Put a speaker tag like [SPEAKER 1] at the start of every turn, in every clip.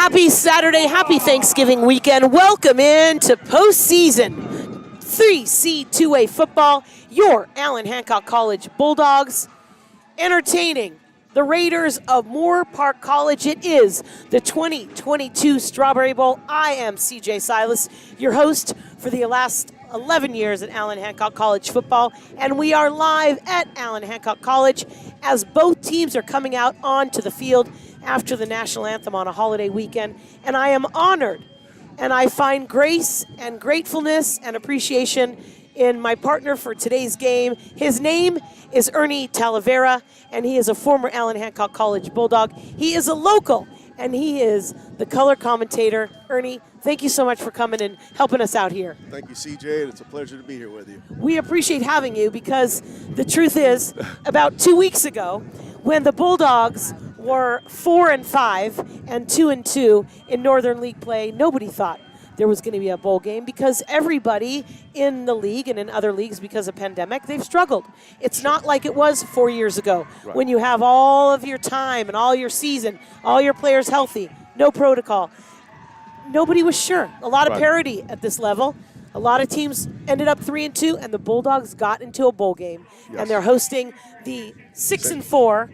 [SPEAKER 1] Happy Saturday, happy Thanksgiving weekend. Welcome in to postseason 3C2A football. Your Allen Hancock College Bulldogs entertaining the Raiders of Moorpark College. It is the 2022 Strawberry Bowl. I am CJ Silas, your host for the last 11 years at Allen Hancock College football, and we are live at Allen Hancock College as both teams are coming out onto the field after the national anthem on a holiday weekend. And I am honored, and I find grace and gratefulness and appreciation in my partner for today's game. His name is Ernie Talavera, and he is a former Allen Hancock College Bulldog. He is a local, and he is the color commentator. Ernie, thank you so much for coming and helping us out here.
[SPEAKER 2] Thank you, CJ. It's a pleasure to be here with you.
[SPEAKER 1] We appreciate having you because the truth is, about 2 weeks ago, when the Bulldogs were 4-5 and 2-2 in Northern League play, nobody thought there was going to be a bowl game because everybody in the league and in other leagues, because of pandemic, they've struggled. It's not like it was 4 years ago when you have all of your time and all your season, all your players healthy, no protocol. Nobody was sure. A lot of parity at this level. A lot of teams ended up 3-2, and the Bulldogs got into a bowl game. Yes. And they're hosting the 6-4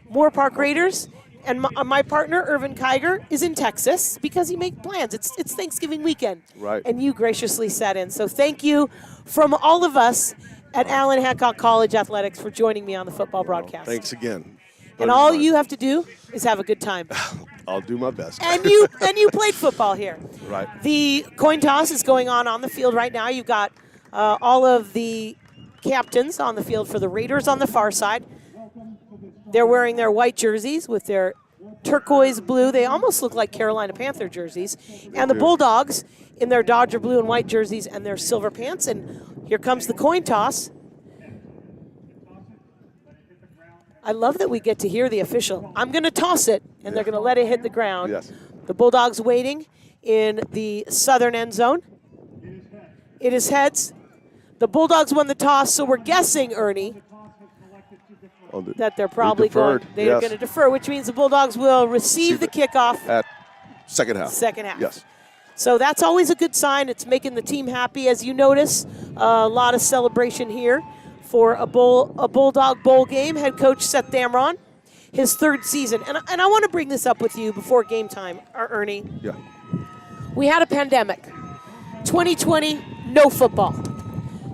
[SPEAKER 1] Moorpark Raiders. And my partner, Irvin Kiger, is in Texas because he made plans. It's Thanksgiving weekend.
[SPEAKER 2] Right.
[SPEAKER 1] And you graciously sat in. So thank you from all of us at Allen Hancock College Athletics for joining me on the football broadcast.
[SPEAKER 2] Thanks again.
[SPEAKER 1] And all you have to do is have a good time.
[SPEAKER 2] I'll do my best.
[SPEAKER 1] And you played football here.
[SPEAKER 2] Right.
[SPEAKER 1] The coin toss is going on the field right now. You've got all of the captains on the field for the Raiders on the far side. They're wearing their white jerseys with their turquoise blue. They almost look like Carolina Panther jerseys. And the Bulldogs in their Dodger blue and white jerseys and their silver pants. And here comes the coin toss. I love that we get to hear the official. I'm going to toss it, and they're going to let it hit the ground.
[SPEAKER 2] Yes.
[SPEAKER 1] The Bulldogs waiting in the southern end zone. It is heads. The Bulldogs won the toss, so we're guessing, Ernie, that they're probably going to defer, which means the Bulldogs will receive the kickoff
[SPEAKER 2] at second half.
[SPEAKER 1] Second half.
[SPEAKER 2] Yes.
[SPEAKER 1] So that's always a good sign. It's making the team happy. As you notice, a lot of celebration here for a Bulldog Bowl game. Head coach Seth Damron, his third season. And I want to bring this up with you before game time, Ernie.
[SPEAKER 2] Yeah.
[SPEAKER 1] We had a pandemic. 2020, no football.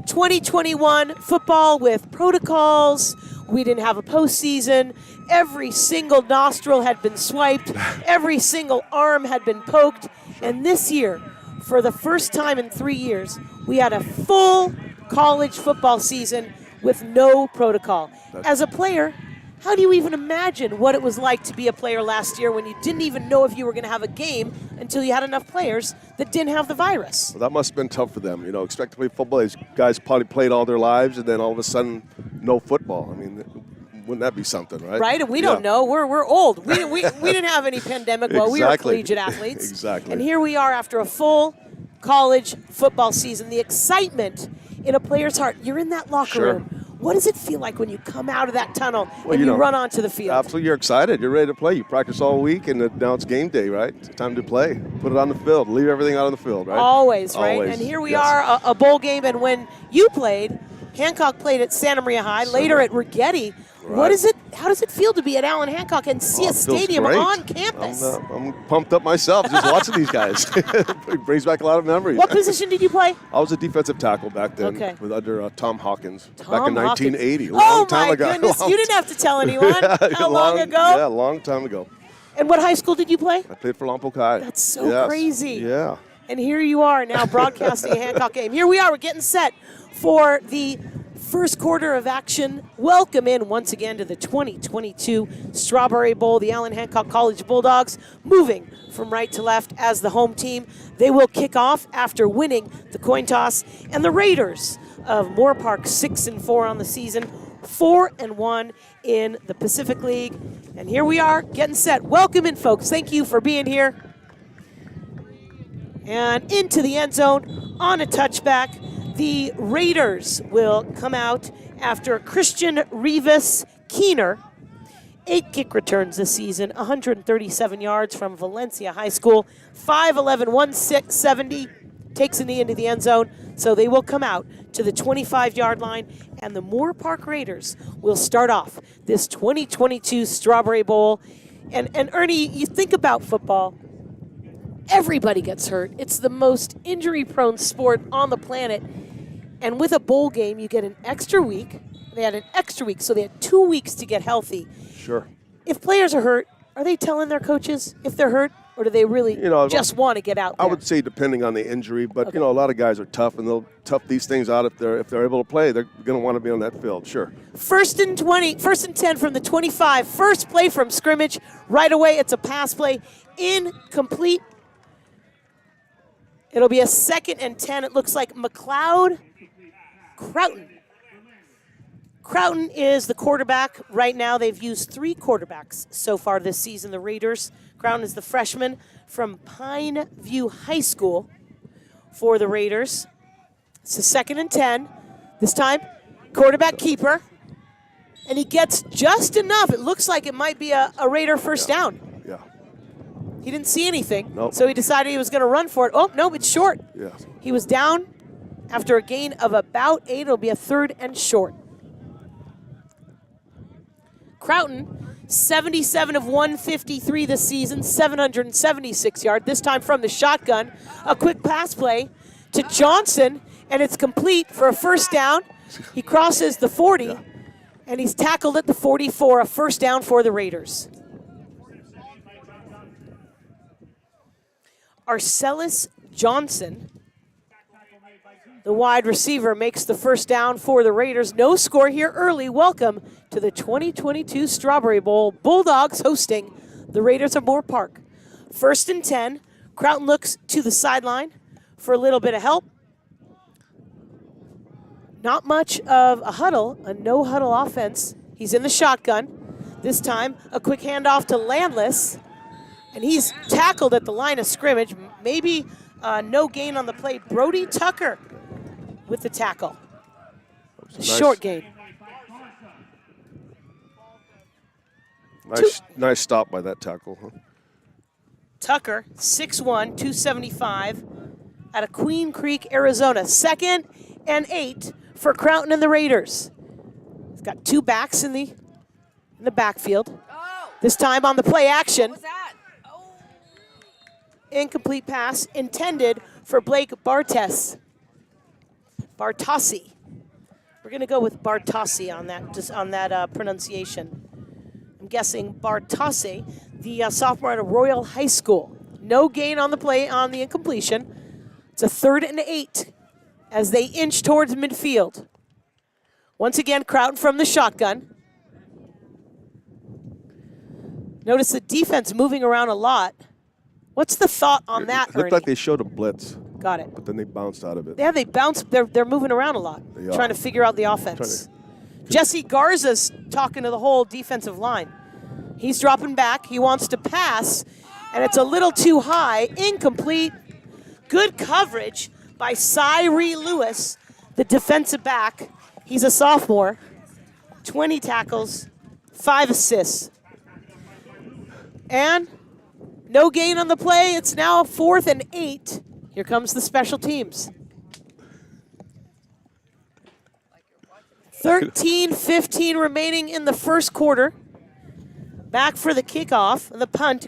[SPEAKER 1] 2021, football with protocols. We didn't have a postseason. Every single nostril had been swiped. Every single arm had been poked. And this year, for the first time in 3 years, we had a full college football season with no protocol. As a player, how do you even imagine what it was like to be a player last year when you didn't even know if you were going to have a game until you had enough players that didn't have the virus?
[SPEAKER 2] Well, that must have been tough for them. You know, expect to play football. These guys probably played all their lives, and then all of a sudden, no football. I mean, wouldn't that be something, right?
[SPEAKER 1] Right, and we don't know. We're old. We didn't have any pandemic while we were collegiate athletes.
[SPEAKER 2] Exactly.
[SPEAKER 1] And here we are after a full college football season. The excitement in a player's heart. You're in that locker room. What does it feel like when you come out of that tunnel and you run onto the field?
[SPEAKER 2] Absolutely, you're excited. You're ready to play. You practice all week, and now it's game day, right? It's time to play. Put it on the field. Leave everything out on the field, right?
[SPEAKER 1] Always, right? And here we are, a bowl game. And when you played, Hancock played at Santa Maria High, later at Rigetti. Right. How does it feel to be at Allen Hancock and see a stadium on campus?
[SPEAKER 2] I'm pumped up myself just watching these guys. It brings back a lot of memories.
[SPEAKER 1] What position did you play?
[SPEAKER 2] I was a defensive tackle back then under Tom Hawkins back in 1980.
[SPEAKER 1] Oh, my goodness. You didn't have to tell anyone. How long ago?
[SPEAKER 2] Yeah, a long time ago.
[SPEAKER 1] And what high school did you play?
[SPEAKER 2] I played for Lompoc High.
[SPEAKER 1] That's so crazy.
[SPEAKER 2] Yeah.
[SPEAKER 1] And here you are now broadcasting a Hancock game. Here we are. We're getting set for the first quarter of action. Welcome in once again to the 2022 Strawberry Bowl. The Allen Hancock College Bulldogs moving from right to left as the home team. They will kick off after winning the coin toss. And the Raiders of Moorpark 6-4 on the season, 4-1 in the Pacific League. And here we are getting set. Welcome in, folks. Thank you for being here. And into the end zone on a touchback. The Raiders will come out after Christian Rivas Keener 8 kick returns this season, 137 yards from Valencia High School, 5'11", 170, takes a knee into the end zone, so they will come out to the 25-yard line, and the Moorpark Raiders will start off this 2022 Strawberry Bowl. And Ernie, you think about football, everybody gets hurt. It's the most injury-prone sport on the planet, and with a bowl game, you get an extra week. They had an extra week, so they had 2 weeks to get healthy.
[SPEAKER 2] Sure.
[SPEAKER 1] If players are hurt, are they telling their coaches if they're hurt, or do they really just want to get out there?
[SPEAKER 2] I would say depending on the injury, but
[SPEAKER 1] Okay.
[SPEAKER 2] a lot of guys are tough, and they'll tough these things out if they're able to play. They're going to want to be on that field, sure.
[SPEAKER 1] First and 10 from the 25. First play from scrimmage. Right away, it's a pass play. Incomplete. It'll be a 2nd and 10. It looks like McLeod Croughton. Croughton is the quarterback. Right now, they've used 3 quarterbacks so far this season, the Raiders. Croughton is the freshman from Pine View High School for the Raiders. It's a 2nd and 10. This time, quarterback keeper. And he gets just enough. It looks like it might be a Raider first down.
[SPEAKER 2] Yeah.
[SPEAKER 1] He didn't see anything,
[SPEAKER 2] Nope.
[SPEAKER 1] so he decided he was going to run for it. Oh, no, it's short.
[SPEAKER 2] Yeah.
[SPEAKER 1] He was down after a gain of about 8. It'll be a 3rd and short. Croughton, 77 of 153 this season, 776 yards, this time from the shotgun. A quick pass play to Johnson, and it's complete for a first down. He crosses the 40, and he's tackled at the 44, a first down for the Raiders. Arcelis Johnson, the wide receiver, makes the first down for the Raiders. No score here early. Welcome to the 2022 Strawberry Bowl. Bulldogs hosting the Raiders of Moorpark. 1st and 10. Croughton looks to the sideline for a little bit of help. Not much of a huddle, a no-huddle offense. He's in the shotgun. This time, a quick handoff to Landless, and he's tackled at the line of scrimmage. Maybe no gain on the play. Brody Tucker with the tackle. Short gain.
[SPEAKER 2] Nice stop by that tackle. Huh?
[SPEAKER 1] Tucker, 6'1", 275, out of Queen Creek, Arizona. 2nd and 8 for Croughton and the Raiders. He's got 2 backs in the backfield. This time on the play action.
[SPEAKER 3] What was that? Oh.
[SPEAKER 1] Incomplete pass intended for Blake Bartossi. We're going to go with Bartossi on that, just on that pronunciation. I'm guessing Bartossi, the sophomore out of Royal High School. No gain on the play on the incompletion. It's a 3rd and 8 as they inch towards midfield. Once again, Croughton from the shotgun. Notice the defense moving around a lot. What's the thought on that,
[SPEAKER 2] It looked
[SPEAKER 1] Ernie?
[SPEAKER 2] like they showed a blitz,
[SPEAKER 1] Got it.
[SPEAKER 2] but then they bounced out of it.
[SPEAKER 1] Yeah, they bounce. They're moving around a lot,
[SPEAKER 2] They are.
[SPEAKER 1] trying to figure out the offense. Jesse Garza's talking to the whole defensive line. He's dropping back. He wants to pass, and it's a little too high. Incomplete. Good coverage by Cyree Lewis, the defensive back. He's a sophomore. 20 tackles, 5 assists. And no gain on the play. It's now 4th and 8. Here comes the special teams. 13:15 remaining in the first quarter. Back for the kickoff, the punt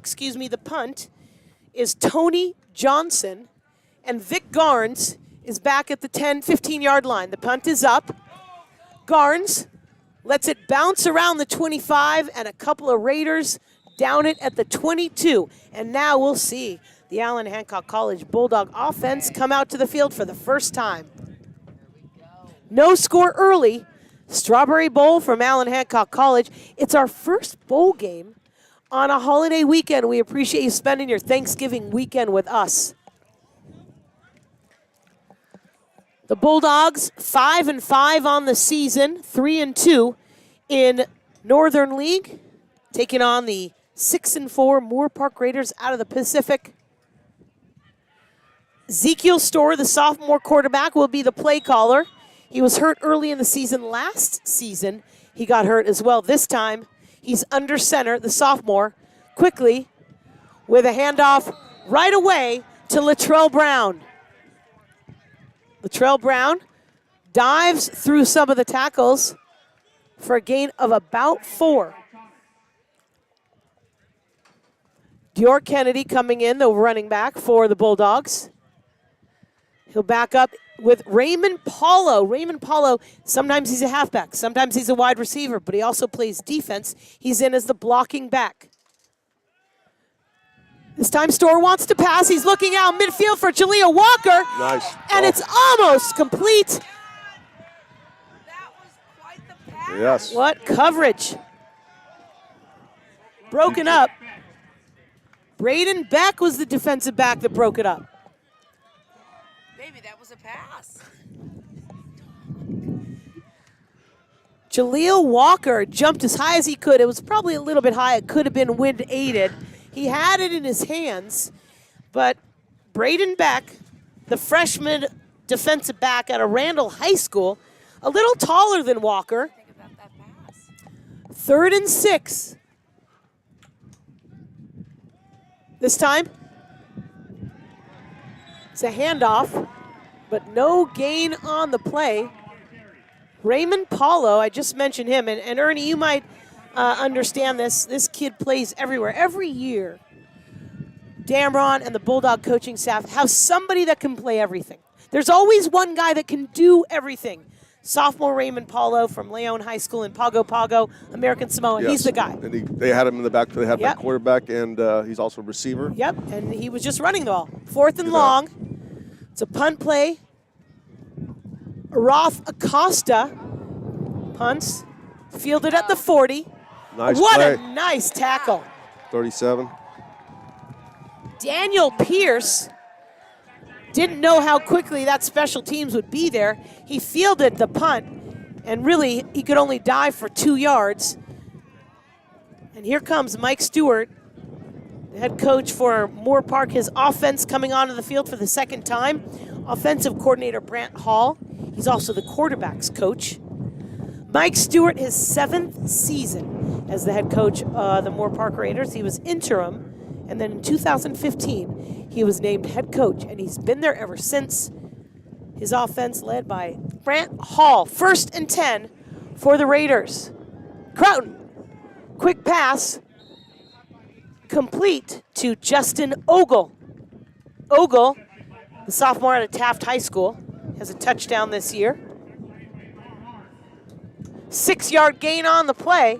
[SPEAKER 1] is Tony Johnson, and Vic Garnes is back at the 15-yard line. The punt is up. Garnes lets it bounce around the 25, and a couple of Raiders down it at the 22. And now we'll see the Allen Hancock College Bulldog offense come out to the field for the first time. No score early. Strawberry Bowl from Allen Hancock College. It's our first bowl game on a holiday weekend. We appreciate you spending your Thanksgiving weekend with us. The Bulldogs 5-5 on the season, 3-2 in Northern League, taking on the 6-4 Moorpark Raiders out of the Pacific. Ezekiel Storr, the sophomore quarterback, will be the play caller. He was hurt early in the season. Last season, he got hurt as well. This time, He's under center, the sophomore, quickly with a handoff right away to Latrell Brown. Latrell Brown dives through some of the tackles for a gain of about 4. Dior Kennedy coming in, the running back for the Bulldogs. He'll back up with Raymond Paulo. Raymond Paulo, sometimes he's a halfback, sometimes he's a wide receiver, but he also plays defense. He's in as the blocking back. This time Storr wants to pass. He's looking out midfield for Jaleel Walker.
[SPEAKER 2] Nice.
[SPEAKER 1] And it's almost complete.
[SPEAKER 3] That was quite the pass.
[SPEAKER 2] Yes.
[SPEAKER 1] What coverage. Broken up. Braden Beck was the defensive back that broke it up.
[SPEAKER 3] Baby, that was a pass.
[SPEAKER 1] Jaleel Walker jumped as high as he could. It was probably a little bit high. It could have been wind aided. He had it in his hands, but Braden Beck, the freshman defensive back out of Randall High School, a little taller than Walker.
[SPEAKER 3] Think about that pass.
[SPEAKER 1] 3rd and 6. This time, it's a handoff, but no gain on the play. Raymond Paulo, I just mentioned him, and Ernie, you might understand this. This kid plays everywhere. Every year, Damron and the Bulldog coaching staff have somebody that can play everything. There's always one guy that can do everything. Sophomore Raymond Paulo from Leon High School in Pago Pago, American Samoa.
[SPEAKER 2] Yes.
[SPEAKER 1] He's the guy.
[SPEAKER 2] And they had him in the back. They had
[SPEAKER 1] Yep.
[SPEAKER 2] my quarterback, and he's also a receiver.
[SPEAKER 1] Yep, and he was just running the ball. 4th and
[SPEAKER 2] Yeah.
[SPEAKER 1] long. It's a punt play. Roth Acosta punts. Fielded at the 40.
[SPEAKER 2] Nice
[SPEAKER 1] What
[SPEAKER 2] play.
[SPEAKER 1] a nice tackle.
[SPEAKER 2] 37.
[SPEAKER 1] Daniel Pierce didn't know how quickly that special teams would be there. He fielded the punt, and really, he could only dive for 2 yards. And here comes Mike Stewart, the head coach for Moorpark, his offense coming onto the field for the second time. Offensive coordinator Brant Hall. He's also the quarterback's coach. Mike Stewart, his 7th season as the head coach of the Moorpark Raiders. He was interim, and then in 2015, he was named head coach, and he's been there ever since. His offense led by Brant Hall. 1st and 10 for the Raiders. Croughton, quick pass, complete to Justin Ogle. Ogle, the sophomore out of Taft High School, has a touchdown this year. 6-yard gain on the play.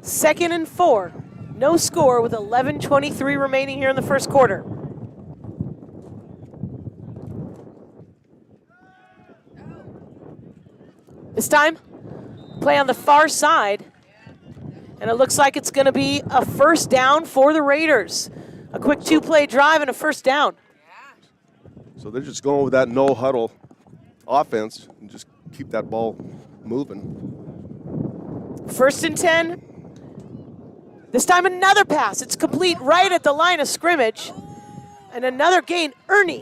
[SPEAKER 1] 2nd and 4. No score with 11:23 remaining here in the first quarter. This time, play on the far side. And it looks like it's going to be a first down for the Raiders. A quick 2-play drive and a first down.
[SPEAKER 2] So they're just going with that no-huddle offense and just keep that ball moving.
[SPEAKER 1] 1st and 10. This time another pass. It's complete right at the line of scrimmage. And another gain. Ernie,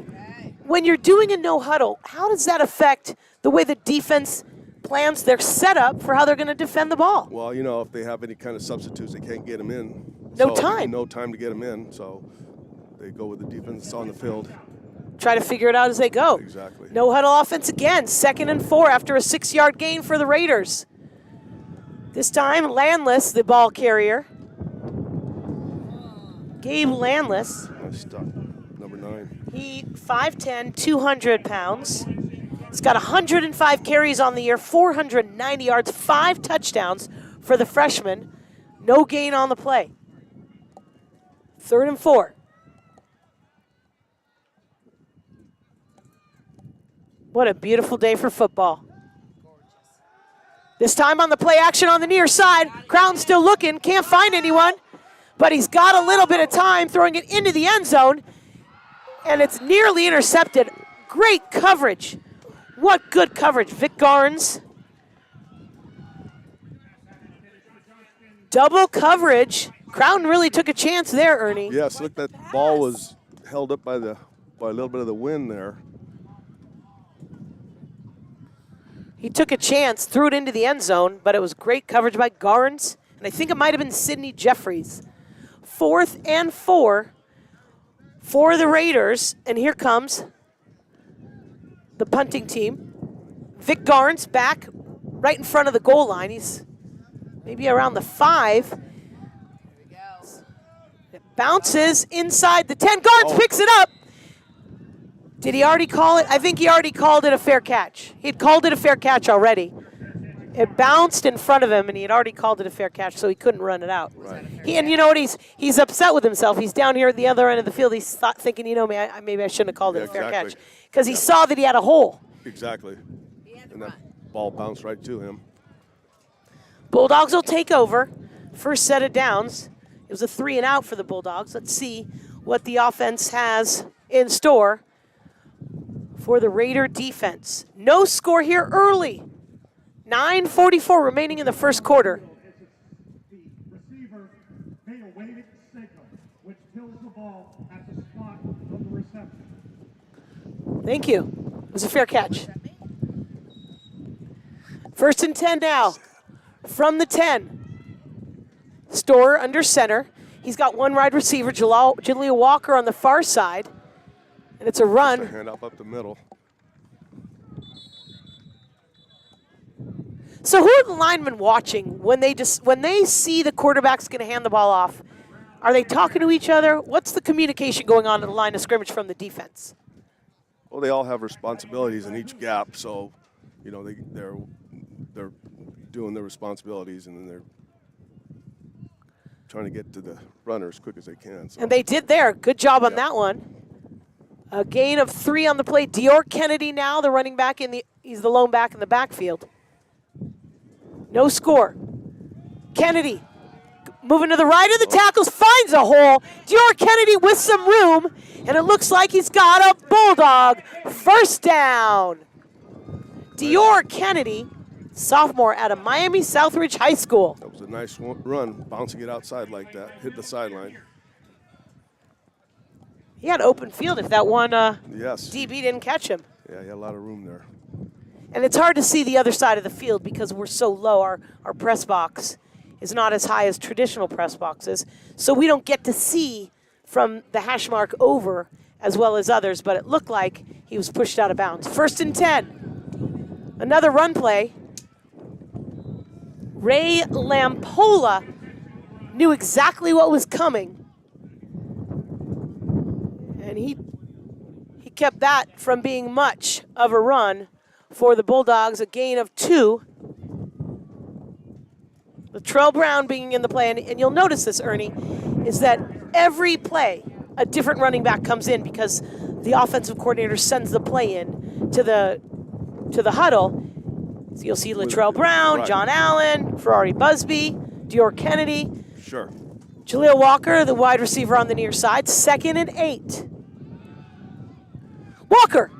[SPEAKER 1] when you're doing a no-huddle, how does that affect the way the defense plans their setup for how they're going to defend the ball?
[SPEAKER 2] Well, you know, if they have any kind of substitutes, they can't get them in.
[SPEAKER 1] No time.
[SPEAKER 2] No time to get them in, so they go with the defense that's on the field.
[SPEAKER 1] Try to figure it out as they go.
[SPEAKER 2] Exactly.
[SPEAKER 1] No-huddle offense again. 2nd and 4 after a 6-yard gain for the Raiders. This time, Landless, the ball carrier. Gabe Landless.
[SPEAKER 2] Nice stuff. Number 9.
[SPEAKER 1] He 5'10", 200 pounds. He's got 105 carries on the year, 490 yards, 5 touchdowns for the freshman. No gain on the play. 3rd and 4. What a beautiful day for football. This time on the play action on the near side. Crown's still looking, can't find anyone. But he's got a little bit of time throwing it into the end zone. And it's nearly intercepted. Great coverage. What good coverage. Vic Garnes. Double coverage. Crown really took a chance there, Ernie.
[SPEAKER 2] Yes, look, that ball was held up by a little bit of the wind there.
[SPEAKER 1] He took a chance, threw it into the end zone, but it was great coverage by Garnes. and I think it might have been Sidney Jeffries. 4th and 4 for the Raiders, and here comes the punting team. Vic Garnes back right in front of the goal line. He's maybe around the 5. It bounces inside the 10. Garnes picks it up. Did he already call it? I think he already called it a fair catch. He had called it a fair catch already. It bounced in front of him, and he had already called it a fair catch, so he couldn't run it out.
[SPEAKER 2] Right.
[SPEAKER 1] And you know what? He's upset with himself. He's down here at the other end of the field. He's thinking, you know, maybe I shouldn't have called it a fair catch, because he saw that he had a hole.
[SPEAKER 2] Exactly. And that ball bounced right to him.
[SPEAKER 1] Bulldogs will take over. First set of downs. It was a 3 and out for the Bulldogs. Let's see what the offense has in store for the Raider defense. No score here early. 9:44 remaining in the first quarter.
[SPEAKER 4] The receiver may await its signal, which kills the ball at the spot of the reception.
[SPEAKER 1] Thank you. It was a fair catch. First and 10 now from the 10. Storer under center. He's got one wide receiver, Jaleel Walker on the far side. And it's a run.
[SPEAKER 2] Hand up the middle.
[SPEAKER 1] So who are the linemen watching when they see the quarterback's going to hand the ball off? Are they talking to each other? What's the communication going on in the line of scrimmage from the defense?
[SPEAKER 2] Well, they all have responsibilities in each gap, so you know they're doing their responsibilities, and then they're trying to get to the runner as quick as they can. So.
[SPEAKER 1] And they did there. Good job on that one. A gain of 3 on the play. Dior Kennedy now, the running back he's the lone back in the backfield. No score. Kennedy moving to the right of the tackles, finds a hole. Dior Kennedy with some room, and it looks like he's got a Bulldog first down. Dior Kennedy, sophomore out of Miami Southridge High School.
[SPEAKER 2] That was a nice run, bouncing it outside like that, hit the sideline.
[SPEAKER 1] He had open field if that one
[SPEAKER 2] yes.
[SPEAKER 1] DB didn't catch him.
[SPEAKER 2] Yeah, he had a lot of room there.
[SPEAKER 1] And it's hard to see the other side of the field because we're so low. Our press box is not as high as traditional press boxes. So we don't get to see from the hash mark over as well as others, but it looked like he was pushed out of bounds. First and 10. Another run play. Ray Lampola knew exactly what was coming. And he kept that from being much of a run for the Bulldogs, a gain of 2. Latrell Brown being in the play, and you'll notice this, Ernie, is that every play a different running back comes in because the offensive coordinator sends the play in to the huddle. So you'll see Latrell Brown,
[SPEAKER 2] right.
[SPEAKER 1] John Allen, Ferrari Busby, Dior Kennedy.
[SPEAKER 2] Sure.
[SPEAKER 1] Jaleel Walker, the wide receiver on the near side, 2nd and 8. Walker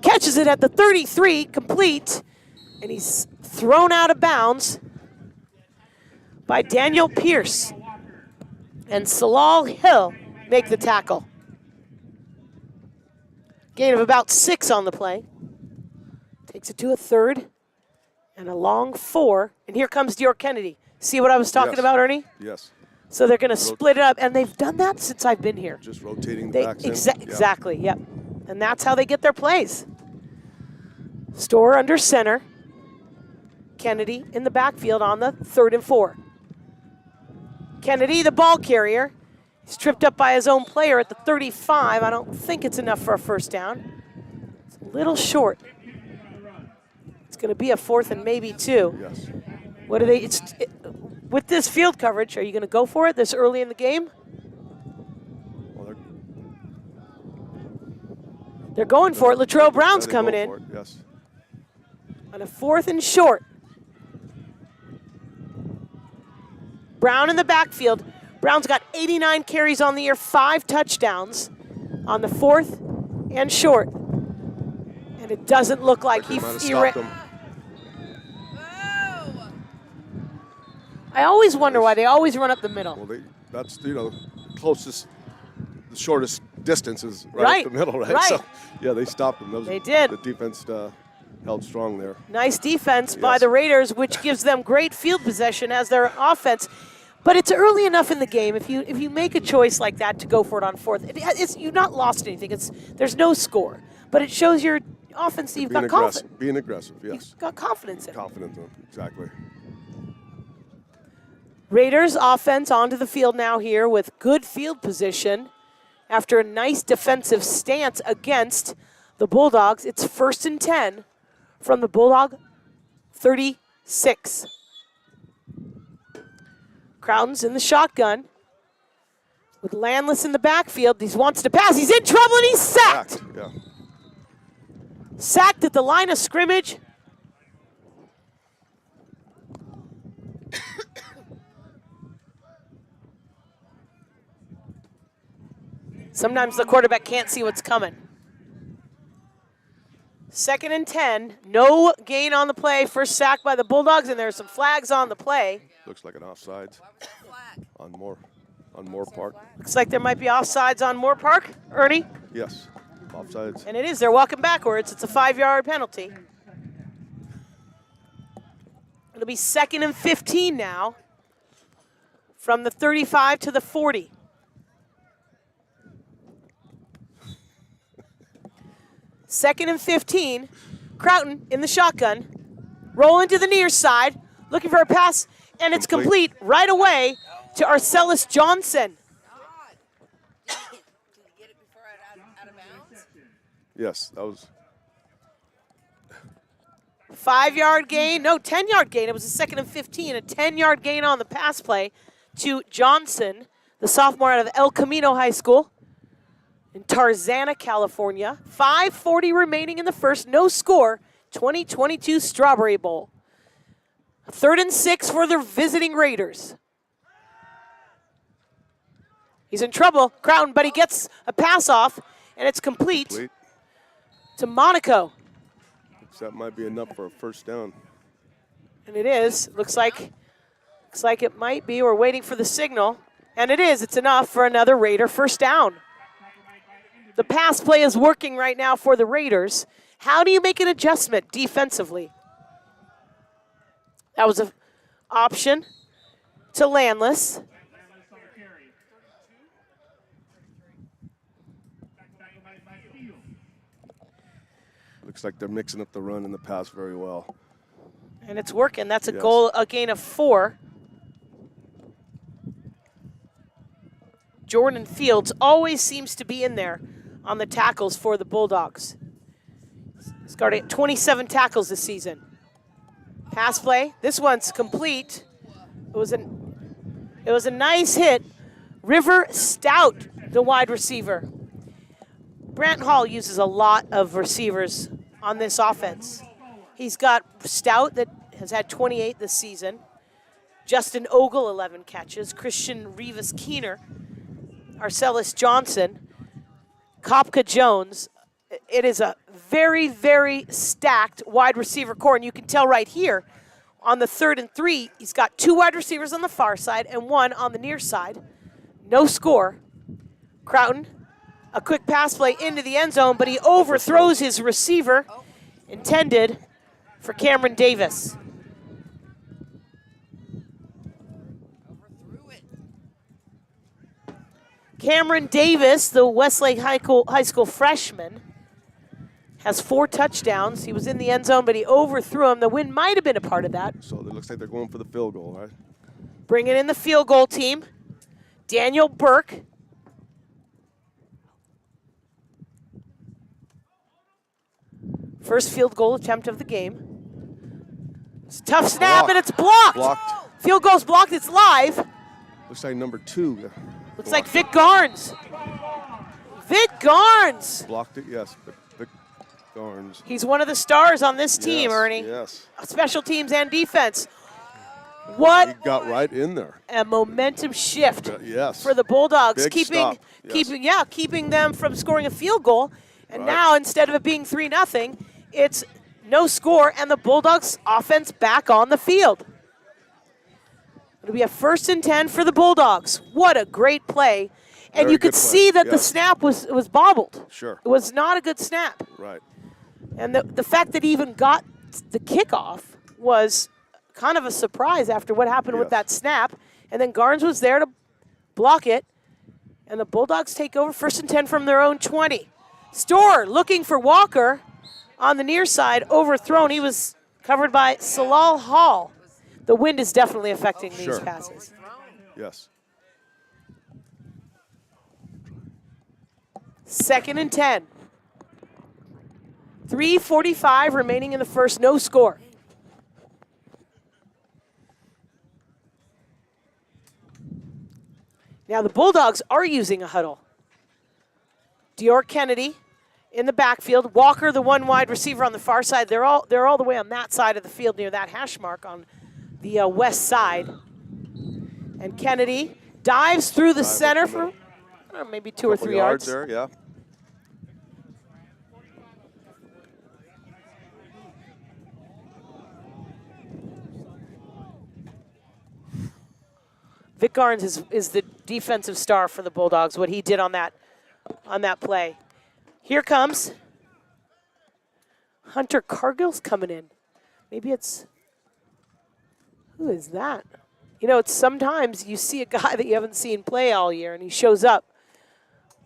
[SPEAKER 1] catches it at the 33, complete, and he's thrown out of bounds by Daniel Pierce. And Salal Hill make the tackle. Gain of about 6 on the play. Takes it to a 3rd and a long 4. And here comes Dior Kennedy. See what I was talking about, Ernie?
[SPEAKER 2] Yes.
[SPEAKER 1] So they're going to split it up, and they've done that since I've been here.
[SPEAKER 2] Just rotating the backs in.
[SPEAKER 1] Exactly, yep. And that's how they get their plays. Storer under center. Kennedy in the backfield on the 3rd and 4. Kennedy, the ball carrier. He's tripped up by his own player at the 35. I don't think it's enough for a first down. It's a little short. It's going to be a 4th and maybe 2.
[SPEAKER 2] Yes.
[SPEAKER 1] What are they? With this field coverage, are you going to go for it this early in the game?
[SPEAKER 2] Well,
[SPEAKER 1] they're going for it. Latrell Brown's coming in.
[SPEAKER 2] It, yes.
[SPEAKER 1] On a 4th and short. Brown in the backfield. Brown's got 89 carries on the year, 5 touchdowns on the 4th and short. And it doesn't look like he I always wonder why they always run up the middle.
[SPEAKER 2] Well, that's, closest, the shortest distance is right up the middle, right? So, yeah, they stopped them.
[SPEAKER 1] They did.
[SPEAKER 2] The defense held strong there.
[SPEAKER 1] Nice defense by the Raiders, which gives them great field possession as their offense. But it's early enough in the game. If you make a choice like that to go for it on fourth, you've not lost anything. There's no score, but it shows your offense that you've got confidence.
[SPEAKER 2] Being aggressive, yes.
[SPEAKER 1] You've got confidence in.
[SPEAKER 2] Confidence, exactly.
[SPEAKER 1] Raiders offense onto the field now here with good field position after a nice defensive stance against the Bulldogs. It's 1st and 10 from the Bulldog 36. Crowden's in the shotgun with Landless in the backfield. He wants to pass. He's in trouble and he's sacked.
[SPEAKER 2] Yeah.
[SPEAKER 1] Sacked at the line of scrimmage. Sometimes the quarterback can't see what's coming. 2nd and 10. No gain on the play. First sack by the Bulldogs, and there's some flags on the play.
[SPEAKER 2] Looks like an offsides on Moorpark.
[SPEAKER 1] Looks like there might be offsides on Moorpark, Ernie.
[SPEAKER 2] Yes, offsides.
[SPEAKER 1] And it is. They're walking backwards. It's a 5-yard penalty. It'll be 2nd and 15 now from the 35 to the 40. Second and 15. Croughton in the shotgun. Rolling to the near side. Looking for a pass. And it's complete right away to Arcelis Johnson.
[SPEAKER 3] Did he get it before out of bounds?
[SPEAKER 2] Yes, that was
[SPEAKER 1] 5-yard gain. No, 10-yard gain. It was a 2nd and 15. A 10-yard gain on the pass play to Johnson, the sophomore out of El Camino High School in Tarzana, California. 5:40 remaining in the first. No score. 2022 Strawberry Bowl. 3rd and 6 for the visiting Raiders. He's in trouble, Croughton, but he gets a pass off, and it's complete. To Monaco.
[SPEAKER 2] That might be enough for a first down.
[SPEAKER 1] And it is. Looks like it might be. We're waiting for the signal. And it is. It's enough for another Raider first down. The pass play is working right now for the Raiders. How do you make an adjustment defensively? That was an option to Landless.
[SPEAKER 2] Looks like they're mixing up the run and the pass very well.
[SPEAKER 1] And it's working. That's a goal, a gain of 4. Jordan Fields always seems to be in there on the tackles for the Bulldogs. He's got 27 tackles this season. Pass play. This one's complete. It was a nice hit. River Stout, the wide receiver. Brant Hall uses a lot of receivers on this offense. He's got Stout that has had 28 this season. Justin Ogle, 11 catches. Christian Rivas Keener. Arcelis Johnson. Kopka Jones. It is a very, very stacked wide receiver core, and you can tell right here on the 3rd and 3, he's got 2 wide receivers on the far side and 1 on the near side. No score. Croughton, a quick pass play into the end zone, but he overthrows his receiver intended for Cameron Davis. Cameron Davis, the Westlake High School freshman, has 4 touchdowns. He was in the end zone, but he overthrew him. The win might have been a part of that.
[SPEAKER 2] So it looks like they're going for the field goal, right?
[SPEAKER 1] Bringing in the field goal team. Daniel Burke. First field goal attempt of the game. It's a tough snap, and it's blocked. Field goal's blocked. It's live.
[SPEAKER 2] Looks like number 2.
[SPEAKER 1] Looks like Vic Garnes. Vic Garnes.
[SPEAKER 2] Blocked it, yes. But Vic Garnes.
[SPEAKER 1] He's one of the stars on this team,
[SPEAKER 2] yes,
[SPEAKER 1] Ernie.
[SPEAKER 2] Yes.
[SPEAKER 1] Special teams and defense. What
[SPEAKER 2] he got right in there.
[SPEAKER 1] A momentum shift
[SPEAKER 2] yes.
[SPEAKER 1] for the Bulldogs.
[SPEAKER 2] Big stop. Yes.
[SPEAKER 1] Keeping them from scoring a field goal. And now, instead of it being 3-0, it's no score, and the Bulldogs' offense back on the field. It'll be a 1st and 10 for the Bulldogs. What a great play. And
[SPEAKER 2] Very
[SPEAKER 1] you could see that the snap was bobbled.
[SPEAKER 2] Sure.
[SPEAKER 1] It was not a good snap.
[SPEAKER 2] Right.
[SPEAKER 1] And the fact that he even got the kickoff was kind of a surprise after what happened with that snap. And then Garnes was there to block it. And the Bulldogs take over 1st and 10 from their own 20. Storr looking for Walker on the near side, overthrown. He was covered by Salal Hall. The wind is definitely affecting these passes.
[SPEAKER 2] Yes.
[SPEAKER 1] 2nd and 10. 3:45 remaining in the first, no score. Now the Bulldogs are using a huddle. Dior Kennedy in the backfield. Walker, the one wide receiver on the far side. They're all the way on that side of the field near that hash mark on the west side. And Kennedy dives through the center for maybe 2 or 3 yards.
[SPEAKER 2] There, yeah.
[SPEAKER 1] Vic Garnes is the defensive star for the Bulldogs, what he did on that play. Here comes Hunter Cargill's coming in. Maybe it's, who is that? You know, it's sometimes you see a guy that you haven't seen play all year and he shows up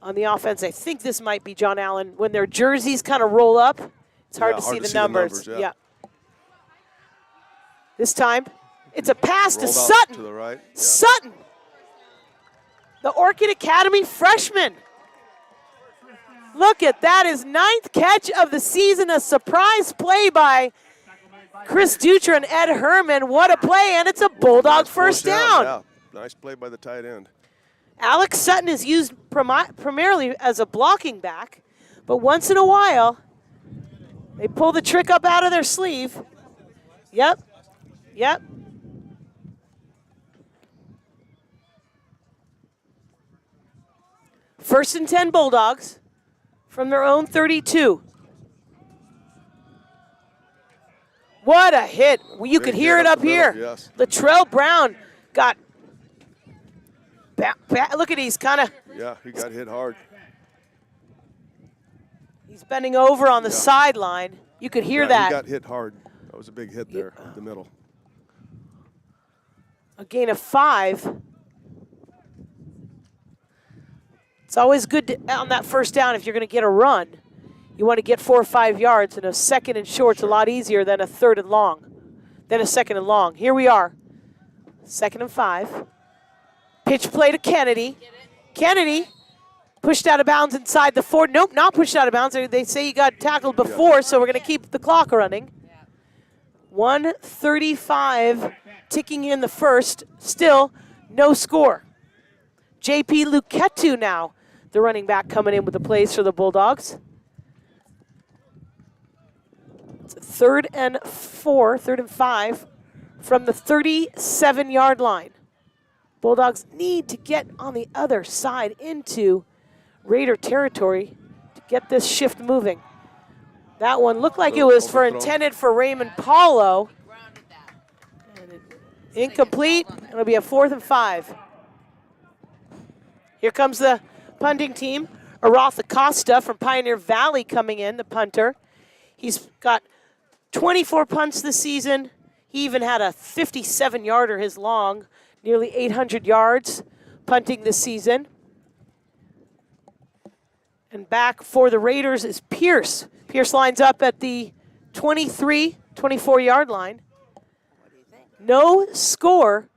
[SPEAKER 1] on the offense. I think this might be John Allen. When their jerseys kind of roll up, it's hard to see the numbers. Yeah. This time, it's a pass to Sutton.
[SPEAKER 2] To the right. Yeah.
[SPEAKER 1] Sutton, the Orchid Academy freshman. Look at that, his 9th catch of the season. A surprise play by Chris Dutra and Ed Herman. What a play, and it's a Bulldog first down.
[SPEAKER 2] Yeah, nice play by the tight end.
[SPEAKER 1] Alex Sutton is used primarily as a blocking back, but once in a while, they pull the trick up out of their sleeve. Yep. 1st and 10 Bulldogs from their own 32. What a hit. You could hear it up here.
[SPEAKER 2] Yes.
[SPEAKER 1] Latrell Brown got, look at he's kind of.
[SPEAKER 2] Yeah, he got hit hard.
[SPEAKER 1] He's bending over on the sideline. You could hear that.
[SPEAKER 2] He got hit hard. That was a big hit there in the middle.
[SPEAKER 1] A gain of 5. It's always good to, on that first down if you're going to get a run. You want to get 4 or 5 yards, and a 2nd and short's a lot easier than a 3rd and long, than a 2nd and long. Here we are, 2nd and 5. Pitch play to Kennedy. Kennedy pushed out of bounds inside the 4. Nope, not pushed out of bounds. They say he got tackled before, so we're going to keep the clock running. 1:35 ticking in the first. Still no score. JP Luketu now, the running back, coming in with the plays for the Bulldogs. It's a 3rd and 4, 3rd and 5 from the 37-yard line. Bulldogs need to get on the other side into Raider territory to get this shift moving. That one looked like it was intended for Raymond Paulo. Incomplete. It'll be a 4th and 5. Here comes the punting team. Aroth Acosta from Pioneer Valley coming in, the punter. He's got 24 punts this season. He even had a 57-yarder his long, nearly 800 yards punting this season. And back for the Raiders is Pierce. Pierce lines up at the 23, 24-yard line. No score.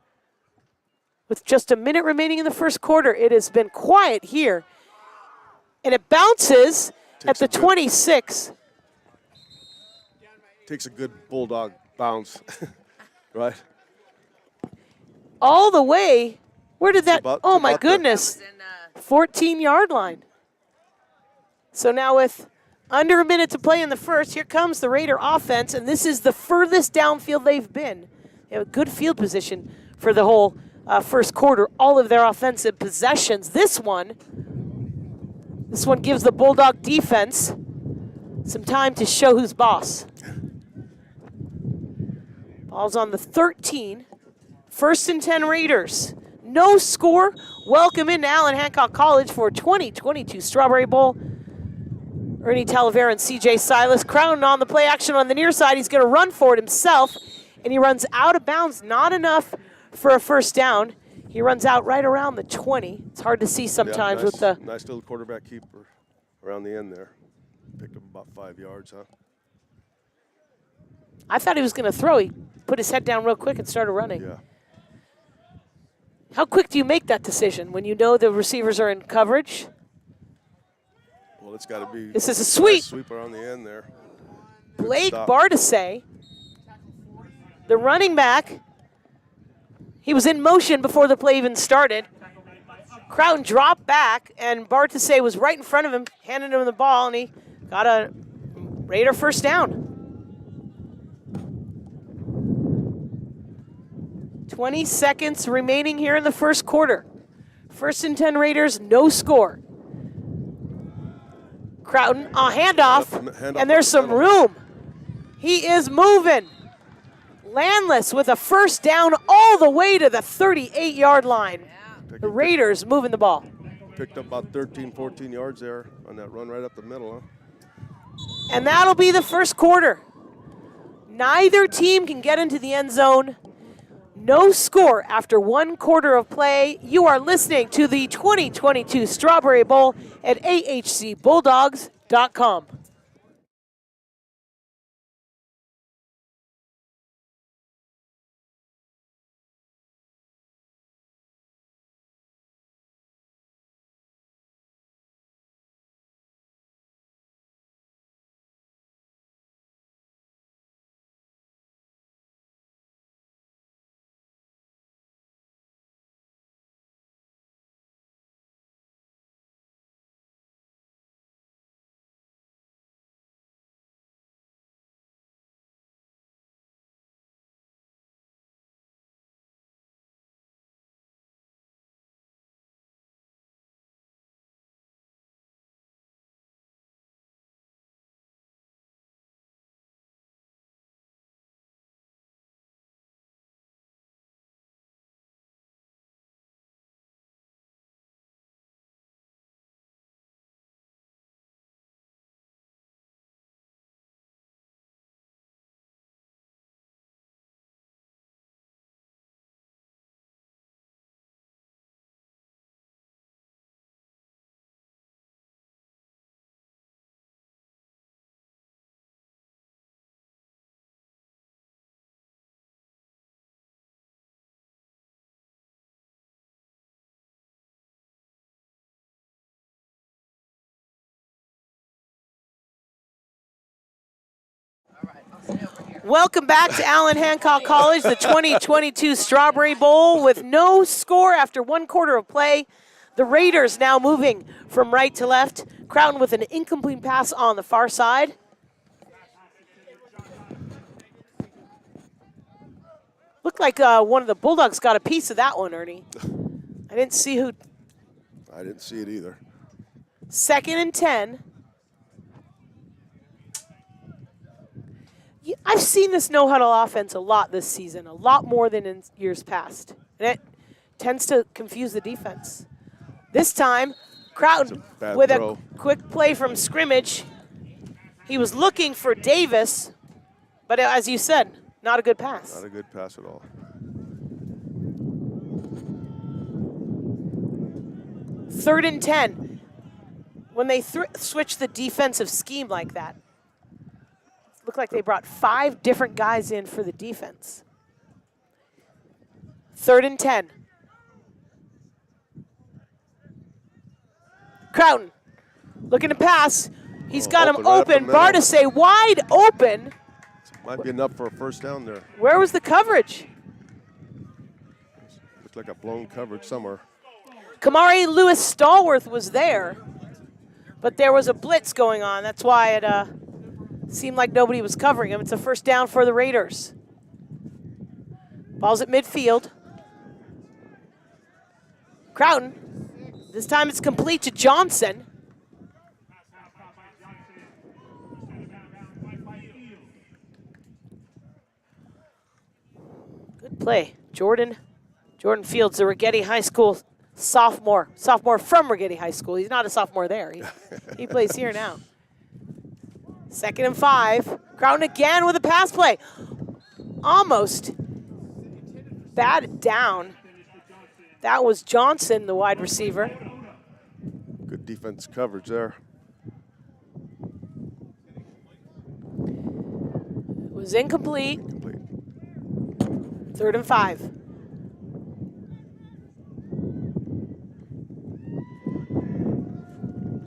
[SPEAKER 1] With just a minute remaining in the first quarter, it has been quiet here. And it bounces at the 26.
[SPEAKER 2] Takes a good Bulldog bounce, right?
[SPEAKER 1] All the way. Where did that? Oh, my goodness. 14-yard line. So now with under a minute to play in the first, here comes the Raider offense, and this is the furthest downfield they've been. They have a good field position for the whole first quarter, all of their offensive possessions. This one gives the Bulldog defense some time to show who's boss. Ball's on the 13. 1st and 10 Raiders. No score. Welcome into Allen Hancock College for 2022 Strawberry Bowl. Ernie Talavera and CJ Silas crowning on the play action on the near side. He's going to run for it himself, and he runs out of bounds. Not enough for a first down. He runs out right around the 20. It's hard to see sometimes with the...
[SPEAKER 2] Nice little quarterback keeper around the end there. Picked up about 5 yards, huh?
[SPEAKER 1] I thought he was going to throw. He put his head down real quick and started running.
[SPEAKER 2] Yeah.
[SPEAKER 1] How quick do you make that decision when you know the receivers are in coverage?
[SPEAKER 2] Well, it's got to be.
[SPEAKER 1] This is a sweep.
[SPEAKER 2] Nice sweep around the end there. Good
[SPEAKER 1] Blake
[SPEAKER 2] stop.
[SPEAKER 1] Bartese, the running back. He was in motion before the play even started. Crowton dropped back, and Bartese was right in front of him, handing him the ball, and he got a Raider first down. 20 seconds remaining here in the first quarter. First and 10 Raiders, no score. Crowton, handoff, and there's some room. He is moving. Landless with a first down all the way to the 38-yard line. The Raiders moving the ball.
[SPEAKER 2] Picked up about 13, 14 yards there on that run right up the middle, huh?
[SPEAKER 1] And that'll be the first quarter. Neither team can get into the end zone. No score after 1 quarter of play. You are listening to the 2022 Strawberry Bowl at ahcbulldogs.com. Welcome back to Allen Hancock College, the 2022 Strawberry Bowl with no score after 1 quarter of play. The Raiders now moving from right to left. Crowton with an incomplete pass on the far side. Looked like one of the Bulldogs got a piece of that one, Ernie. I didn't see who.
[SPEAKER 2] I didn't see it either.
[SPEAKER 1] 2nd and 10. I've seen this no-huddle offense a lot this season, a lot more than in years past. And it tends to confuse the defense. This time, Crowton with a quick play from scrimmage. He was looking for Davis, but as you said, not a good pass.
[SPEAKER 2] Not a good pass at all.
[SPEAKER 1] 3rd and 10. When they switch the defensive scheme like that, looked like they brought 5 different guys in for the defense. 3rd and 10. Crowton looking to pass. He's got him open. Bartese wide open.
[SPEAKER 2] Might be enough for a first down there.
[SPEAKER 1] Where was the coverage?
[SPEAKER 2] Looks like a blown coverage somewhere.
[SPEAKER 1] Kamari Lewis Stallworth was there, but there was a blitz going on. That's why it seemed like nobody was covering him. It's a first down for the Raiders. Ball's at midfield. Crowton. This time it's complete to Johnson. Good play. Jordan Fields, the Rigetti High School sophomore from Rigetti High School. He's not a sophomore there. He plays here now. 2nd and 5. Crowton again with a pass play. Almost batted down. That was Johnson, the wide receiver.
[SPEAKER 2] Good defense coverage there.
[SPEAKER 1] It was incomplete.
[SPEAKER 2] Complete.
[SPEAKER 1] 3rd and 5.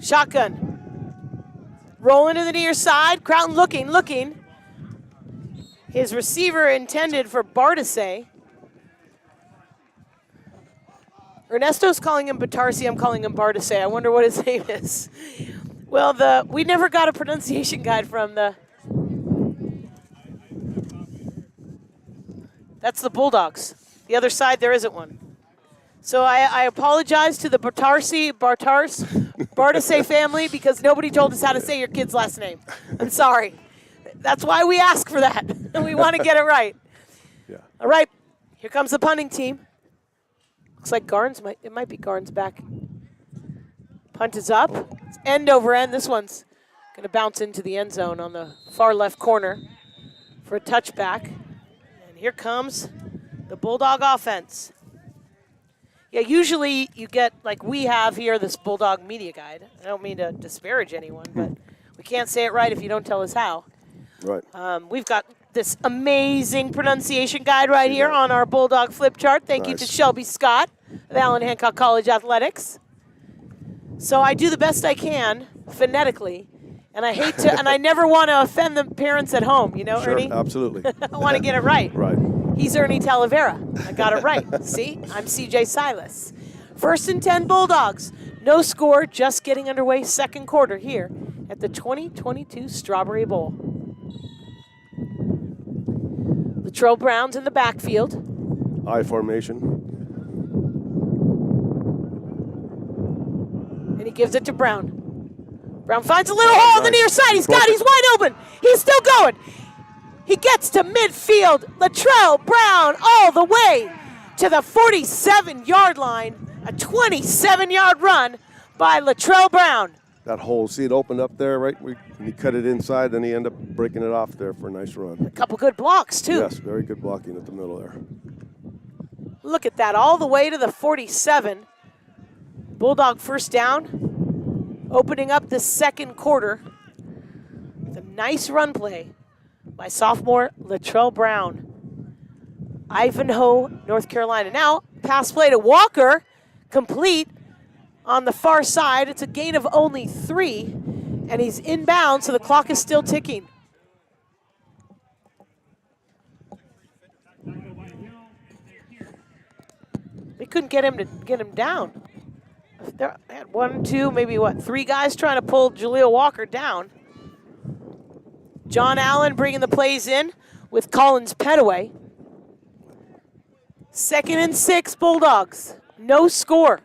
[SPEAKER 1] Shotgun. Rolling to the near side. Crouton looking. His receiver intended for Bardase. Ernesto's calling him Batarsi. I'm calling him Bardase. I wonder what his name is. Well, we never got a pronunciation guide from the... That's the Bulldogs. The other side, there isn't one. So I apologize to the Bardase family because nobody told us how to say your kid's last name. I'm sorry. That's why we ask for that. We want to get it right.
[SPEAKER 2] Yeah.
[SPEAKER 1] All right, here comes the punting team. Looks like it might be Garnes back. Punt is up. It's end over end. This one's going to bounce into the end zone on the far left corner for a touchback. And here comes the Bulldog offense. Yeah, usually you get, like we have here, this Bulldog media guide. I don't mean to disparage anyone, but we can't say it right if you don't tell us how.
[SPEAKER 2] Right.
[SPEAKER 1] We've got this amazing pronunciation guide right here on our Bulldog flip chart. Thank you to Shelby Scott of Allen Hancock College Athletics. So I do the best I can phonetically, and I hate to, and I never want to offend the parents at home, you know,
[SPEAKER 2] Sure,
[SPEAKER 1] Ernie?
[SPEAKER 2] absolutely.
[SPEAKER 1] I want to get it right.
[SPEAKER 2] Right.
[SPEAKER 1] He's Ernie Talavera. I got it right. See? I'm CJ Silas. 1st and 10 Bulldogs. No score, just getting underway, 2nd quarter here at the 2022 Strawberry Bowl. Latrell Brown's in the backfield.
[SPEAKER 2] I formation.
[SPEAKER 1] And he gives it to Brown. Brown finds a little hole on the near side. He's wide open. He's still going. He gets to midfield. Latrell Brown all the way to the 47-yard line. A 27-yard run by Latrell Brown.
[SPEAKER 2] That hole, see it opened up there, right? He cut it inside, then he ended up breaking it off there for a nice run.
[SPEAKER 1] A couple good blocks, too.
[SPEAKER 2] Yes, very good blocking at the middle there.
[SPEAKER 1] Look at that, all the way to the 47. Bulldog first down, opening up the 2nd quarter. With a nice run play by sophomore Latrell Brown. Ivanhoe, North Carolina. Now, pass play to Walker, complete on the far side. It's a gain of only 3, and he's inbound, so the clock is still ticking. They couldn't get him down. They had 1, 2, maybe 3 guys trying to pull Jaleel Walker down. John Allen bringing the plays in with Collins Petaway. 2nd and 6 Bulldogs. No score.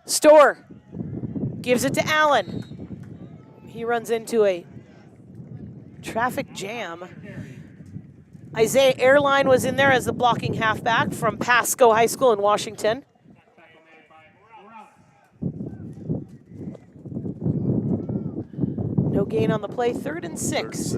[SPEAKER 1] Storr gives it to Allen. He runs into a traffic jam. Isaiah Airline was in there as the blocking halfback from Pasco High School in Washington. No gain on the play, 3rd and 6.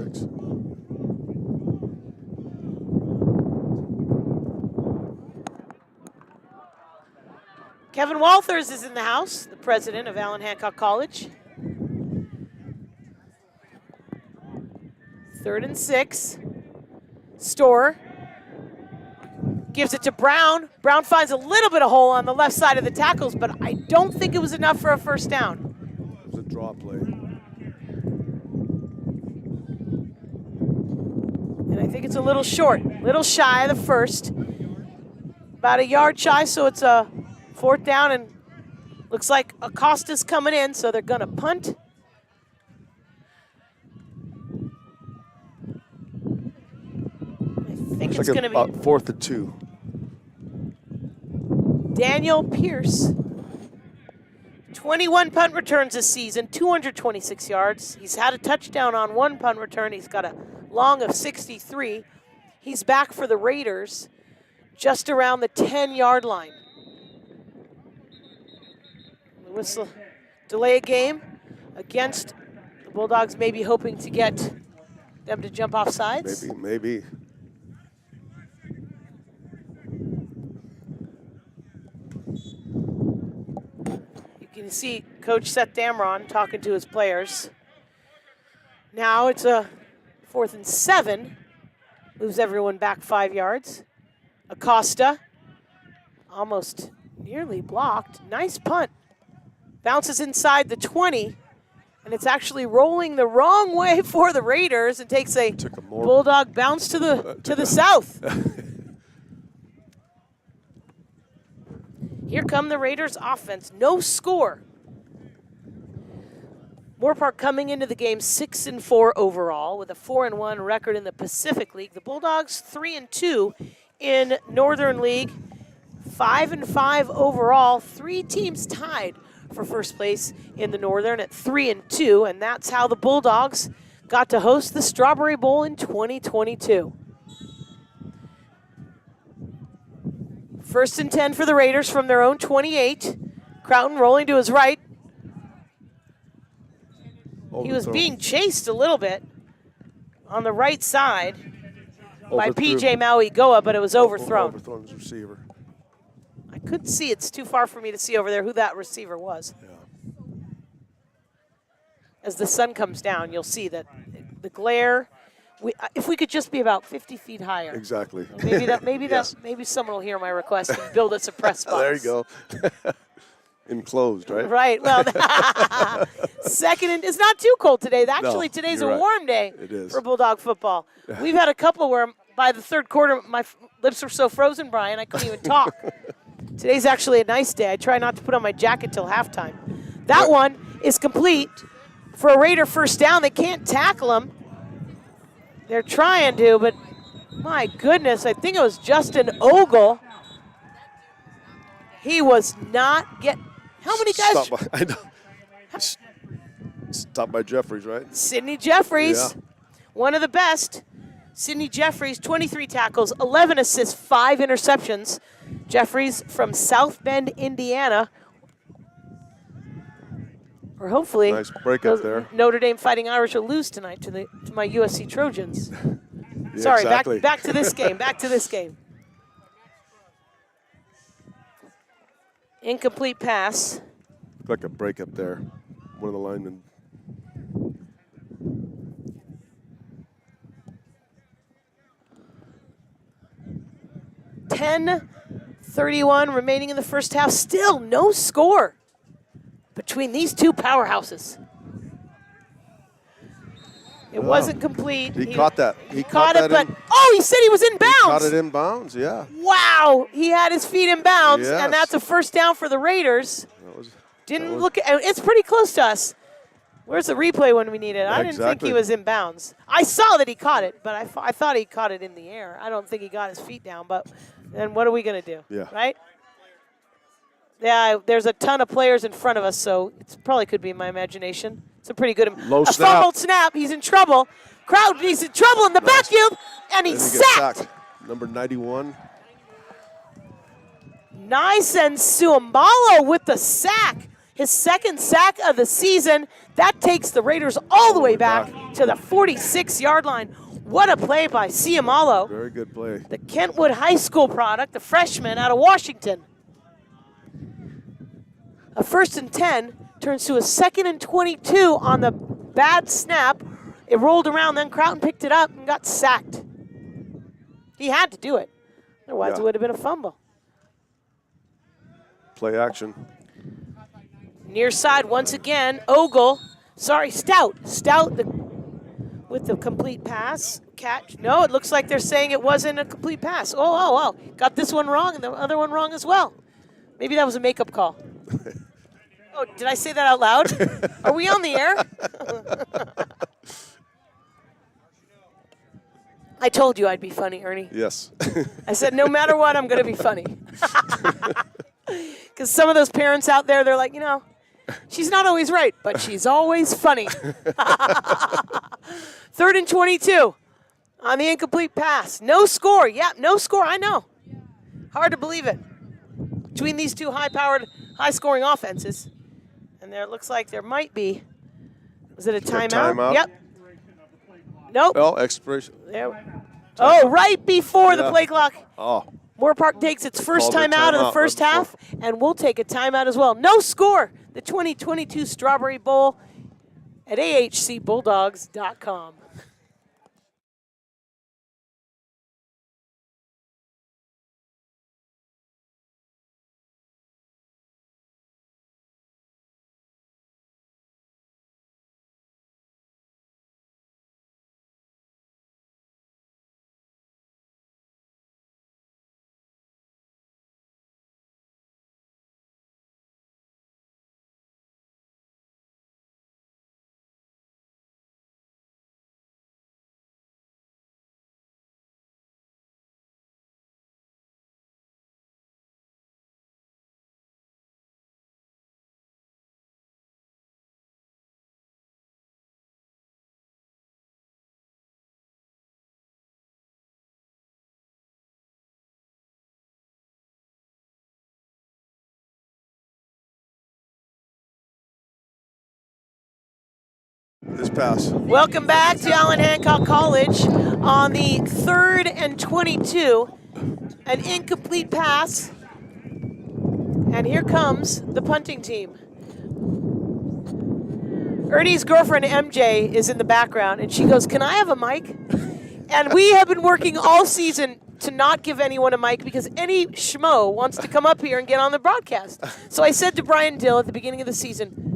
[SPEAKER 1] Kevin Walters is in the house, the president of Allen Hancock College. 3rd and 6. Storr gives it to Brown. Brown finds a little bit of hole on the left side of the tackles, but I don't think it was enough for a first down.
[SPEAKER 2] It was a draw play.
[SPEAKER 1] And I think it's a little short, little shy of the first. About a yard shy, so it's a 4th down, and looks like Acosta's coming in, so they're gonna punt. I think it's gonna be
[SPEAKER 2] 4th and 2.
[SPEAKER 1] Daniel Pierce. 21 punt returns this season, 226 yards. He's had a touchdown on 1 punt return. He's got a long of 63. He's back for the Raiders just around the 10-yard line. Whistle, delay a game. against the Bulldogs, maybe hoping to get them to jump off sides.
[SPEAKER 2] Maybe.
[SPEAKER 1] You can see Coach Seth Damron talking to his players. Now it's a 4th and 7. Moves everyone back 5 yards. Acosta, almost nearly blocked. Nice punt. Bounces inside the 20, and it's actually rolling the wrong way for the Raiders and takes a Bulldog bounce to the south. Here come the Raiders offense. No score. Moorpark coming into the game 6-4 overall with a 4-1 record in the Pacific League. The Bulldogs 3-2 in Northern League, 5-5 overall. 3 teams tied for first place in the Northern at 3-2, and that's how the Bulldogs got to host the Strawberry Bowl in 2022. 1st and 10 for the Raiders from their own 28. Croughton rolling to his right. He was being chased a little bit on the right side by P.J. Maui-Goa, but it was overthrown.
[SPEAKER 2] Overthrown his receiver.
[SPEAKER 1] I couldn't see. It's too far for me to see over there who that receiver was.
[SPEAKER 2] Yeah.
[SPEAKER 1] As the sun comes down, you'll see that the glare. If we could just be about 50 feet higher.
[SPEAKER 2] Exactly.
[SPEAKER 1] Maybe someone will hear my request and build us a press box.
[SPEAKER 2] There you go. Enclosed, right?
[SPEAKER 1] Right. Well, second and it's not too cold today. Actually, today's a warm day for Bulldog football. We've had a couple where by the third quarter, my lips were so frozen, Brian, I couldn't even talk. Today's actually a nice day. I try not to put on my jacket till halftime. That one is complete for a Raider first down. They can't tackle him. They're trying to, but my goodness, I think it was Justin Ogle. He was not getting. How many guys?
[SPEAKER 2] Stopped by Jeffries, right?
[SPEAKER 1] Sidney Jeffries, one of the best. Sidney Jeffries, 23 tackles, 11 assists, 5 interceptions. Jeffries from South Bend, Indiana. Or hopefully,
[SPEAKER 2] nice breakup there.
[SPEAKER 1] Notre Dame Fighting Irish will lose tonight to my USC Trojans.
[SPEAKER 2] Yeah,
[SPEAKER 1] Sorry,
[SPEAKER 2] exactly.
[SPEAKER 1] back to this game. Back to this game. Incomplete pass.
[SPEAKER 2] Looked like a breakup there. One of the linemen. .31 remaining in the first half. Still no score between these two powerhouses. It wasn't complete. He caught that.
[SPEAKER 1] He caught it, but he said he was in bounds.
[SPEAKER 2] He caught it in bounds, yeah.
[SPEAKER 1] Wow, he had his feet in bounds, and that's a first down for the Raiders. Didn't look at it's pretty close to us. Where's the replay when we need it? I didn't think he was in bounds. I saw that he caught it, but I thought he caught it in the air. I don't think he got his feet down, but then what are we going to do?
[SPEAKER 2] Yeah.
[SPEAKER 1] Right? Yeah, there's a ton of players in front of us, so it probably could be my imagination. It's a pretty good
[SPEAKER 2] low snap.
[SPEAKER 1] Fumbled snap. He's in trouble. Crowd, he's in trouble in the backfield, and he's sacked.
[SPEAKER 2] Number 91.
[SPEAKER 1] Nice, and Suamalo with the sack. His second sack of the season. That takes the Raiders all the way back to the 46-yard line. What a play by Suamalo.
[SPEAKER 2] Very good play.
[SPEAKER 1] The Kentwood High School product, the freshman out of Washington. A 1st and 10 turns to a 2nd and 22 on the bad snap. It rolled around, then Croughton picked it up and got sacked. He had to do it. Otherwise, it would have been a fumble.
[SPEAKER 2] Play action.
[SPEAKER 1] Near side once again, Stout. Stout with the complete pass. Catch. No, it looks like they're saying it wasn't a complete pass. Oh. Got this one wrong and the other one wrong as well. Maybe that was a makeup call. Oh, did I say that out loud? Are we on the air? I told you I'd be funny, Ernie.
[SPEAKER 2] Yes.
[SPEAKER 1] I said, no matter what, I'm going to be funny. Because some of those parents out there, they're like, she's not always right, but she's always funny. 3rd and 22 on the incomplete pass. No score. Yeah, no score. I know. Hard to believe it. Between these two high-powered, high-scoring offenses. And there it looks like there might be Is it a timeout?
[SPEAKER 2] timeout?
[SPEAKER 1] Yep. Nope.
[SPEAKER 2] Oh, expiration.
[SPEAKER 1] There. Oh, right before the
[SPEAKER 2] Yeah.
[SPEAKER 1] play clock.
[SPEAKER 2] Oh,
[SPEAKER 1] Moorpark takes its first
[SPEAKER 2] Called their
[SPEAKER 1] timeout of the
[SPEAKER 2] timeout
[SPEAKER 1] first
[SPEAKER 2] right
[SPEAKER 1] half, and we'll take a timeout as well. No score. The 2022 Strawberry Bowl at ahcbulldogs.com.
[SPEAKER 2] this pass.
[SPEAKER 1] Welcome back to Allen Hancock College on the 3rd and 22. An incomplete pass. And here comes the punting team. Ernie's girlfriend, MJ, is in the background, and she goes, "Can I have a mic?" And we have been working all season to not give anyone a mic because any schmo wants to come up here and get on the broadcast. So I said to Brian Dill at the beginning of the season,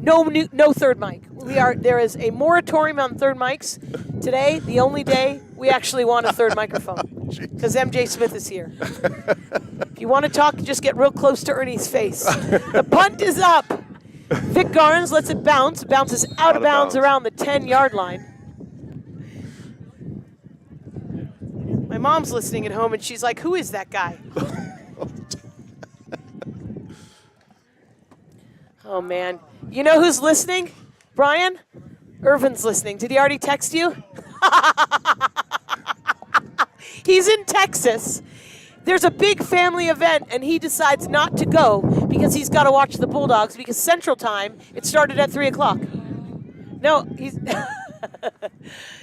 [SPEAKER 1] no third mic. There is a moratorium on third mics. Today, the only day we actually want a third microphone because MJ Smith is here. If you want to talk, just get real close to Ernie's face. The punt is up. Vic Garns lets it bounce. Bounces out of bounds around the 10-yard line. My mom's listening at home, and she's like, "Who is that guy?" Oh, man. You know who's listening? Brian? Irvin's listening. Did he already text you? He's in Texas. There's a big family event, and he decides not to go because he's got to watch the Bulldogs because Central Time, it started at 3 o'clock. No, he's...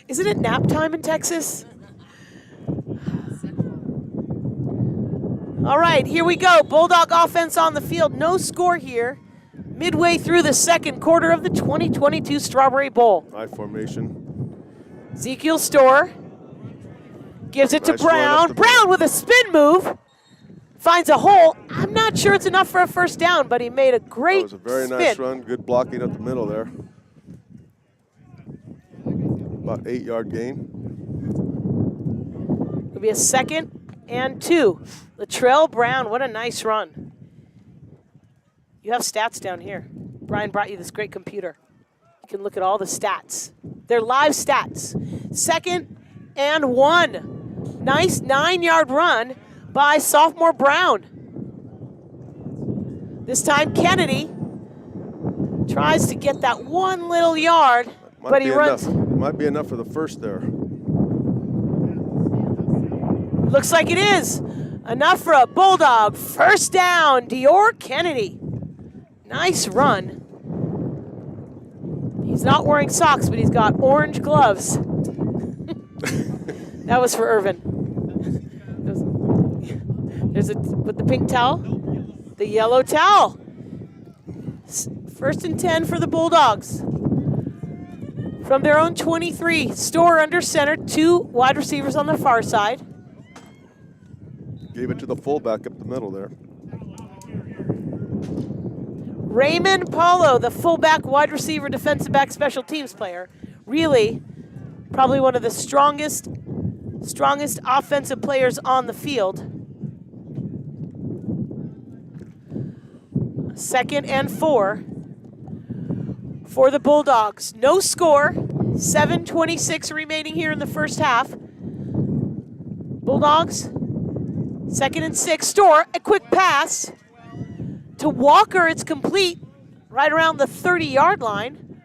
[SPEAKER 1] Isn't it nap time in Texas? All right, here we go. Bulldog offense on the field. No score here. Midway through the second quarter of the 2022 Strawberry Bowl.
[SPEAKER 2] High formation.
[SPEAKER 1] Ezekiel Storr gives it to
[SPEAKER 2] Nice run
[SPEAKER 1] Brown.
[SPEAKER 2] up the
[SPEAKER 1] Brown with a spin move. Finds a hole. I'm not sure it's enough for a first down, but he made a great
[SPEAKER 2] That was a very
[SPEAKER 1] spin.
[SPEAKER 2] nice run. Good blocking up the middle there. About 8-yard gain.
[SPEAKER 1] It'll be a 2nd and 2. Latrell Brown, what a nice run. You have stats down here. Brian brought you this great computer. You can look at all the stats. They're live stats. 2nd and 1. Nice 9-yard run by sophomore Brown. This time Kennedy tries to get that one little yard, but he runs.
[SPEAKER 2] Might be enough for the first there.
[SPEAKER 1] Looks like it is. Enough for a Bulldog. First down, Dior Kennedy. Nice run. He's not wearing socks, but he's got orange gloves. That was for Irvin. There's with the pink towel, the yellow towel. 1st and 10 for the Bulldogs. From their own 23, Storr under center, 2 wide receivers on the far side.
[SPEAKER 2] Gave it to the fullback up the middle there.
[SPEAKER 1] Raymond Paulo, the fullback, wide receiver, defensive back, special teams player. Really, probably one of the strongest offensive players on the field. 2nd and 4 for the Bulldogs. No score. 7:26 remaining here in the first half. Bulldogs, 2nd and 6. Storr, a quick pass to Walker. It's complete right around the 30-yard line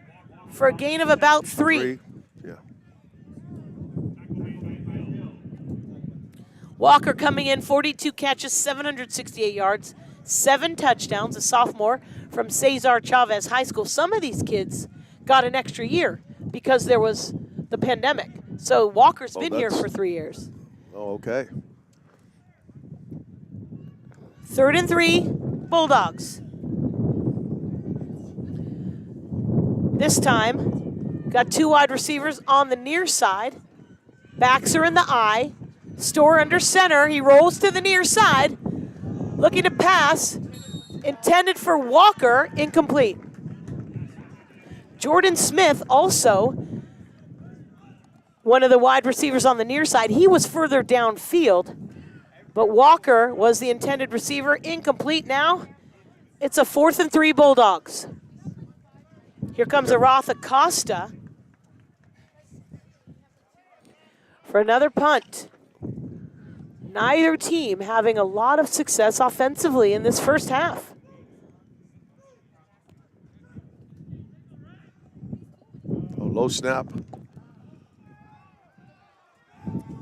[SPEAKER 1] for a gain of about 3.
[SPEAKER 2] Yeah.
[SPEAKER 1] Walker coming in, 42 catches, 768 yards, 7 touchdowns, a sophomore from Cesar Chavez High School. Some of these kids got an extra year because there was the pandemic. So Walker's been here
[SPEAKER 2] that's-
[SPEAKER 1] for 3 years.
[SPEAKER 2] Oh, okay.
[SPEAKER 1] 3rd and 3, Bulldogs. This time, got 2 wide receivers on the near side. Backs are in the eye. Store under center. He rolls to the near side. Looking to pass. Intended for Walker. Incomplete. Jordan Smith also one of the wide receivers on the near side. He was further downfield, but Walker was the intended receiver. Incomplete now. It's a 4th and 3 Bulldogs. Here comes Aroth Acosta for another punt. Neither team having a lot of success offensively in this first half.
[SPEAKER 2] Oh, low snap.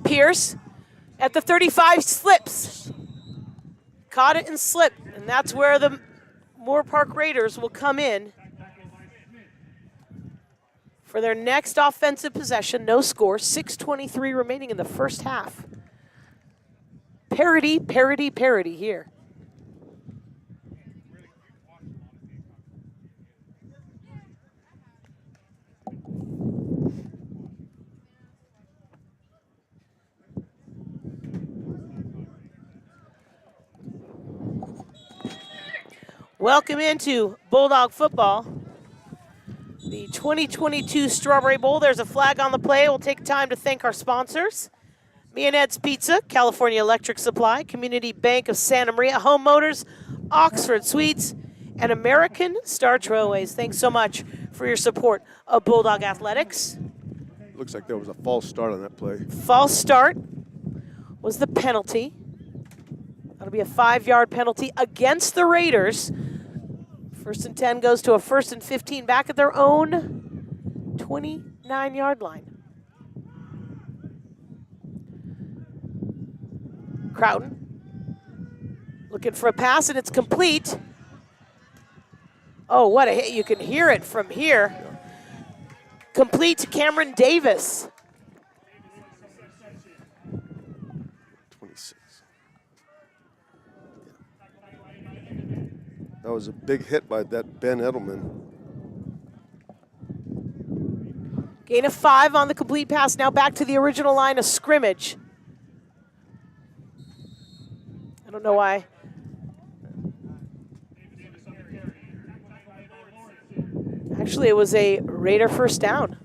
[SPEAKER 1] Pierce at the 35 slips. Caught it and slipped, and that's where the Moorpark Raiders will come in for their next offensive possession. No score, 6:23 remaining in the first half. Parody, parody, parody here. Welcome into Bulldog football. The 2022 Strawberry Bowl. There's a flag on the play. We'll take time to thank our sponsors. Me and Ed's Pizza, California Electric Supply, Community Bank of Santa Maria, Home Motors, Oxford Suites, and American Star Trailways. Thanks so much for your support of Bulldog Athletics.
[SPEAKER 2] Looks like there was a false start on that play.
[SPEAKER 1] False start was the penalty. That'll be a 5-yard penalty against the Raiders. 1st and 10 goes to a 1st and 15 back at their own 29-yard line. Crowton looking for a pass, and it's complete. Oh, what a hit. You can hear it from here. Complete to Cameron Davis.
[SPEAKER 2] 26. That was a big hit by that Ben Edelman.
[SPEAKER 1] Gain of 5 on the complete pass. Now back to the original line of scrimmage. I don't know why. Actually, it was a Raider first down.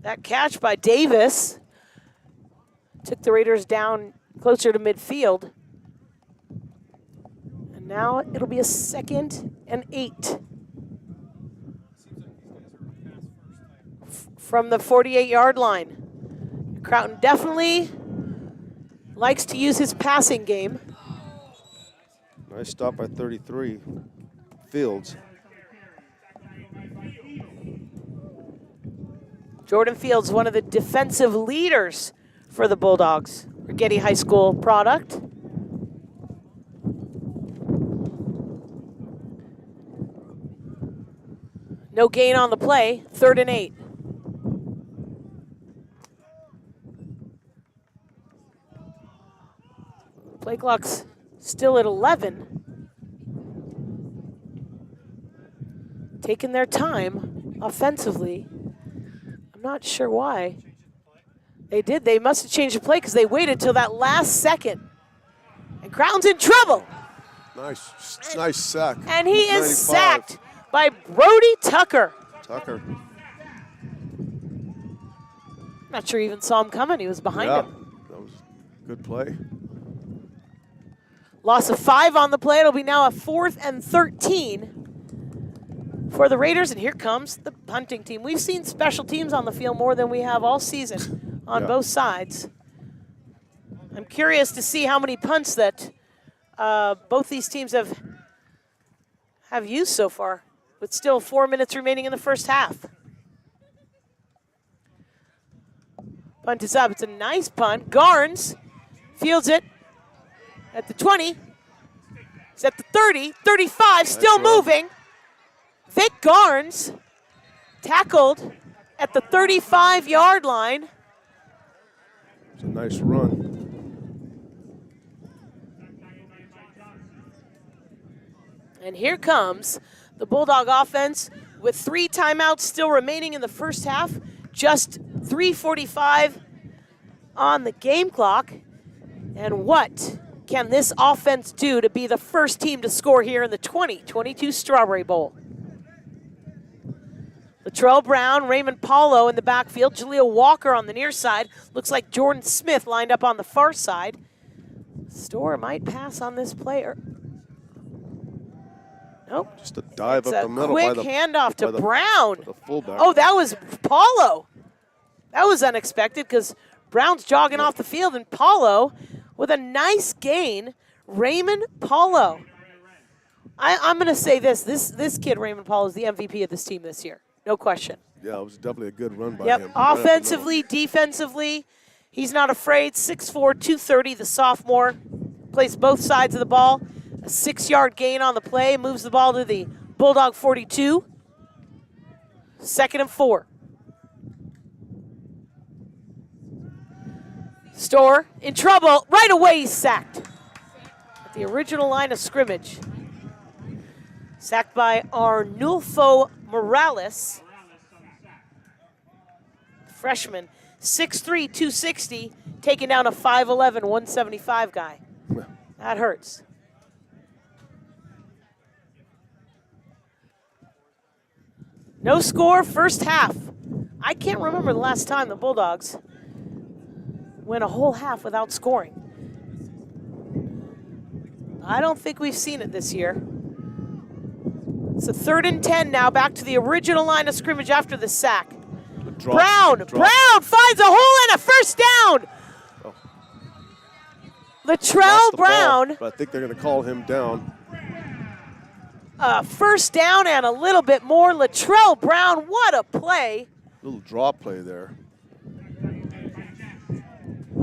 [SPEAKER 1] That catch by Davis took the Raiders down closer to midfield. And now it'll be a 2nd and 8. From the 48-yard line. Crowton definitely likes to use his passing game.
[SPEAKER 2] Nice stop by 33. Fields.
[SPEAKER 1] Jordan Fields, one of the defensive leaders for the Bulldogs. Rigetti High School product. No gain on the play, 3rd and 8. Play clock's still at 11. Taking their time offensively. I'm not sure why. They did. They must have changed the play because they waited till that last second. And Crown's in trouble.
[SPEAKER 2] Nice sack.
[SPEAKER 1] And he is
[SPEAKER 2] 95.
[SPEAKER 1] sacked by Brody Tucker.
[SPEAKER 2] Tucker.
[SPEAKER 1] Not sure he even saw him coming. He was behind him.
[SPEAKER 2] That was a good play.
[SPEAKER 1] Loss of 5 on the play. It'll be now a 4th and 13 for the Raiders. And here comes the punting team. We've seen special teams on the field more than we have all season on both sides. I'm curious to see how many punts that both these teams have used so far, with still 4 minutes remaining in the first half. Punt is up. It's a nice punt. Garnes fields it at the 20. He's at the 30, 35, still moving. Vic Garnes tackled at the 35-yard line.
[SPEAKER 2] It's a nice run.
[SPEAKER 1] And here comes the Bulldog offense with 3 timeouts still remaining in the first half. Just 3:45 on the game clock. And what can this offense do to be the first team to score here in the 2022 Strawberry Bowl? Latrell Brown, Raymond Paulo in the backfield, Jaleel Walker on the near side. Looks like Jordan Smith lined up on the far side. Storr might pass on this player. Nope.
[SPEAKER 2] Just a dive
[SPEAKER 1] It's
[SPEAKER 2] up the middle.
[SPEAKER 1] quick handoff to Brown.
[SPEAKER 2] The fullback.
[SPEAKER 1] Oh, that was Paulo. That was unexpected because Brown's jogging off the field, and Paulo with a nice gain. Raymond Paulo. I'm going to say this kid, Raymond Paulo, is the MVP of this team this year. No question.
[SPEAKER 2] Yeah, it was definitely a good run by him.
[SPEAKER 1] Yep,
[SPEAKER 2] Right up the
[SPEAKER 1] offensively, defensively, he's not afraid. 6'4", 230, the sophomore. Plays both sides of the ball. A 6-yard gain on the play, moves the ball to the Bulldog 42. 2nd and 4. Storr in trouble. Right away he's sacked. At the original line of scrimmage. Sacked by Arnulfo Morales. Freshman. 6'3", 260. Taking down a 5'11", 175 guy. That hurts. No score, first half. I can't remember the last time the Bulldogs went a whole half without scoring. I don't think we've seen it this year. It's a 3rd and 10 now, back to the original line of scrimmage after the sack. Brown finds a hole and a first down.
[SPEAKER 2] Oh.
[SPEAKER 1] Latrell Brown.
[SPEAKER 2] Ball, but I think they're going to call him down.
[SPEAKER 1] First down and a little bit more. Latrell Brown, what a play.
[SPEAKER 2] Little draw play there.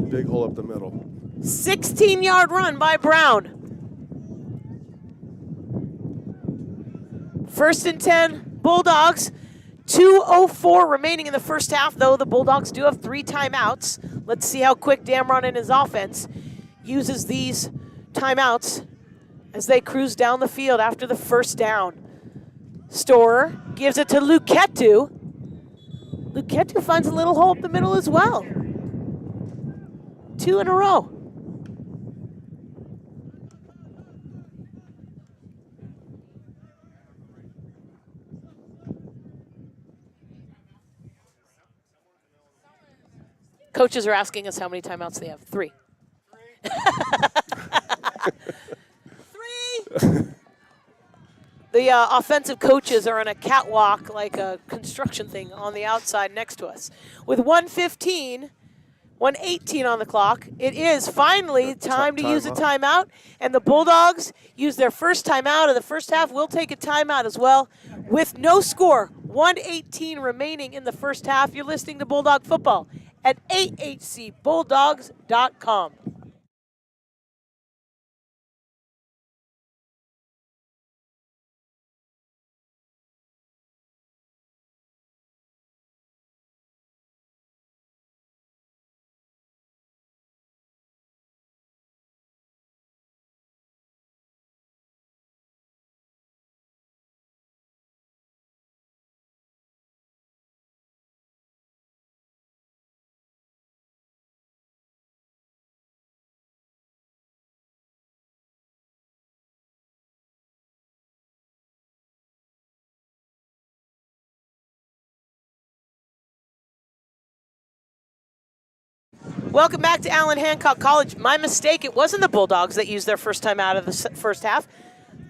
[SPEAKER 2] Big hole up the middle.
[SPEAKER 1] 16-yard run by Brown. 1st and 10, Bulldogs. 2:04 remaining in the first half, though the Bulldogs do have 3 timeouts. Let's see how quick Damron and his offense uses these timeouts as they cruise down the field after the first down. Storr gives it to Luketu. Luketu finds a little hole up the middle as well. 2 in a row. Coaches are asking us how many timeouts they have. 3. 3. The offensive coaches are on a catwalk, like a construction thing, on the outside next to us. With 1:18 on the clock, it is finally time to use a timeout, and the Bulldogs use their first timeout of the first half. We'll take a timeout as well. With no score, 1:18 remaining in the first half, you're listening to Bulldog Football at ahcbulldogs.com. Welcome back to Allen Hancock College. My mistake, it wasn't the Bulldogs that used their first time out of the first half.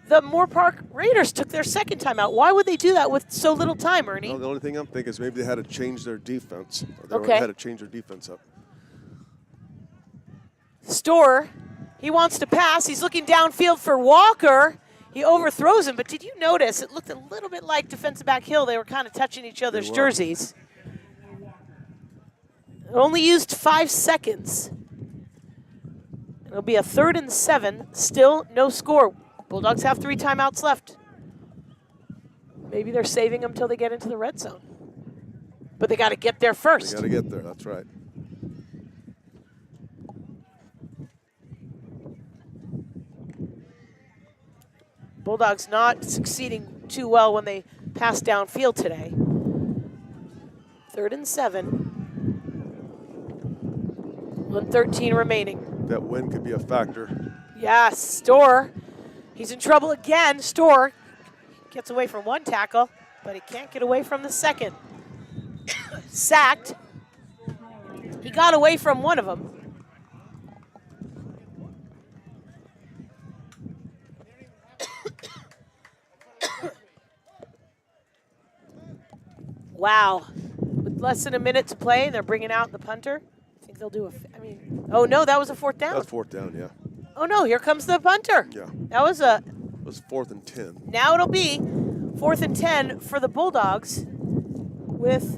[SPEAKER 1] The Moorpark Raiders took their second time out. Why would they do that with so little time, Ernie?
[SPEAKER 2] No, the only thing I'm thinking is maybe they had to change their defense.
[SPEAKER 1] Okay.
[SPEAKER 2] They had to change their defense up.
[SPEAKER 1] Storr, he wants to pass. He's looking downfield for Walker. He overthrows him, but did you notice it looked a little bit like defensive back Hill? They were kind of touching each other's jerseys. It only used 5 seconds. It'll be a 3rd and 7, still no score. Bulldogs have 3 timeouts left. Maybe they're saving them till they get into the red zone. But they got to get there
[SPEAKER 2] They
[SPEAKER 1] first.
[SPEAKER 2] got to get there. That's right.
[SPEAKER 1] Bulldogs not succeeding too well when they pass downfield today. 3rd and 7. 1:13 remaining.
[SPEAKER 2] That win could be a factor.
[SPEAKER 1] Yes, Storr. He's in trouble again. Storr gets away from 1 tackle, but he can't get away from the second. Sacked. He got away from one of them. Wow. With less than a minute to play, they're bringing out the punter. I think they'll do oh no, that was a 4th down.
[SPEAKER 2] That's 4th down, yeah.
[SPEAKER 1] Oh no, here comes the punter.
[SPEAKER 2] Yeah.
[SPEAKER 1] That was
[SPEAKER 2] It was 4th and 10.
[SPEAKER 1] now it'll be 4th and 10 for the Bulldogs with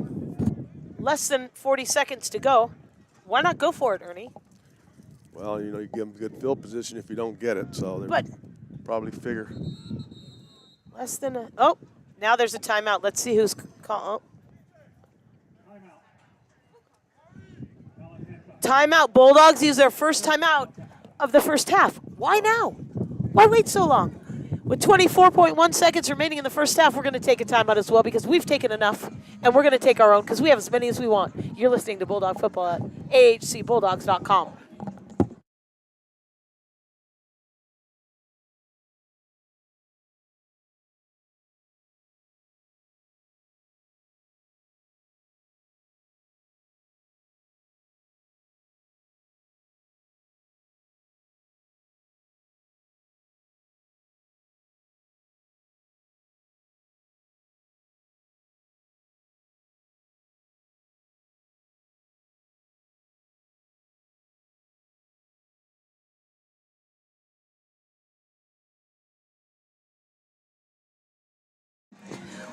[SPEAKER 1] less than 40 seconds to go. Why not go for it, Ernie?
[SPEAKER 2] Well, you give them good field position if you don't get it, so they probably figure.
[SPEAKER 1] Less than a, oh, now there's a timeout. Let's see who's called. Timeout. Bulldogs use their first timeout of the first half. Why now? Why wait so long? With 24.1 seconds remaining in the first half, we're going to take a timeout as well because we've taken enough, and we're going to take our own because we have as many as we want. You're listening to Bulldog Football at ahcbulldogs.com.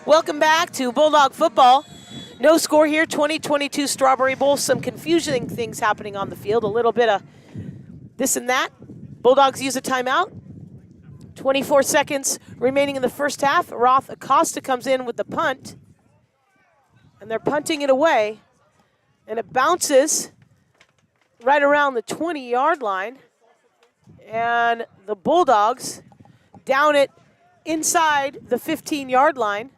[SPEAKER 1] Welcome back to Bulldog Football. No score here, 2022 Strawberry Bowl. Some confusing things happening on the field. A little bit of this and that. Bulldogs use a timeout. 24 seconds remaining in the first half. Roth Acosta comes in with the punt. And they're punting it away. And it bounces right around the 20-yard line. And the Bulldogs down it inside the 15-yard line.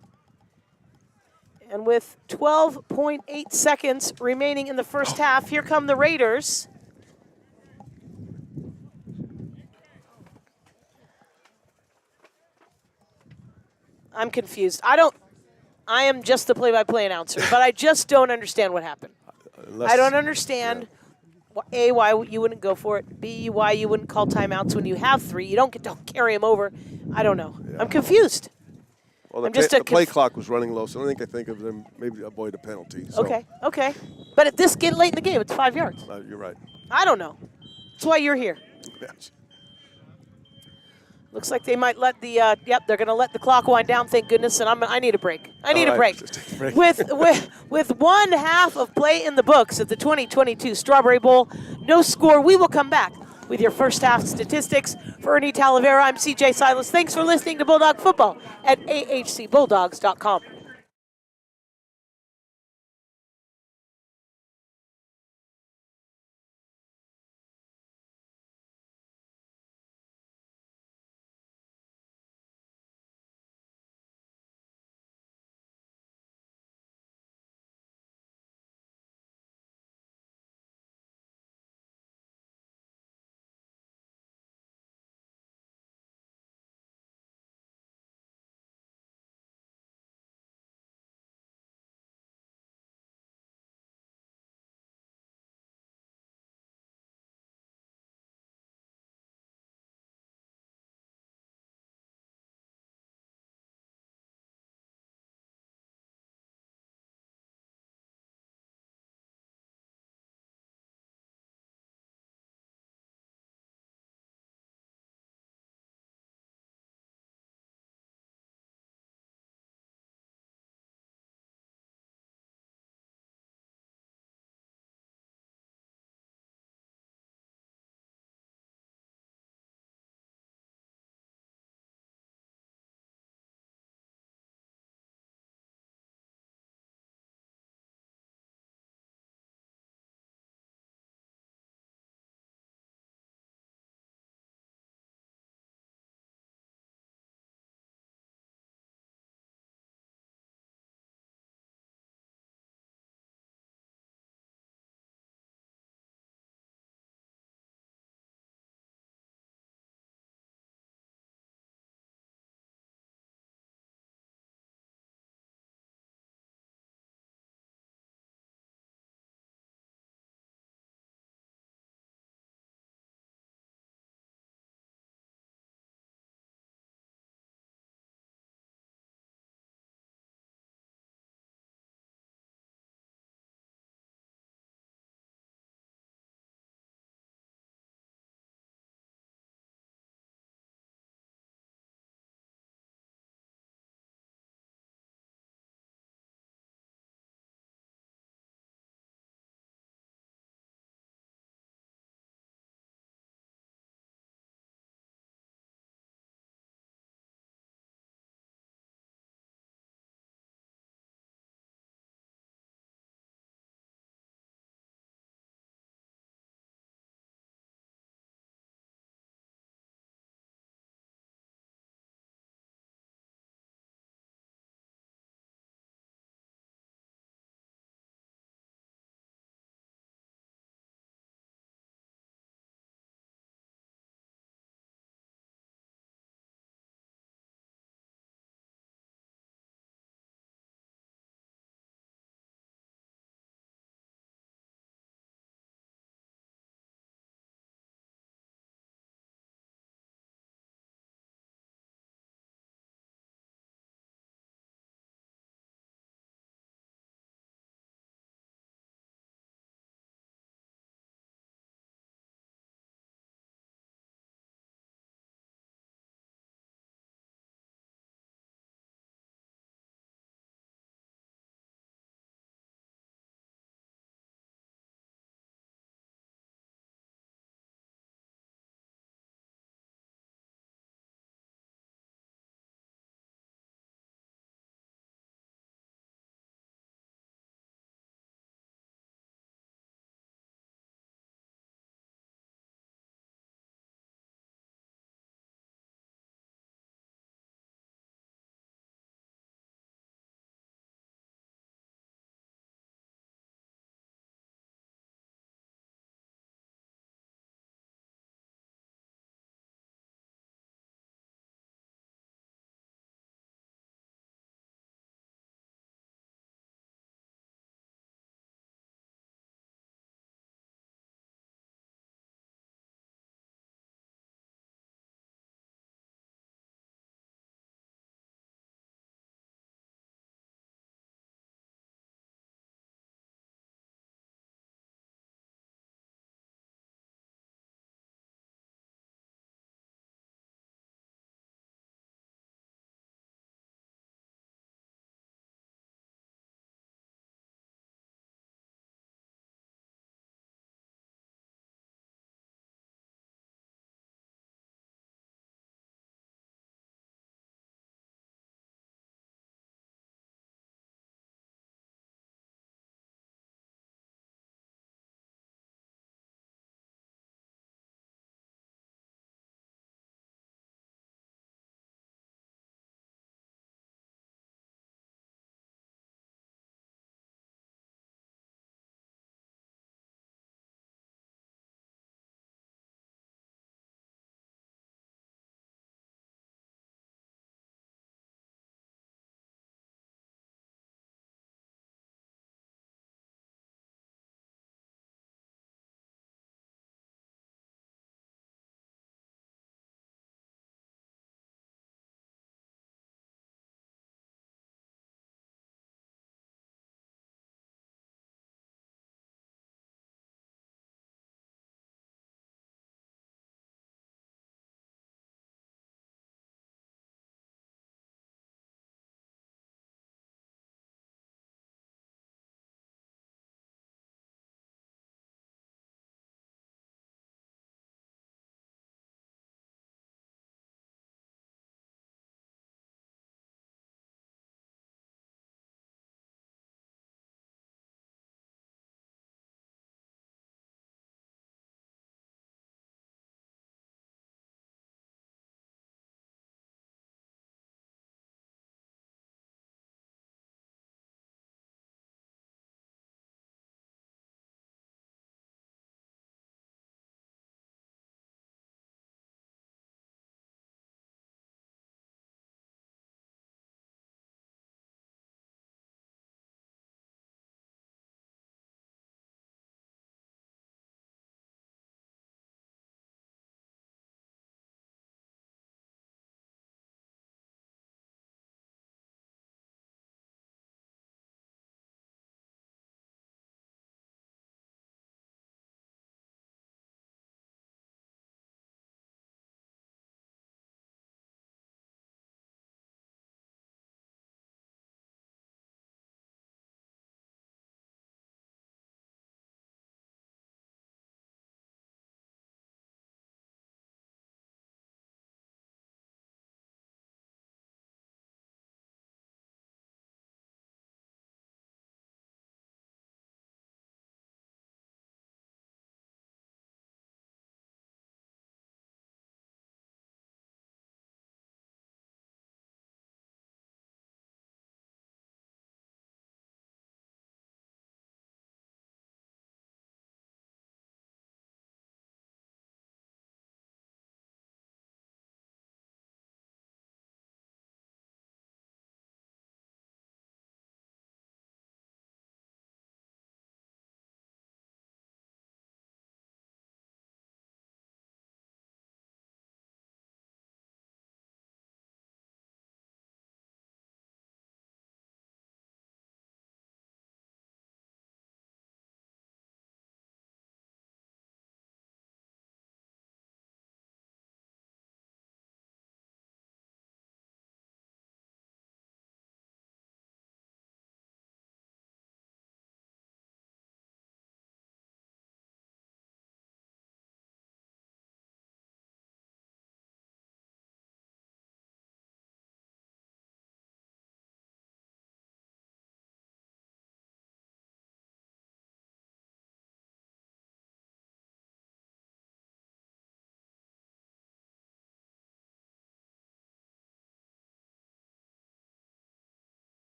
[SPEAKER 1] And with 12.8 seconds remaining in the first half, here come the Raiders. I'm confused. I am just the play-by-play announcer, but I just don't understand what happened. I don't understand, A, why you wouldn't go for it, B, why you wouldn't call timeouts when you have 3. You don't carry them over. I don't know. Yeah. I'm confused.
[SPEAKER 2] Well, the play clock was running low, so I think of them maybe avoid a penalty. So.
[SPEAKER 1] Okay. But at this get late in the game, it's 5 yards.
[SPEAKER 2] You're right.
[SPEAKER 1] I don't know. That's why you're here.
[SPEAKER 2] Yes.
[SPEAKER 1] Looks like they might let the they're going to let the clock wind down. Thank goodness, and I need a break. I need a break. with one half of play in the books at the 2022 Strawberry Bowl, no score. We will come back with your first half statistics. For Ernie Talavera, I'm CJ Silas. Thanks for listening to Bulldog Football at ahcbulldogs.com.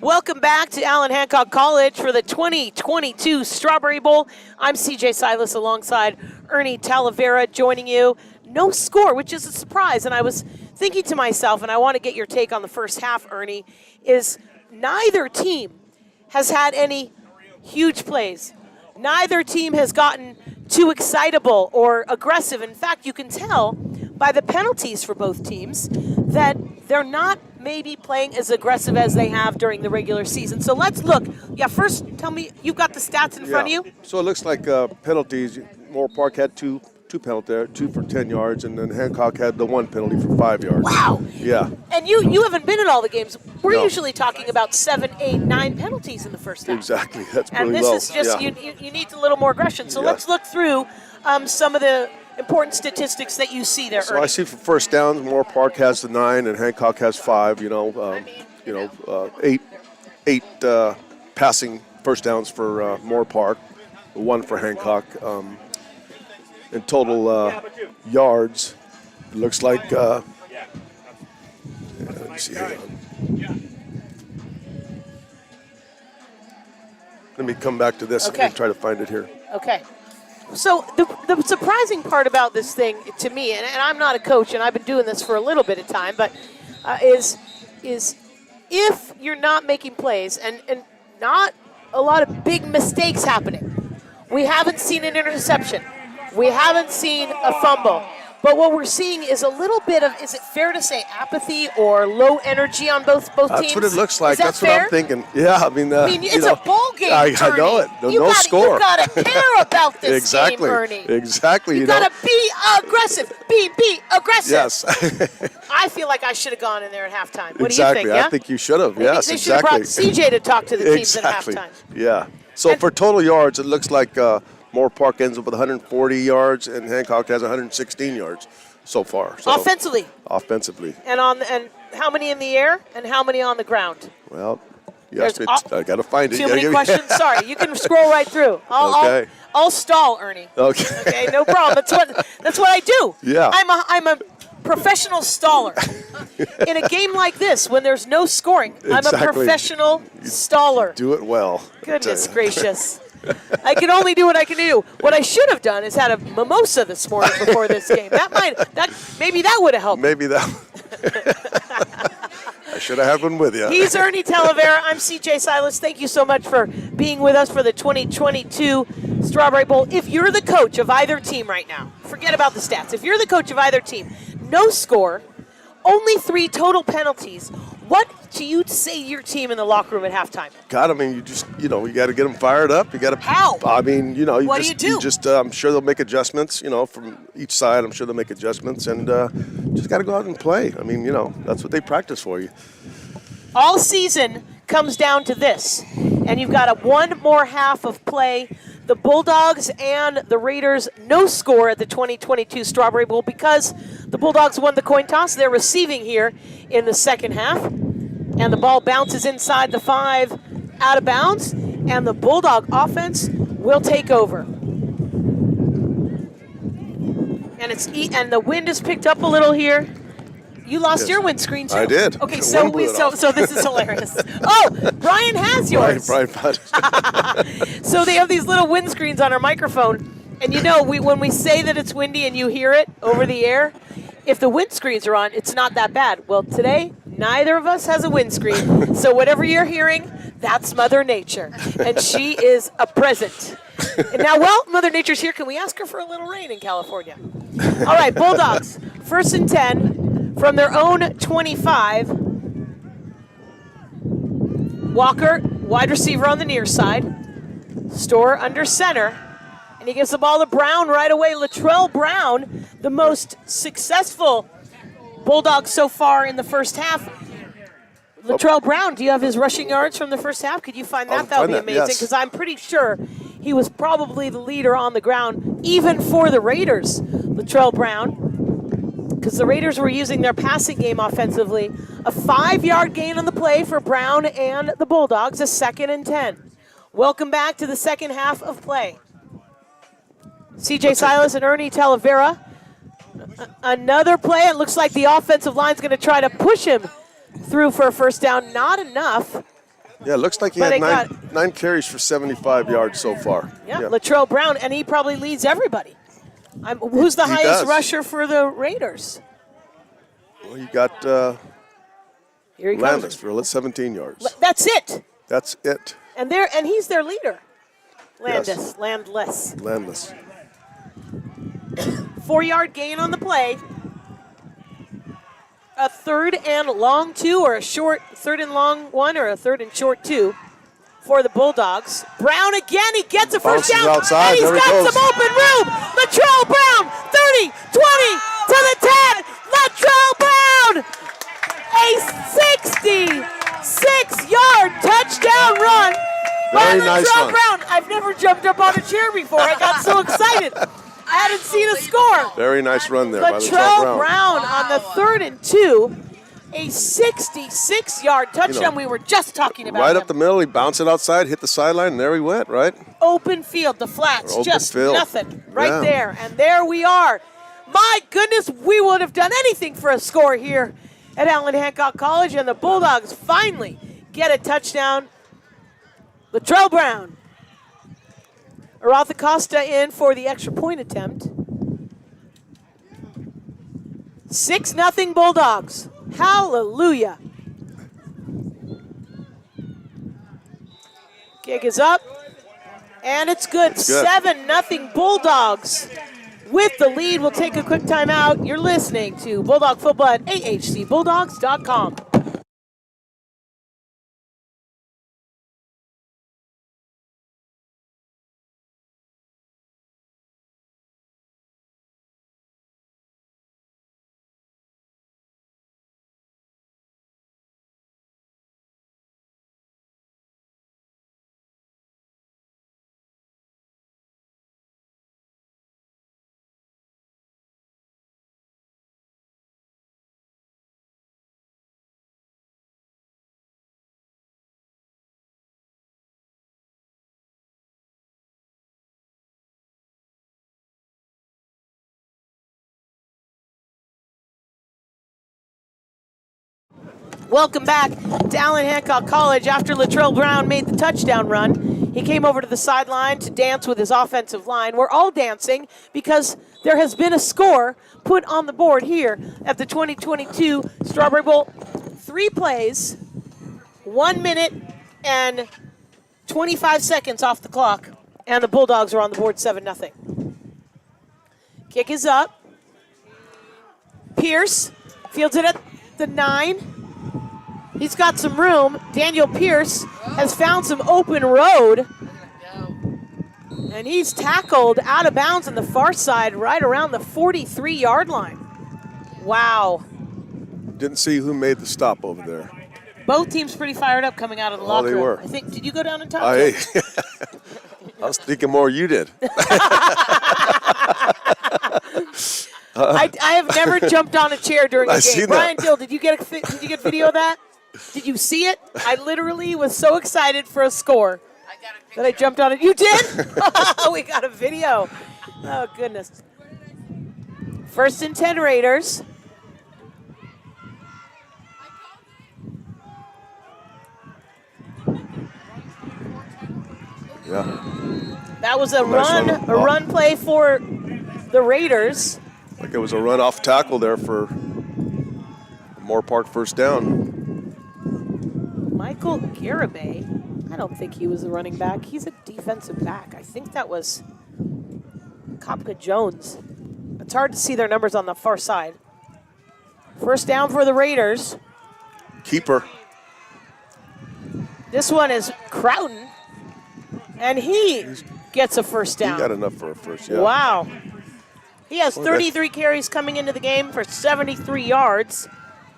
[SPEAKER 1] Welcome back to Allen Hancock College for the 2022 Strawberry Bowl. I'm CJ Silas alongside Ernie Talavera joining you. No score, which is a surprise. And I was thinking to myself, and I want to get your take on the first half, Ernie, is neither team has had any huge plays. Neither team has gotten too excitable or aggressive. In fact, you can tell by the penalties for both teams that they're not maybe playing as aggressive as they have during the regular season. So let's look. Yeah, first tell me, you've got the stats in front of you?
[SPEAKER 2] So it looks like penalties. Moorpark had two penalties there, 2 for 10 yards, and then Hancock had the 1 penalty for 5 yards.
[SPEAKER 1] Wow.
[SPEAKER 2] Yeah.
[SPEAKER 1] And you haven't been in all the games. We're
[SPEAKER 2] No.
[SPEAKER 1] usually talking about 7, 8, 9 penalties in the first half.
[SPEAKER 2] Exactly. That's pretty
[SPEAKER 1] And this
[SPEAKER 2] low.
[SPEAKER 1] is just,
[SPEAKER 2] yeah.
[SPEAKER 1] you need a little more aggression. So
[SPEAKER 2] Yeah.
[SPEAKER 1] let's look through some of the important statistics that you see there,
[SPEAKER 2] So
[SPEAKER 1] Ernie.
[SPEAKER 2] I see for first downs, Moorpark has the 9 and Hancock has 5. Eight passing first downs for Moorpark, 1 for Hancock. In total yards, it looks like. Let me see. Hang on. Let me come back to this
[SPEAKER 1] Okay.
[SPEAKER 2] and try to find it here.
[SPEAKER 1] Okay. So the surprising part about this thing to me, and I'm not a coach, and I've been doing this for a little bit of time, but is if you're not making plays and not a lot of big mistakes happening, we haven't seen an interception, we haven't seen a fumble, but what we're seeing is a little bit of, is it fair to say, apathy or low energy on both teams?
[SPEAKER 2] That's what it looks like.
[SPEAKER 1] Is that
[SPEAKER 2] That's
[SPEAKER 1] fair?
[SPEAKER 2] what I'm thinking. Yeah, I mean,
[SPEAKER 1] It's a bowl game,
[SPEAKER 2] I know it.
[SPEAKER 1] Ernie.
[SPEAKER 2] No score.
[SPEAKER 1] You got to care about this
[SPEAKER 2] Exactly.
[SPEAKER 1] game, Ernie.
[SPEAKER 2] Exactly.
[SPEAKER 1] You got to be aggressive. Be aggressive.
[SPEAKER 2] Yes.
[SPEAKER 1] I feel like I should have gone in there at halftime. What
[SPEAKER 2] Exactly.
[SPEAKER 1] do you think?
[SPEAKER 2] I think you should have.
[SPEAKER 1] Maybe
[SPEAKER 2] Yes,
[SPEAKER 1] they should have
[SPEAKER 2] exactly.
[SPEAKER 1] brought CJ to talk to the teams
[SPEAKER 2] Exactly.
[SPEAKER 1] at halftime.
[SPEAKER 2] Yeah. So
[SPEAKER 1] And-
[SPEAKER 2] for total yards, it looks like Moorpark ends up with 140 yards and Hancock has 116 yards so far. So
[SPEAKER 1] Offensively,
[SPEAKER 2] offensively.
[SPEAKER 1] and how many in the air and how many on the ground?
[SPEAKER 2] Well, yes,
[SPEAKER 1] There's
[SPEAKER 2] I got to find it.
[SPEAKER 1] Too many questions. Sorry, you can scroll right through.
[SPEAKER 2] Okay.
[SPEAKER 1] I'll stall, Ernie.
[SPEAKER 2] Okay.
[SPEAKER 1] Okay, no problem. That's what I do.
[SPEAKER 2] Yeah.
[SPEAKER 1] I'm a professional staller. In a game like this, when there's no scoring, I'm a
[SPEAKER 2] Exactly.
[SPEAKER 1] professional staller.
[SPEAKER 2] Do it well.
[SPEAKER 1] Goodness gracious. I can only do what I can do. What I should have done is had a mimosa this morning before this game. Maybe that would have helped.
[SPEAKER 2] Maybe that. I should have had one with you.
[SPEAKER 1] He's Ernie Talavera. I'm CJ Silas. Thank you so much for being with us for the 2022 Strawberry Bowl. If you're the coach of either team right now, forget about the stats. If you're the coach of either team, no score, only 3 total penalties. What do you say to your team in the locker room at halftime?
[SPEAKER 2] God, I mean, you got to get them fired up. You got to.
[SPEAKER 1] How?
[SPEAKER 2] I mean,
[SPEAKER 1] What do you do?
[SPEAKER 2] I'm sure they'll make adjustments. From each side, I'm sure they'll make adjustments, and just got to go out and play. I mean, that's what they practice for you.
[SPEAKER 1] All season comes down to this, and you've got one more half of play. The Bulldogs and the Raiders, no score at the 2022 Strawberry Bowl because the Bulldogs won the coin toss. They're receiving here in the second half, and the ball bounces inside the 5, out of bounds, and the Bulldog offense will take over. And the wind has picked up a little here. You lost
[SPEAKER 2] Yes.
[SPEAKER 1] your windscreen too.
[SPEAKER 2] I did.
[SPEAKER 1] Okay,
[SPEAKER 2] The
[SPEAKER 1] so
[SPEAKER 2] wind blew it off.
[SPEAKER 1] so this is hilarious. Oh, Brian has yours.
[SPEAKER 2] Right.
[SPEAKER 1] So they have these little windscreens on our microphone, and when we say that it's windy and you hear it over the air, if the windscreens are on, it's not that bad. Well, today, neither of us has a windscreen, so whatever you're hearing, that's Mother Nature, and she is a present. And now, Mother Nature's here. Can we ask her for a little rain in California? All right, Bulldogs, 1st and 10 from their own 25. Walker, wide receiver on the near side. Store under center. And he gives the ball to Brown right away. Latrell Brown, the most successful Bulldog so far in the first half. Latrell Brown, do you have his rushing yards from the first half? Could you find that? That would be amazing,
[SPEAKER 2] yes.
[SPEAKER 1] because I'm pretty sure he was probably the leader on the ground, even for the Raiders, Latrell Brown, because the Raiders were using their passing game offensively. A 5-yard gain on the play for Brown and the Bulldogs, a 2nd and 10. Welcome back to the second half of play. CJ Silas and Ernie Talavera. Another play. It looks like the offensive line's going to try to push him through for a first down. Not enough.
[SPEAKER 2] Yeah, it looks like he
[SPEAKER 1] But
[SPEAKER 2] had
[SPEAKER 1] it
[SPEAKER 2] nine carries for 75 yards so far.
[SPEAKER 1] Yeah, Latrell Brown, and he probably leads everybody. Who's the
[SPEAKER 2] He
[SPEAKER 1] highest
[SPEAKER 2] does.
[SPEAKER 1] rusher for the Raiders?
[SPEAKER 2] Well, you got
[SPEAKER 1] Here he
[SPEAKER 2] Landis
[SPEAKER 1] comes.
[SPEAKER 2] for 17 yards.
[SPEAKER 1] That's it.
[SPEAKER 2] That's it.
[SPEAKER 1] And he's their leader.
[SPEAKER 2] Yes.
[SPEAKER 1] Landless.
[SPEAKER 2] Landis.
[SPEAKER 1] 4-yard gain on the play. A 3rd and long 2, or a short 3rd and long 1, or a 3rd and short 2 for the Bulldogs. Brown again, he gets a first
[SPEAKER 2] Bounces
[SPEAKER 1] down,
[SPEAKER 2] outside.
[SPEAKER 1] and he's
[SPEAKER 2] There he
[SPEAKER 1] got
[SPEAKER 2] goes.
[SPEAKER 1] some open room. Latrell Brown, 30, 20, to the 10. Latrell Brown, a 66-yard touchdown run by
[SPEAKER 2] Very nice
[SPEAKER 1] Latrell
[SPEAKER 2] run.
[SPEAKER 1] Brown. I've never jumped up on a chair before. I got so excited. I hadn't seen a score.
[SPEAKER 2] Very nice run there by
[SPEAKER 1] Latrell Brown on the 3rd and 2, a 66-yard touchdown. We were just talking about
[SPEAKER 2] Right
[SPEAKER 1] him.
[SPEAKER 2] up the middle, he bounced it outside, hit the sideline, and there he went, right?
[SPEAKER 1] Open field, the flats,
[SPEAKER 2] Open
[SPEAKER 1] just
[SPEAKER 2] field.
[SPEAKER 1] nothing right
[SPEAKER 2] Yeah.
[SPEAKER 1] there. And there we are. My goodness, we would have done anything for a score here at Allen Hancock College, and the Bulldogs finally get a touchdown. Latrell Brown. Aratha Costa in for the extra point attempt. 6-0 Bulldogs. Hallelujah. Kick is up, and it's good.
[SPEAKER 2] It's good.
[SPEAKER 1] 7-0 Bulldogs with the lead. We'll take a quick timeout. You're listening to Bulldog Football at ahcbulldogs.com. Welcome back to Allen Hancock College. After Latrell Brown made the touchdown run, he came over to the sideline to dance with his offensive line. We're all dancing because there has been a score put on the board here at the 2022 Strawberry Bowl. 3 plays, 1 minute and 25 seconds off the clock, and the Bulldogs are on the board 7-0. Kick is up. Pierce fields it at the 9. He's got some room. Daniel Pierce has found some open road. And he's tackled out of bounds on the far side right around the 43-yard line. Wow.
[SPEAKER 2] Didn't see who made the stop over there.
[SPEAKER 1] Both teams pretty fired up coming out of the locker
[SPEAKER 2] they
[SPEAKER 1] room.
[SPEAKER 2] were.
[SPEAKER 1] I think, did you go down and talk
[SPEAKER 2] I,
[SPEAKER 1] to him?
[SPEAKER 2] I was thinking more you did.
[SPEAKER 1] I have never jumped on a chair during a
[SPEAKER 2] I
[SPEAKER 1] game.
[SPEAKER 2] seen that.
[SPEAKER 1] Brian Dill, did you get video of that? Did you see it? I literally was so excited for a score that I jumped on it. You did? We got a video. Oh, goodness. 1st and 10 Raiders.
[SPEAKER 2] Yeah.
[SPEAKER 1] That was a
[SPEAKER 2] Nice
[SPEAKER 1] run play for the Raiders.
[SPEAKER 2] Like it was a run off tackle there for Moorpark first down.
[SPEAKER 1] Michael Garibay, I don't think he was a running back. He's a defensive back. I think that was Kopka Jones. It's hard to see their numbers on the far side. First down for the Raiders.
[SPEAKER 2] Keeper.
[SPEAKER 1] This one is Crouton, and he gets a first
[SPEAKER 2] He
[SPEAKER 1] down.
[SPEAKER 2] got enough for a first, yeah.
[SPEAKER 1] Wow. He has
[SPEAKER 2] Well,
[SPEAKER 1] 33 carries coming into the game for 73 yards.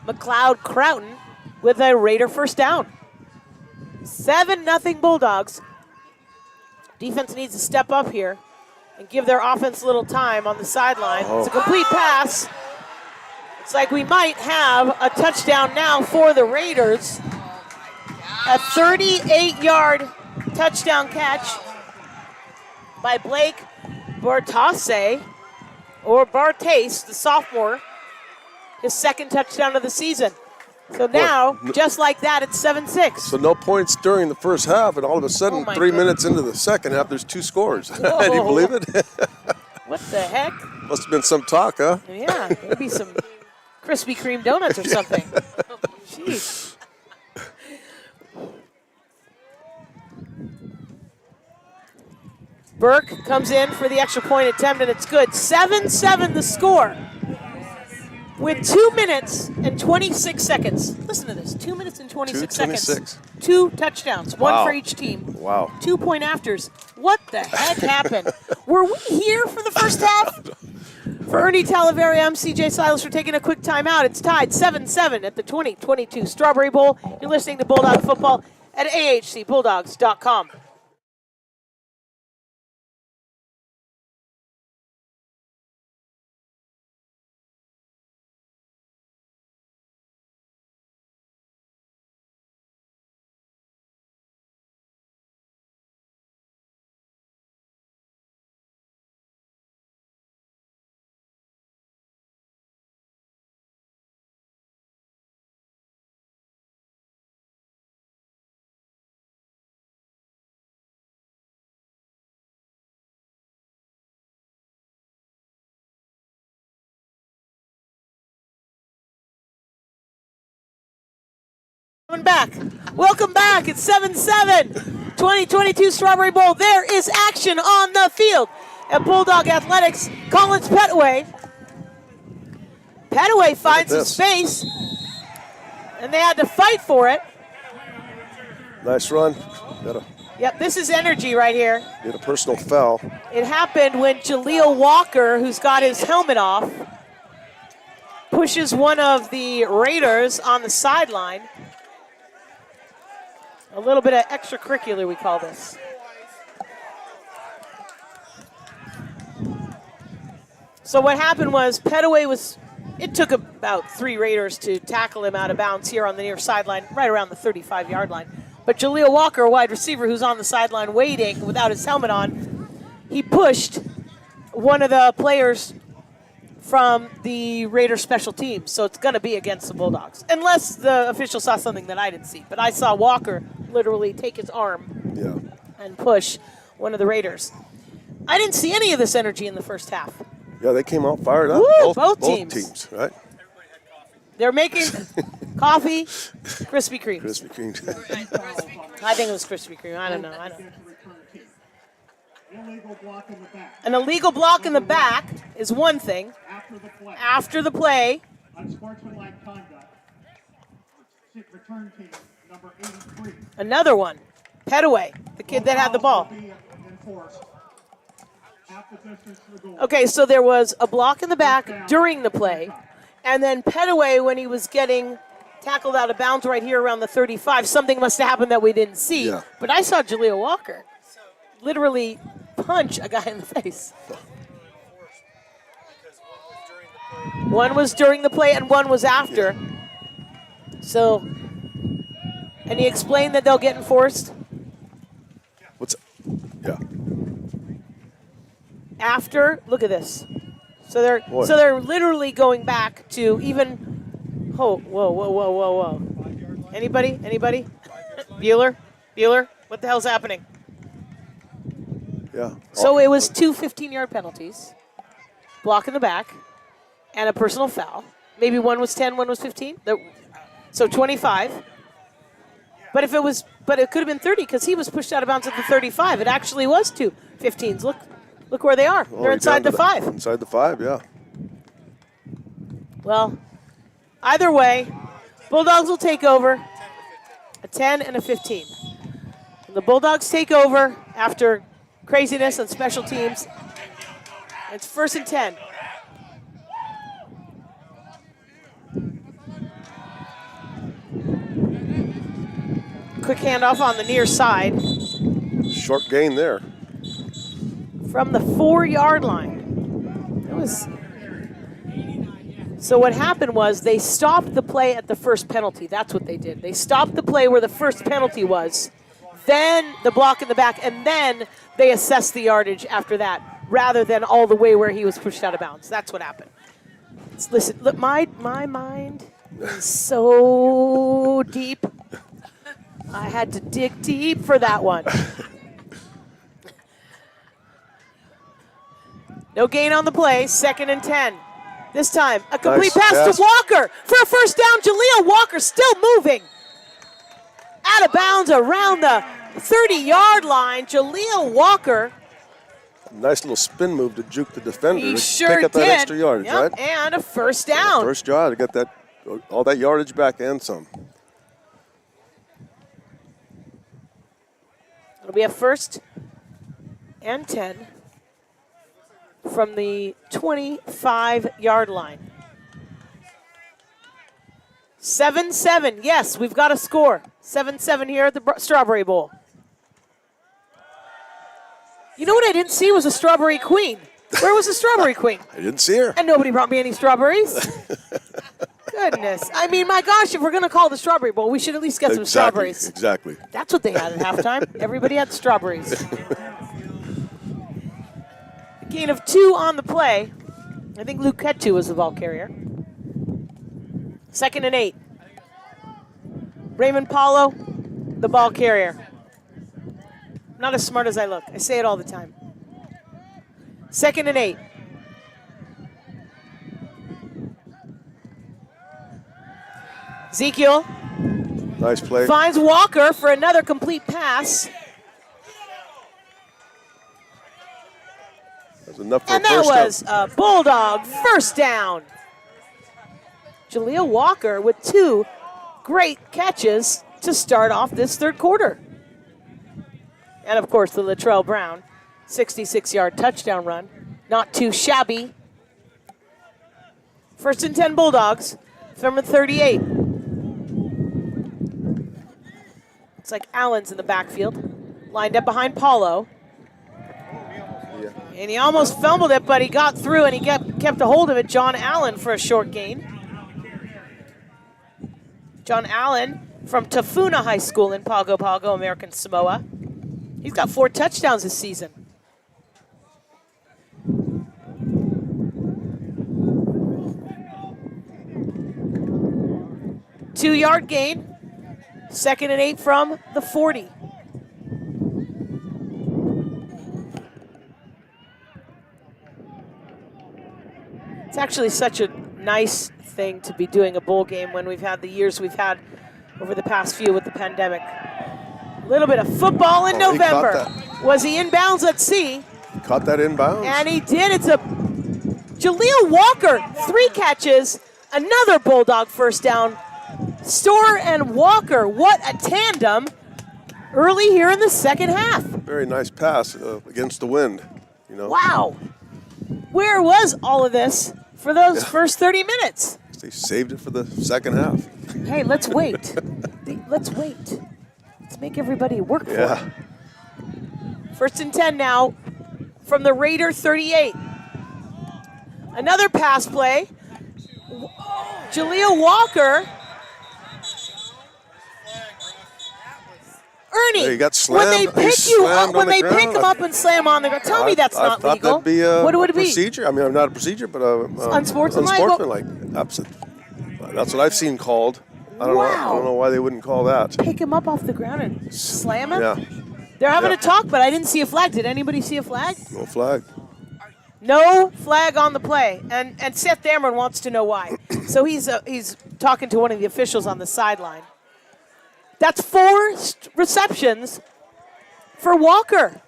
[SPEAKER 1] McLeod Crouton with a Raider first down. 7-0 Bulldogs. Defense needs to step up here and give their offense a little time on the sideline. It's a complete pass. It's like we might have a touchdown now for the Raiders. A 38-yard touchdown catch by Blake Bartase, or Bartase, the sophomore. His 2nd touchdown of the season. So now, just like that, it's 7-6.
[SPEAKER 2] So no points during the first half, and all of a sudden,
[SPEAKER 1] Oh my
[SPEAKER 2] 3
[SPEAKER 1] goodness.
[SPEAKER 2] minutes into the second half, there's 2 scores. Do you believe it?
[SPEAKER 1] What the heck?
[SPEAKER 2] Must have been some talk, huh?
[SPEAKER 1] Yeah, maybe some Krispy Kreme donuts or something. Jeez. Burke comes in for the extra point attempt, and it's good. 7-7 the score. With 2 minutes and 26 seconds. Listen to this, 2 minutes and 26 seconds.
[SPEAKER 2] 2:26.
[SPEAKER 1] 2 touchdowns, one
[SPEAKER 2] Wow.
[SPEAKER 1] for each team.
[SPEAKER 2] Wow.
[SPEAKER 1] 2-point afters. What the heck happened? Were we here for the first half? For Ernie Talavera, I'm CJ Silas. We're taking a quick timeout. It's tied 7-7 at the 2022 Strawberry Bowl. You're listening to Bulldog Football at ahcbulldogs.com. Coming back. Welcome back. It's 7-7. 2022 Strawberry Bowl. There is action on the field at Bulldog Athletics. Collins Petaway. Petaway finds his space, and they had to fight for it.
[SPEAKER 2] Nice run.
[SPEAKER 1] Yep, this is energy right here.
[SPEAKER 2] Get a personal foul.
[SPEAKER 1] It happened when Jaleel Walker, who's got his helmet off, pushes one of the Raiders on the sideline. A little bit of extracurricular, we call this. So what happened was Petaway it took about 3 Raiders to tackle him out of bounds here on the near sideline, right around the 35-yard line. But Jaleel Walker, a wide receiver who's on the sideline waiting without his helmet on, he pushed one of the players from the Raiders special teams. So it's going to be against the Bulldogs. Unless the official saw something that I didn't see. But I saw Walker literally take his arm and push one of the Raiders. I didn't see any of this energy in the first half.
[SPEAKER 2] Yeah, they came out fired up.
[SPEAKER 1] Woo,
[SPEAKER 2] Both
[SPEAKER 1] teams.
[SPEAKER 2] teams, right?
[SPEAKER 1] They're making coffee, Krispy Kremes.
[SPEAKER 2] Krispy Kreme.
[SPEAKER 1] I think it was Krispy Kreme. I don't know.
[SPEAKER 4] Illegal block in the back.
[SPEAKER 1] An illegal block in the back is one thing.
[SPEAKER 4] After the play. Unsportsmanlike conduct. Return team number 83.
[SPEAKER 1] Another one. Petaway, the kid that had the ball. Okay, so there was a block in the back during the play, and then Petaway, when he was getting tackled out of bounds right here around the 35, something must have happened that we didn't see.
[SPEAKER 2] Yeah.
[SPEAKER 1] But I saw Jaleel Walker literally punch a guy in the face. One was during the play and one was after. So, and he explained that they'll get enforced.
[SPEAKER 2] Yeah.
[SPEAKER 1] After, look at this. So they're literally going back to even. Oh, whoa. Anybody? Bueller, what the hell's happening?
[SPEAKER 2] Yeah.
[SPEAKER 1] So it was 2 15-yard penalties, block in the back, and a personal foul. Maybe one was 10, one was 15. So 25. But it could have been 30 because he was pushed out of bounds at the 35. It actually was 2 15s. Look where they are. They're inside the 5.
[SPEAKER 2] Inside the 5, yeah.
[SPEAKER 1] Well, either way, Bulldogs will take over a 10 and a 15. And the Bulldogs take over after craziness on special teams. It's 1st and 10. Quick handoff on the near side.
[SPEAKER 2] Short gain there.
[SPEAKER 1] From the 4-yard line. So what happened was they stopped the play at the first penalty. That's what they did. They stopped the play where the first penalty was, then the block in the back, and then they assessed the yardage after that, rather than all the way where he was pushed out of bounds. That's what happened. Listen, look, my mind So deep. I had to dig deep for that one. No gain on the play, 2nd and 10. This time, a complete pass to Walker for a first down. Jaleel Walker still moving. Out of bounds around the 30-yard line. Jaleel Walker.
[SPEAKER 2] Nice little spin move to juke the defender.
[SPEAKER 1] He
[SPEAKER 2] to
[SPEAKER 1] sure
[SPEAKER 2] pick up
[SPEAKER 1] did.
[SPEAKER 2] that extra yardage,
[SPEAKER 1] Yep,
[SPEAKER 2] right?
[SPEAKER 1] and a first down.
[SPEAKER 2] First drive to get that all that yardage back and some.
[SPEAKER 1] It'll be a 1st and 10 from the 25-yard line. 7-7. Yes, we've got a score. 7-7 here at the Strawberry Bowl. You know what I didn't see was a Strawberry Queen. Where was the Strawberry Queen?
[SPEAKER 2] I didn't see her.
[SPEAKER 1] And nobody brought me any strawberries. Goodness. I mean, my gosh, if we're going to call it the Strawberry Bowl, we should at least get some strawberries.
[SPEAKER 2] Exactly.
[SPEAKER 1] That's what they had at halftime. Everybody had strawberries. A gain of 2 on the play. I think Luquetu was the ball carrier. 2nd and 8. Raymond Paulo, the ball carrier. I'm not as smart as I look. I say it all the time. 2nd and 8. Ezekiel
[SPEAKER 2] Nice play.
[SPEAKER 1] finds Walker for another complete pass.
[SPEAKER 2] That's enough for
[SPEAKER 1] And
[SPEAKER 2] a
[SPEAKER 1] that
[SPEAKER 2] first
[SPEAKER 1] was a Bulldog first down. Jaleel Walker with 2 great catches to start off this 3rd quarter. And of course, the Latrell Brown 66-yard touchdown run. Not too shabby. 1st and 10 Bulldogs from the 38. Looks like Allen's in the backfield. Lined up behind Paulo.
[SPEAKER 2] Yeah.
[SPEAKER 1] And he almost fumbled it, but he got through and he kept a hold of it. John Allen for a short gain. John Allen from Tafuna High School in Pago Pago, American Samoa. He's got 4 touchdowns this season. Two-yard gain. 2nd and 8 from the 40. It's actually such a nice thing to be doing a bowl game when we've had the years we've had over the past few with the pandemic. A little bit of football in November. Was he inbounds? Let's see.
[SPEAKER 2] He caught that inbounds.
[SPEAKER 1] And he did. It's a Jaleel Walker, 3 catches, another Bulldog first down. Store and Walker, what a tandem early here in the 2nd half.
[SPEAKER 2] Very nice pass against the wind. You know.
[SPEAKER 1] Wow. Where was all of this for those first 30 minutes?
[SPEAKER 2] They saved it for the 2nd half.
[SPEAKER 1] Hey, let's wait. Let's wait. Let's make everybody work for it. 1st and 10 now from the Raider 38. Another pass play. Jaleel Walker. Ernie,
[SPEAKER 2] Yeah, he got slammed.
[SPEAKER 1] when they pick
[SPEAKER 2] He
[SPEAKER 1] you
[SPEAKER 2] slammed
[SPEAKER 1] up,
[SPEAKER 2] on
[SPEAKER 1] when
[SPEAKER 2] the
[SPEAKER 1] they
[SPEAKER 2] ground.
[SPEAKER 1] pick him up and slam on the ground, tell me that's not
[SPEAKER 2] I thought
[SPEAKER 1] legal.
[SPEAKER 2] that'd be
[SPEAKER 1] What would it be?
[SPEAKER 2] procedure. I mean, not a procedure, but
[SPEAKER 1] unsportsmanlike?
[SPEAKER 2] unsportsmanlike. That's what I've seen called. I don't know. I don't know why they wouldn't call that.
[SPEAKER 1] Pick him up off the ground and slam him?
[SPEAKER 2] Yeah,
[SPEAKER 1] They're having
[SPEAKER 2] Yeah.
[SPEAKER 1] a talk, but I didn't see a flag. Did anybody see a flag?
[SPEAKER 2] no flag.
[SPEAKER 1] No flag on the play, and Seth Dameron wants to know why. So he's talking to one of the officials on the sideline. That's 4 receptions for Walker.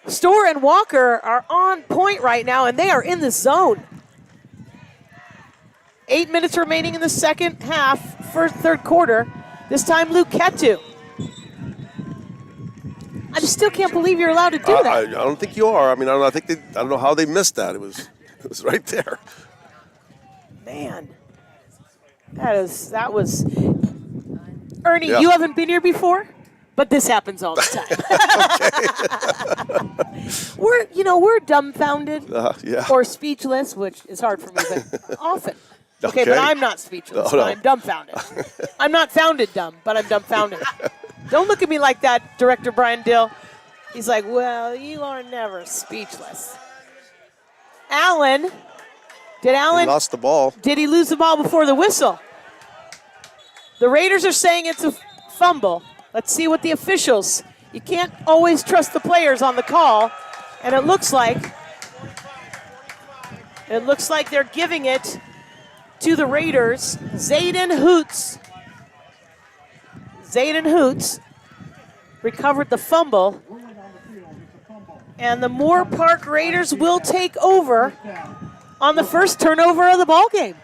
[SPEAKER 1] Store and Walker are on point right now, and they are in the zone. 8 minutes remaining in the 2nd half, 3rd quarter. This time, Luquetu. I just still can't believe you're allowed to do that.
[SPEAKER 2] I don't think you are. I mean, I don't know how they missed that. It was right there.
[SPEAKER 1] Man, that was. Ernie,
[SPEAKER 2] Yeah.
[SPEAKER 1] you haven't been here before, but this happens all the time. We're dumbfounded
[SPEAKER 2] Yeah.
[SPEAKER 1] or speechless, which is hard for me, but often. Okay,
[SPEAKER 2] Okay.
[SPEAKER 1] but I'm not speechless.
[SPEAKER 2] No.
[SPEAKER 1] But I'm dumbfounded. I'm not founded dumb, but I'm dumbfounded. Don't look at me like that, Director Brian Dill. He's like, well, you are never speechless. Allen Did
[SPEAKER 2] He
[SPEAKER 1] Allen,
[SPEAKER 2] lost the ball.
[SPEAKER 1] did he lose the ball before the whistle? The Raiders are saying it's a fumble. Let's see what the officials. You can't always trust the players on the call, and it looks like they're giving it to the Raiders. Zayden Hoots recovered the fumble, and the Moorpark Raiders will take over on the first turnover of the ball game.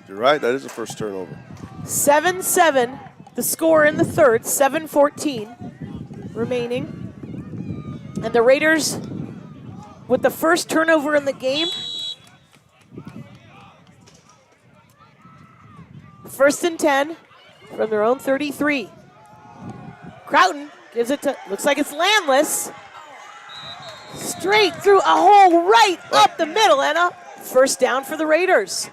[SPEAKER 2] You're right, that is the first turnover.
[SPEAKER 1] 7-7, the score in the third, 7:14 remaining. And the Raiders, with the first turnover in the game, first and 10 from their own 33. Croughton gives it to, looks like it's Landless. Straight through a hole right up the middle, and a first down for the Raiders.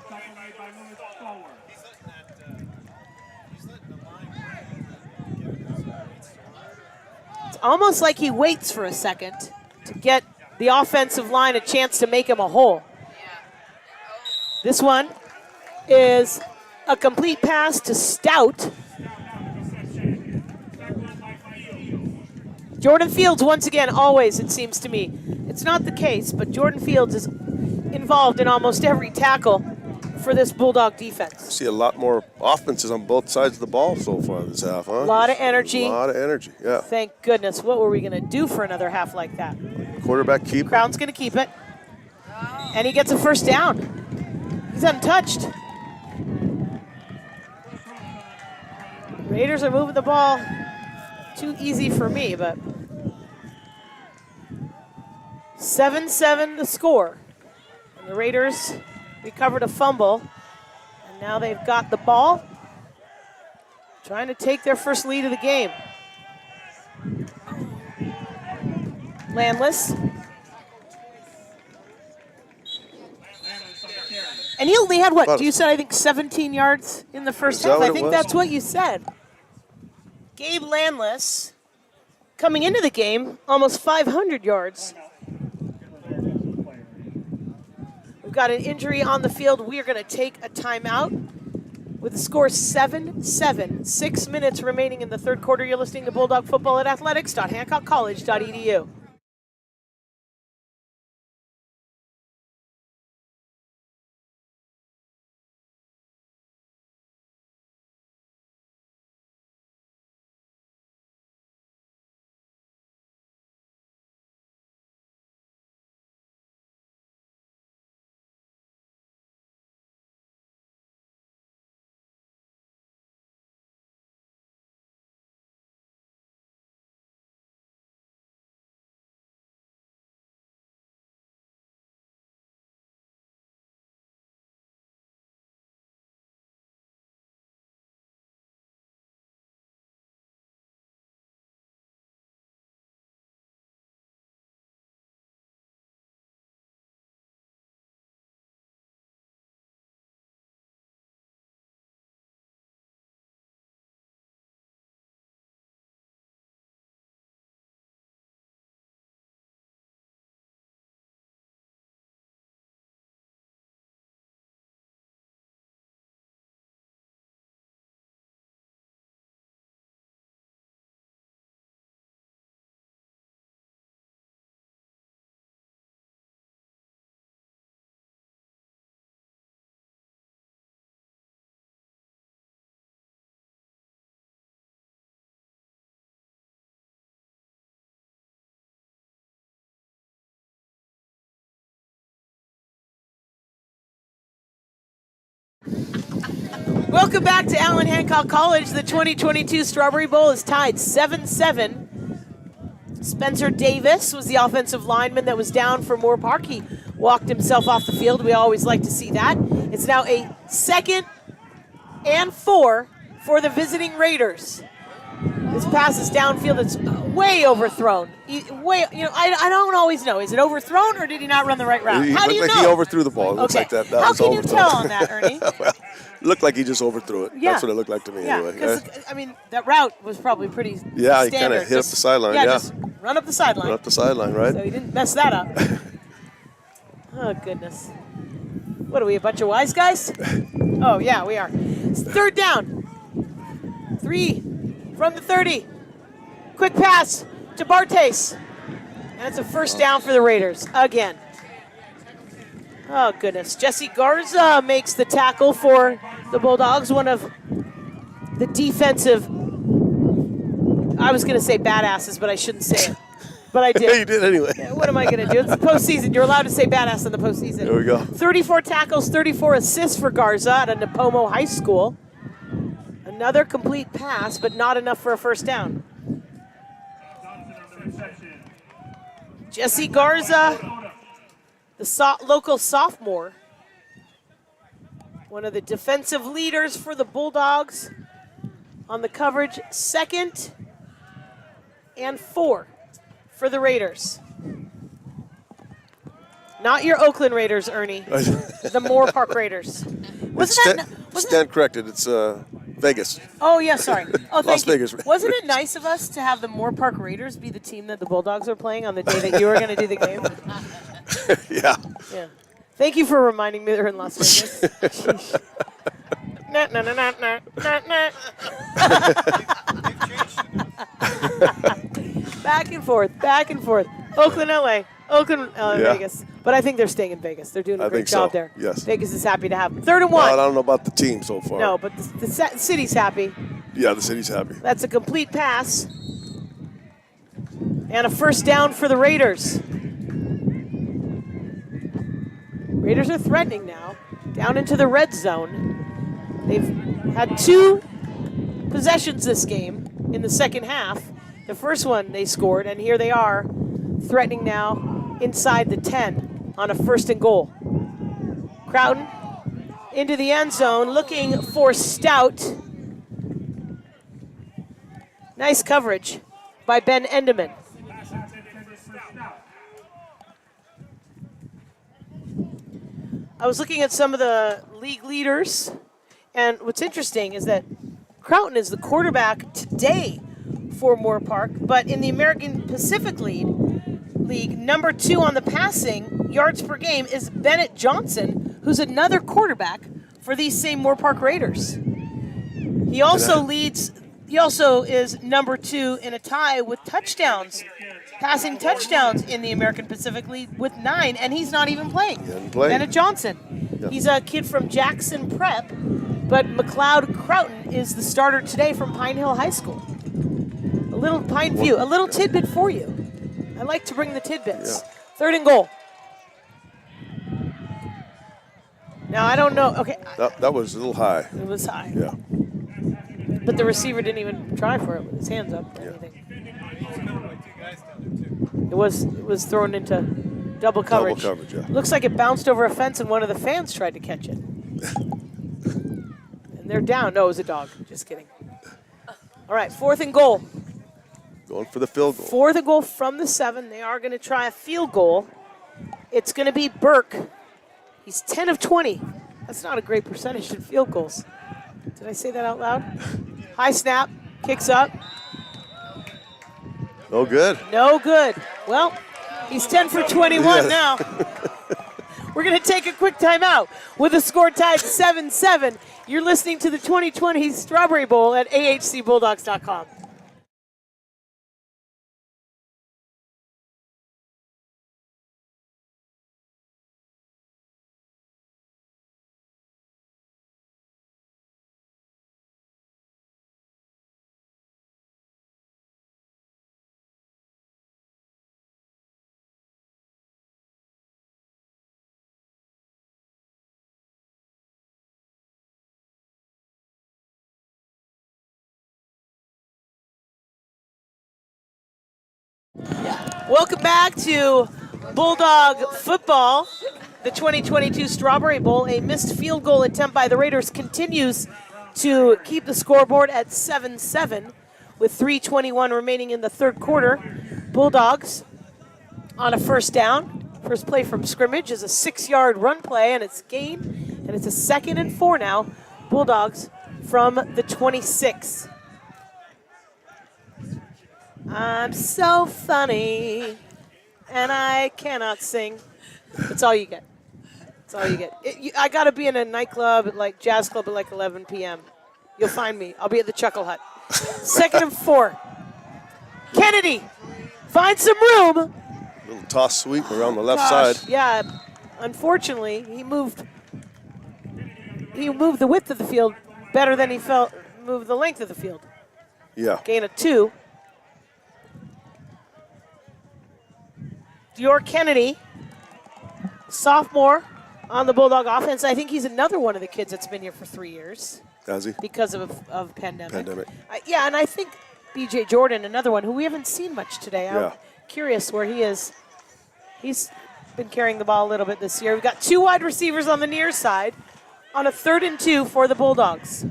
[SPEAKER 1] It's almost like he waits for a second to get the offensive line a chance to make him a hole. This one is a complete pass to Stout. Jordan Fields, once again, always, it seems to me. It's not the case, but Jordan Fields is involved in almost every tackle for this Bulldog defense.
[SPEAKER 2] I see a lot more offenses on both sides of the ball so far this half, huh?
[SPEAKER 1] A lot of energy.
[SPEAKER 2] A lot of energy, yeah.
[SPEAKER 1] Thank goodness. What were we going to do for another half like that?
[SPEAKER 2] Quarterback keep.
[SPEAKER 1] Crown's going to keep it. And he gets a first down. He's untouched. Raiders are moving the ball. Too easy for me, but 7-7 the score. And the Raiders recovered a fumble, and now they've got the ball, trying to take their first lead of the game. Landless. And he only had what? You said, I think, 17 yards in the first half. I think that's what you said. Gabe Landless, coming into the game, almost 500 yards. We've got an injury on the field. We are going to take a timeout with the score 7-7. 6 minutes remaining in the third quarter. You're listening to Bulldog Football at athletics.hancockcollege.edu. Welcome back to Allen Hancock College. The 2022 Strawberry Bowl is tied 7-7. Spencer Davis was the offensive lineman that was down for Moorpark. He walked himself off the field. We always like to see that. It's now a 2nd and 4 for the visiting Raiders. This pass is downfield. It's way overthrown. I don't always know. Is it overthrown or did he not run the right route? How do you know?
[SPEAKER 2] He overthrew the ball. It looks like that.
[SPEAKER 1] How can you tell on that, Ernie?
[SPEAKER 2] Well, it looked like he just overthrew it.
[SPEAKER 1] Yeah.
[SPEAKER 2] That's what it looked like to me anyway.
[SPEAKER 1] Because, I mean, that route was probably pretty
[SPEAKER 2] Yeah,
[SPEAKER 1] standard.
[SPEAKER 2] he kind of hit up the sideline.
[SPEAKER 1] Yeah, just run up the sideline.
[SPEAKER 2] Run up the sideline, right?
[SPEAKER 1] So he didn't mess that up. Oh, goodness. What are we, a bunch of wise guys? Oh, yeah, we are. It's third down. 3 from the 30. Quick pass to Bartes. And it's a first down for the Raiders again. Oh, goodness. Jesse Garza makes the tackle for the Bulldogs, one of the defensive, I was going to say badasses, but I shouldn't say it. But I did.
[SPEAKER 2] You did anyway.
[SPEAKER 1] Yeah, what am I going to do? It's the postseason. You're allowed to say badass in the postseason.
[SPEAKER 2] There we go.
[SPEAKER 1] 34 tackles, 34 assists for Garza at a Napomo High School. Another complete pass, but not enough for a first down. Jesse Garza, the local sophomore, one of the defensive leaders for the Bulldogs on the coverage. 2nd and 4 for the Raiders. Not your Oakland Raiders, Ernie. The Moorpark Raiders.
[SPEAKER 2] Stand corrected. It's Vegas.
[SPEAKER 1] Oh, yeah, sorry. Oh, thank
[SPEAKER 2] Las
[SPEAKER 1] you.
[SPEAKER 2] Vegas.
[SPEAKER 1] Wasn't it nice of us to have the Moorpark Raiders be the team that the Bulldogs were playing on the day that you were going to do the game?
[SPEAKER 2] Yeah.
[SPEAKER 1] Yeah. Thank you for reminding me they're in Las Vegas. Sheesh. Nah, nah, nah, nah, nah, nah, nah. Back and forth, back and forth. Oakland, LA. Oakland, Vegas. But I think they're staying in Vegas. They're doing a great job there.
[SPEAKER 2] Yes.
[SPEAKER 1] Vegas is happy to have them. 3rd and 1.
[SPEAKER 2] Well, I don't know about the team so far.
[SPEAKER 1] No, but the city's happy.
[SPEAKER 2] Yeah, the city's happy.
[SPEAKER 1] That's a complete pass. And a first down for the Raiders. Raiders are threatening now. Down into the red zone. They've had 2 possessions this game in the second half. The first one they scored, and here they are threatening now inside the 10 on a 1st and goal. Crowton into the end zone looking for Stout. Nice coverage by Ben Endeman. I was looking at some of the league leaders, and what's interesting is that Crowton is the quarterback today for Moorpark, but in the American Pacific League, number 2 on the passing yards per game is Bennett Johnson, who's another quarterback for these same Moorpark Raiders. He also is number 2 in a tie with touchdowns, passing touchdowns in the American Pacific League with 9, and he's not even playing. Bennett Johnson. Yeah. He's a kid from Jackson Prep, but McLeod Crowton is the starter today from Pine Hill High School. A little Pine View, a little tidbit for you. I like to bring the tidbits. Yeah. 3rd and goal. Now, I don't know. Okay.
[SPEAKER 2] That was a little high.
[SPEAKER 1] It was high.
[SPEAKER 2] Yeah.
[SPEAKER 1] But the receiver didn't even try for it with his hands up or anything. It was thrown into double coverage.
[SPEAKER 2] Double coverage, yeah.
[SPEAKER 1] Looks like it bounced over a fence and one of the fans tried to catch it. And they're down. No, it was a dog. Just kidding. All right, 4th and goal.
[SPEAKER 2] Going for the field goal.
[SPEAKER 1] 4th and goal from the 7. They are going to try a field goal. It's going to be Burke. He's 10 of 20. That's not a great percentage in field goals. Did I say that out loud? High snap, kicks up.
[SPEAKER 2] No good.
[SPEAKER 1] No good. Well, he's 10 for 21 now. We're going to take a quick timeout with the score tied 7-7. You're listening to the 2020 Strawberry Bowl at ahcbulldogs.com. Welcome back to Bulldog football, the 2022 Strawberry Bowl. A missed field goal attempt by the Raiders continues to keep the scoreboard at 7-7 with 3:21 remaining in the 3rd quarter. Bulldogs on a first down. First play from scrimmage is a 6-yard run play, and it's gain, and it's a 2nd and 4 now. Bulldogs from the 26. I'm so funny, and I cannot sing. That's all you get. That's all you get. I got to be in a nightclub, jazz club at like 11 p.m. You'll find me. I'll be at the Chuckle Hut. 2nd and 4. Kennedy finds some room.
[SPEAKER 2] Little toss sweep around the left
[SPEAKER 1] Gosh,
[SPEAKER 2] side.
[SPEAKER 1] yeah. Unfortunately, he moved the width of the field better than he moved the length of the field.
[SPEAKER 2] Yeah.
[SPEAKER 1] Gain of 2. Dior Kennedy, sophomore on the Bulldog offense. I think he's another one of the kids that's been here for 3 years.
[SPEAKER 2] Does he?
[SPEAKER 1] Because of pandemic. Yeah, and I think B.J. Jordan, another one who we haven't seen much today. I'm curious where he is. He's been carrying the ball a little bit this year. We've got 2 wide receivers on the near side on a 3rd and 2 for the Bulldogs.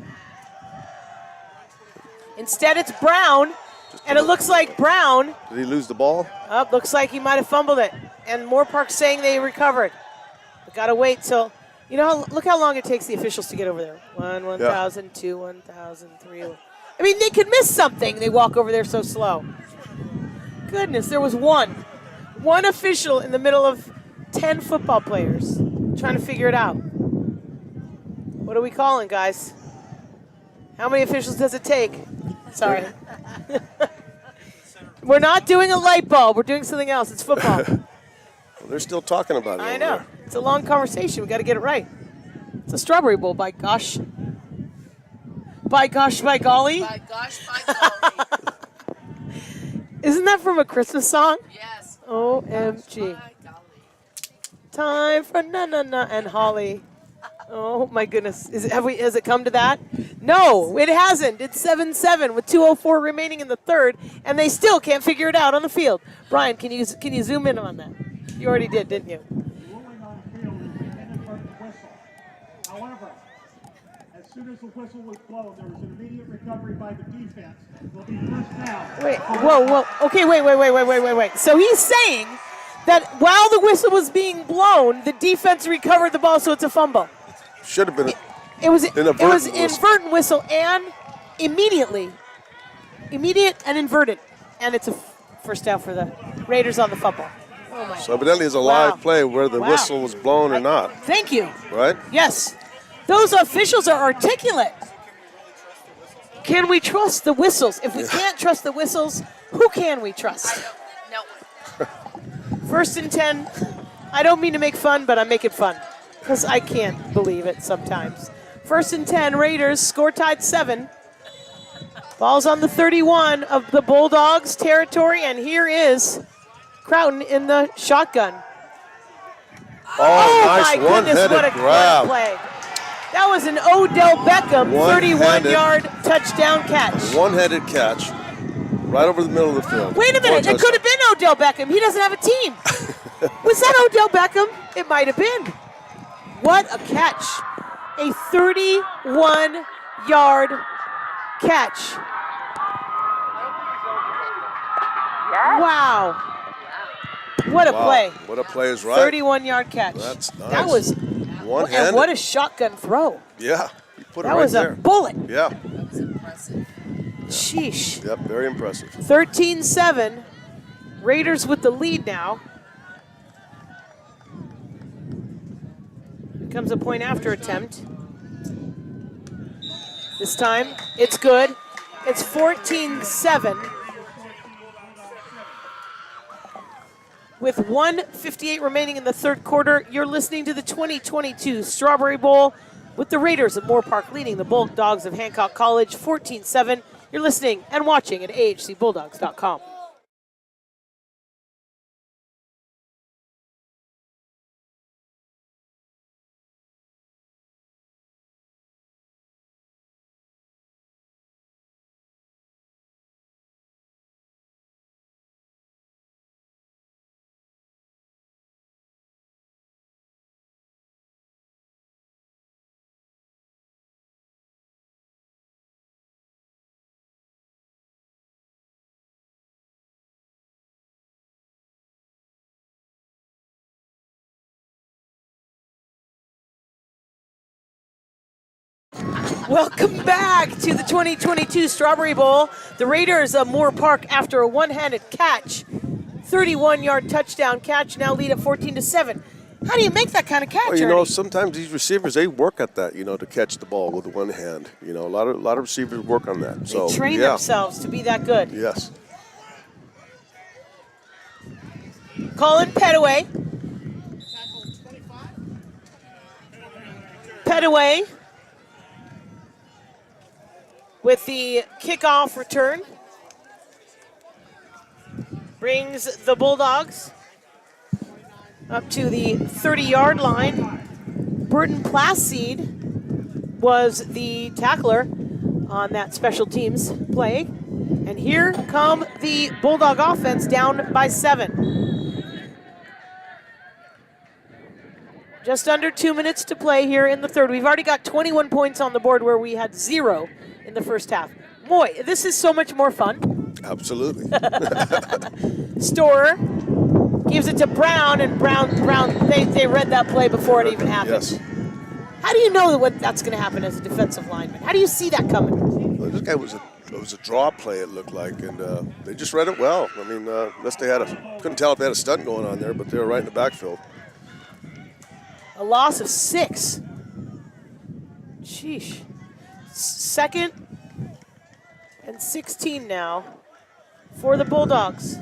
[SPEAKER 1] Instead, it's Brown, and it looks like Brown.
[SPEAKER 2] Did he lose the ball?
[SPEAKER 1] Looks like he might have fumbled it. And Moorpark saying they recovered. We got to wait till, look how long it takes the officials to get over there. 1,000, 2, 1,000, 3. I mean, they could miss something. They walk over there so slow. Goodness, there was one official in the middle of 10 football players trying to figure it out. What are we calling, guys? How many officials does it take? Sorry. We're not doing a light bulb. We're doing something else. It's football.
[SPEAKER 2] Well, they're still talking about it.
[SPEAKER 1] I know. It's a long conversation. We got to get it right. It's a Strawberry Bowl, by gosh. By gosh, by golly.
[SPEAKER 3] By gosh, by golly.
[SPEAKER 1] Isn't that from a Christmas song?
[SPEAKER 3] Yes.
[SPEAKER 1] OMG.
[SPEAKER 3] By golly.
[SPEAKER 1] Time for na-na-na and Holly. Oh, my goodness. Has it come to that? No, it hasn't. It's 7-7 with 2:04 remaining in the 3rd, and they still can't figure it out on the field. Brian, can you zoom in on that? You already did, didn't you?
[SPEAKER 4] Ruling on the field is the inadvertent whistle. However, as soon as the whistle was blown, there was an immediate recovery by the defense. Will be first down.
[SPEAKER 1] Wait, whoa. Okay, wait. So he's saying that while the whistle was being blown, the defense recovered the ball, so it's a fumble.
[SPEAKER 2] Should have been.
[SPEAKER 1] It was
[SPEAKER 2] inadvertent
[SPEAKER 1] invertent whistle and immediate and inverted, and it's a first down for the Raiders on the fumble. Oh my!
[SPEAKER 2] So evidently, it's a live play where the whistle was blown or not.
[SPEAKER 1] Thank you.
[SPEAKER 2] Right?
[SPEAKER 1] Yes, those officials are articulate. Can we trust the whistles? If we can't trust the whistles, who can we trust?
[SPEAKER 3] No.
[SPEAKER 1] 1st and 10. I don't mean to make fun, but I'm making fun because I can't believe it sometimes. 1st and 10, Raiders, score tied 7. Ball's on the 31 of the Bulldogs territory, and here is Croughton in the shotgun.
[SPEAKER 2] Oh, nice
[SPEAKER 1] my goodness, what a
[SPEAKER 2] grab.
[SPEAKER 1] great play. That was an Odell Beckham 31-yard touchdown catch.
[SPEAKER 2] One-headed catch right over the middle of the field.
[SPEAKER 1] Wait a minute, it could have been Odell Beckham. He doesn't have a team. Was that Odell Beckham? It might have been. What a catch. A 31-yard catch. Wow. What a play.
[SPEAKER 2] What a play is right.
[SPEAKER 1] 31-yard catch.
[SPEAKER 2] That's nice.
[SPEAKER 1] That was
[SPEAKER 2] one-handed.
[SPEAKER 1] And what a shotgun throw.
[SPEAKER 2] Yeah. He put it
[SPEAKER 1] That
[SPEAKER 2] right
[SPEAKER 1] was
[SPEAKER 2] there.
[SPEAKER 1] a bullet.
[SPEAKER 2] Yeah.
[SPEAKER 3] That was impressive.
[SPEAKER 1] Sheesh.
[SPEAKER 2] Yep, very impressive.
[SPEAKER 1] 13-7. Raiders with the lead now. Comes a point after attempt. This time, it's good. It's 14-7. With 1:58 remaining in the 3rd quarter, you're listening to the 2022 Strawberry Bowl with the Raiders of Moorpark leading the Bulldogs of Hancock College 14-7. You're listening and watching at ahcbulldogs.com. Welcome back to the 2022 Strawberry Bowl. The Raiders of Moorpark, after a one-handed catch, 31-yard touchdown catch, now lead at 14-7. How do you make that kind of catch,
[SPEAKER 2] Well, you know,
[SPEAKER 1] Ernie?
[SPEAKER 2] sometimes these receivers, they work at that, you know, to catch the ball with one hand. You know, a lot of receivers work on that.
[SPEAKER 1] They train themselves to be that good.
[SPEAKER 2] Yes.
[SPEAKER 1] Colin Petaway. Petaway with the kickoff return brings the Bulldogs up to the 30-yard line. Burton Placide was the tackler on that special teams play. And here come the Bulldog offense down by 7. Just under 2 minutes to play here in the third. We've already got 21 points on the board where we had 0 in the first half. Boy, this is so much more fun.
[SPEAKER 2] Absolutely.
[SPEAKER 1] Storer gives it to Brown, and Brown. They read that play before it even happened.
[SPEAKER 2] Yes.
[SPEAKER 1] How do you know that's going to happen as a defensive lineman? How do you see that coming?
[SPEAKER 2] Well, this guy was a draw play, it looked like, and they just read it well. I mean, unless they couldn't tell if they had a stunt going on there, but they were right in the backfield.
[SPEAKER 1] A loss of 6. Sheesh. 2nd and 16 now for the Bulldogs.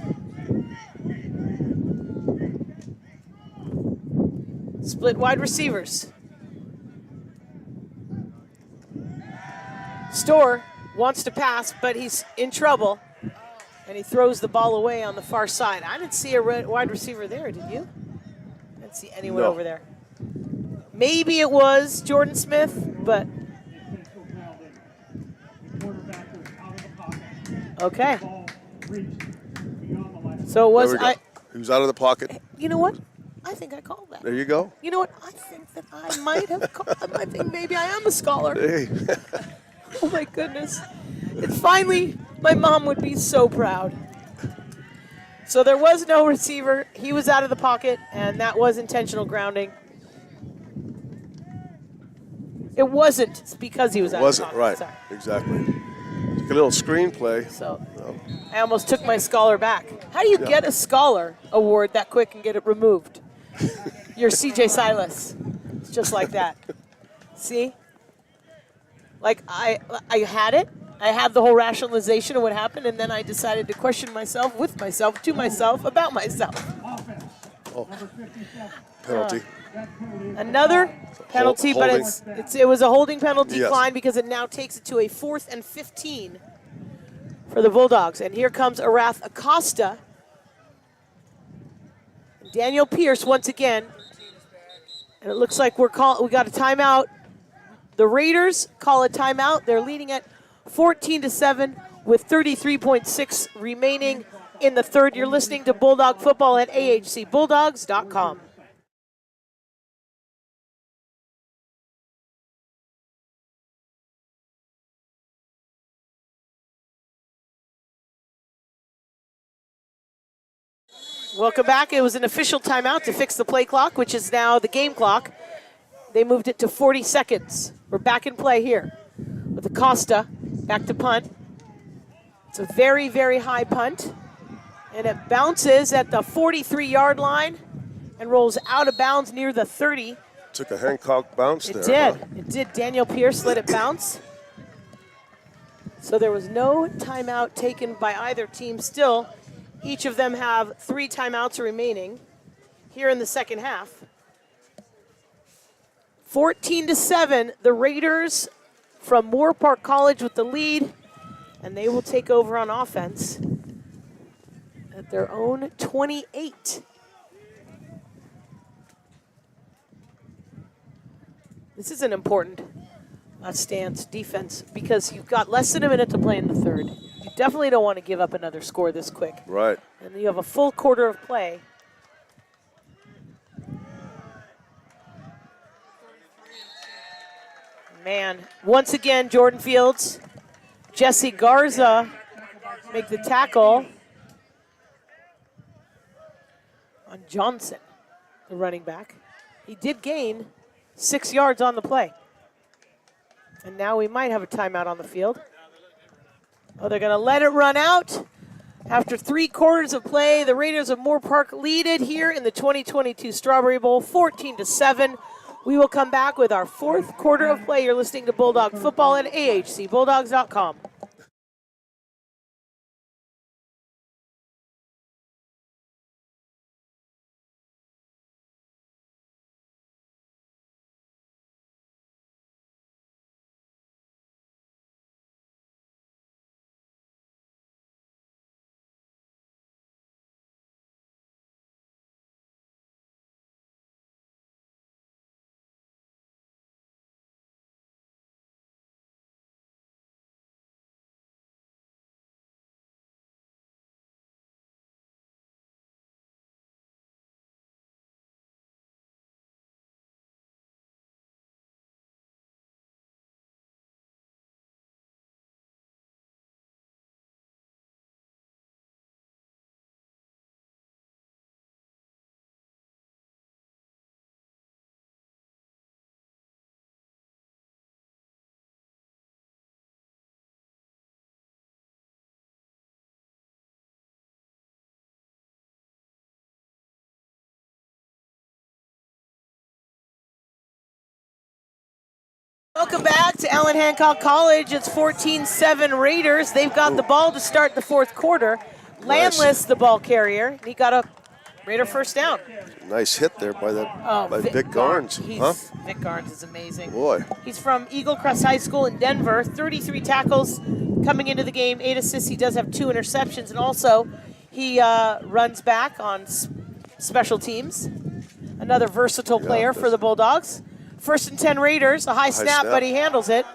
[SPEAKER 1] Split wide receivers. Storr wants to pass, but he's in trouble, and he throws the ball away on the far side. I didn't see a wide receiver there, did you? I didn't see anyone over there. Maybe it was Jordan Smith, but okay. So it was
[SPEAKER 2] He was out of the pocket.
[SPEAKER 1] You know what? I think I called that.
[SPEAKER 2] There you go.
[SPEAKER 1] You know what? I think that I might have called. I think maybe I am a scholar.
[SPEAKER 2] Hey.
[SPEAKER 1] Oh my goodness! It's finally. My mom would be so proud. So there was no receiver. He was out of the pocket, and that was intentional grounding. It wasn't because he was out of the pocket.
[SPEAKER 2] Right.
[SPEAKER 1] Sorry.
[SPEAKER 2] Exactly. Took a little screen play.
[SPEAKER 1] So I almost took my scholar back. How do you get a scholar award that quick and get it removed? You're CJ Silas. It's just like that. See? Like I had it. I had the whole rationalization of what happened, and then I decided to question myself, with myself, to myself, about myself.
[SPEAKER 2] Oh. Penalty.
[SPEAKER 1] Another penalty, but it was a holding penalty decline because it now takes it to a 4th and 15 for the Bulldogs. And here comes Arath Acosta. Daniel Pierce once again. And it looks like we got a timeout. The Raiders call a timeout. They're leading at 14-7 with 33.6 remaining in the third. You're listening to Bulldog Football at ahcbulldogs.com. Welcome back. It was an official timeout to fix the play clock, which is now the game clock. They moved it to 40 seconds. We're back in play here with Acosta back to punt. It's a very, very high punt. And it bounces at the 43-yard line and rolls out of bounds near the 30.
[SPEAKER 2] Took a Hancock bounce there.
[SPEAKER 1] It did. It did. Daniel Pierce let it bounce. So there was no timeout taken by either team still. Each of them have 3 timeouts remaining here in the second half. 14-7, the Raiders from Moorpark College with the lead, and they will take over on offense at their own 28. This is an important stance defense because you've got less than a minute to play in the third. You definitely don't want to give up another score this quick.
[SPEAKER 2] Right.
[SPEAKER 1] And you have a full quarter of play. Man, once again, Jordan Fields, Jesse Garza make the tackle on Johnson, the running back. He did gain 6 yards on the play. And now we might have a timeout on the field. Oh, they're going to let it run out. After 3 quarters of play, the Raiders of Moorpark lead it here in the 2022 Strawberry Bowl, 14-7. We will come back with our 4th quarter of play. You're listening to Bulldog Football at ahcbulldogs.com. Welcome back to Allen Hancock College. It's 14-7 Raiders. They've got the ball to start the 4th quarter. Landless, the ball carrier. He got a Raider first down.
[SPEAKER 2] Nice hit there by Vic Garnes.
[SPEAKER 1] Vic Garnes is amazing.
[SPEAKER 2] Boy.
[SPEAKER 1] He's from Eagle Crest High School in Denver. 33 tackles coming into the game, 8 assists. He does have 2 interceptions, and also he runs back on special teams. Another versatile player for the Bulldogs. 1st and 10 Raiders, a high snap, but he handles it.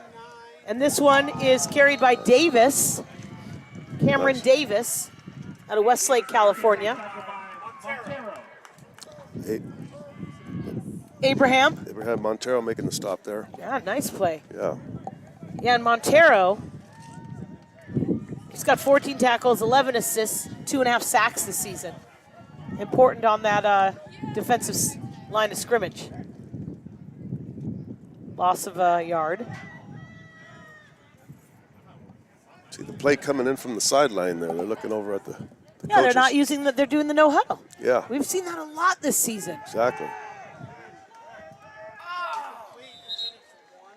[SPEAKER 1] And this one is carried by Davis, Cameron Davis, out of Westlake, California. Abraham
[SPEAKER 2] Montero making the stop there.
[SPEAKER 1] Yeah, nice play.
[SPEAKER 2] Yeah.
[SPEAKER 1] Yeah, and Montero, he's got 14 tackles, 11 assists, 2.5 sacks this season. Important on that defensive line of scrimmage. Loss of a yard.
[SPEAKER 2] See the play coming in from the sideline there. They're looking over at the
[SPEAKER 1] yeah,
[SPEAKER 2] coaches.
[SPEAKER 1] They're not using they're doing the no huddle.
[SPEAKER 2] Yeah.
[SPEAKER 1] We've seen that a lot this season.
[SPEAKER 2] Exactly.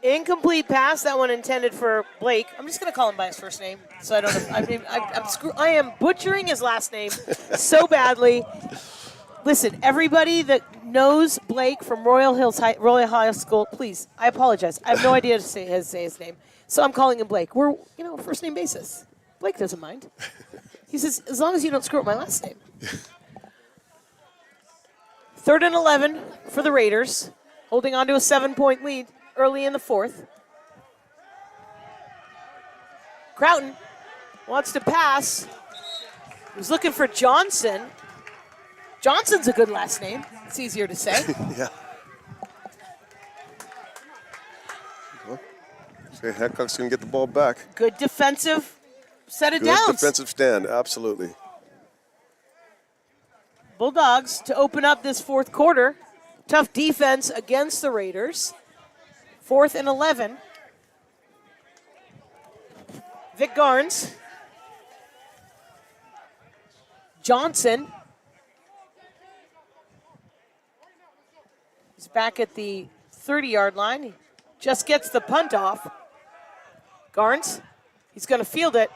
[SPEAKER 1] Incomplete pass. That one intended for Blake. I'm just going to call him by his first name, so I don't. I am butchering his last name so badly. Listen, everybody that knows Blake from Royal High School, please, I apologize. I have no idea to say his name, so I'm calling him Blake. We're first name basis. Blake doesn't mind. He says, as long as you don't screw up my last name. 3rd and 11 for the Raiders, holding on to a 7-point lead early in the 4th. Croughton wants to pass. He's looking for Johnson. Johnson's a good last name. It's easier to say.
[SPEAKER 2] Yeah. Well, Hancock's going to get the ball back.
[SPEAKER 1] Good defensive set of
[SPEAKER 2] Good
[SPEAKER 1] downs.
[SPEAKER 2] defensive stand, absolutely.
[SPEAKER 1] Bulldogs to open up this 4th quarter. Tough defense against the Raiders. 4th and 11. Vic Garnes. Johnson. He's back at the 30-yard line. He just gets the punt off. Garnes, he's going to field it.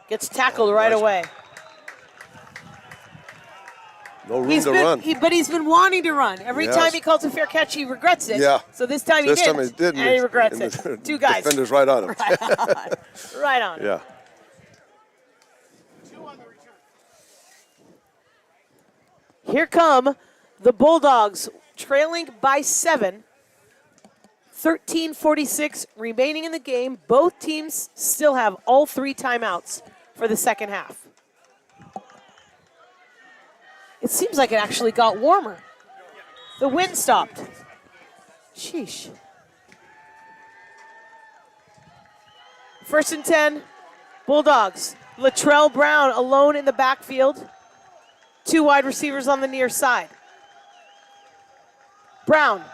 [SPEAKER 1] Gets tackled right away.
[SPEAKER 2] No room to run.
[SPEAKER 1] But he's been wanting to run. Every
[SPEAKER 2] Yes.
[SPEAKER 1] time he calls a fair catch, he regrets it.
[SPEAKER 2] Yeah.
[SPEAKER 1] So this time he didn't. And he regrets
[SPEAKER 2] and
[SPEAKER 1] it.
[SPEAKER 2] the
[SPEAKER 1] 2 guys.
[SPEAKER 2] Defender's right on him.
[SPEAKER 1] Right on.
[SPEAKER 2] Yeah.
[SPEAKER 1] Here come the Bulldogs, trailing by 7. 13:46 remaining in the game. Both teams still have all 3 timeouts for the second half. It seems like it actually got warmer. The wind stopped. Sheesh. 1st and 10, Bulldogs. Latrell Brown alone in the backfield. 2 wide receivers on the near side. Brown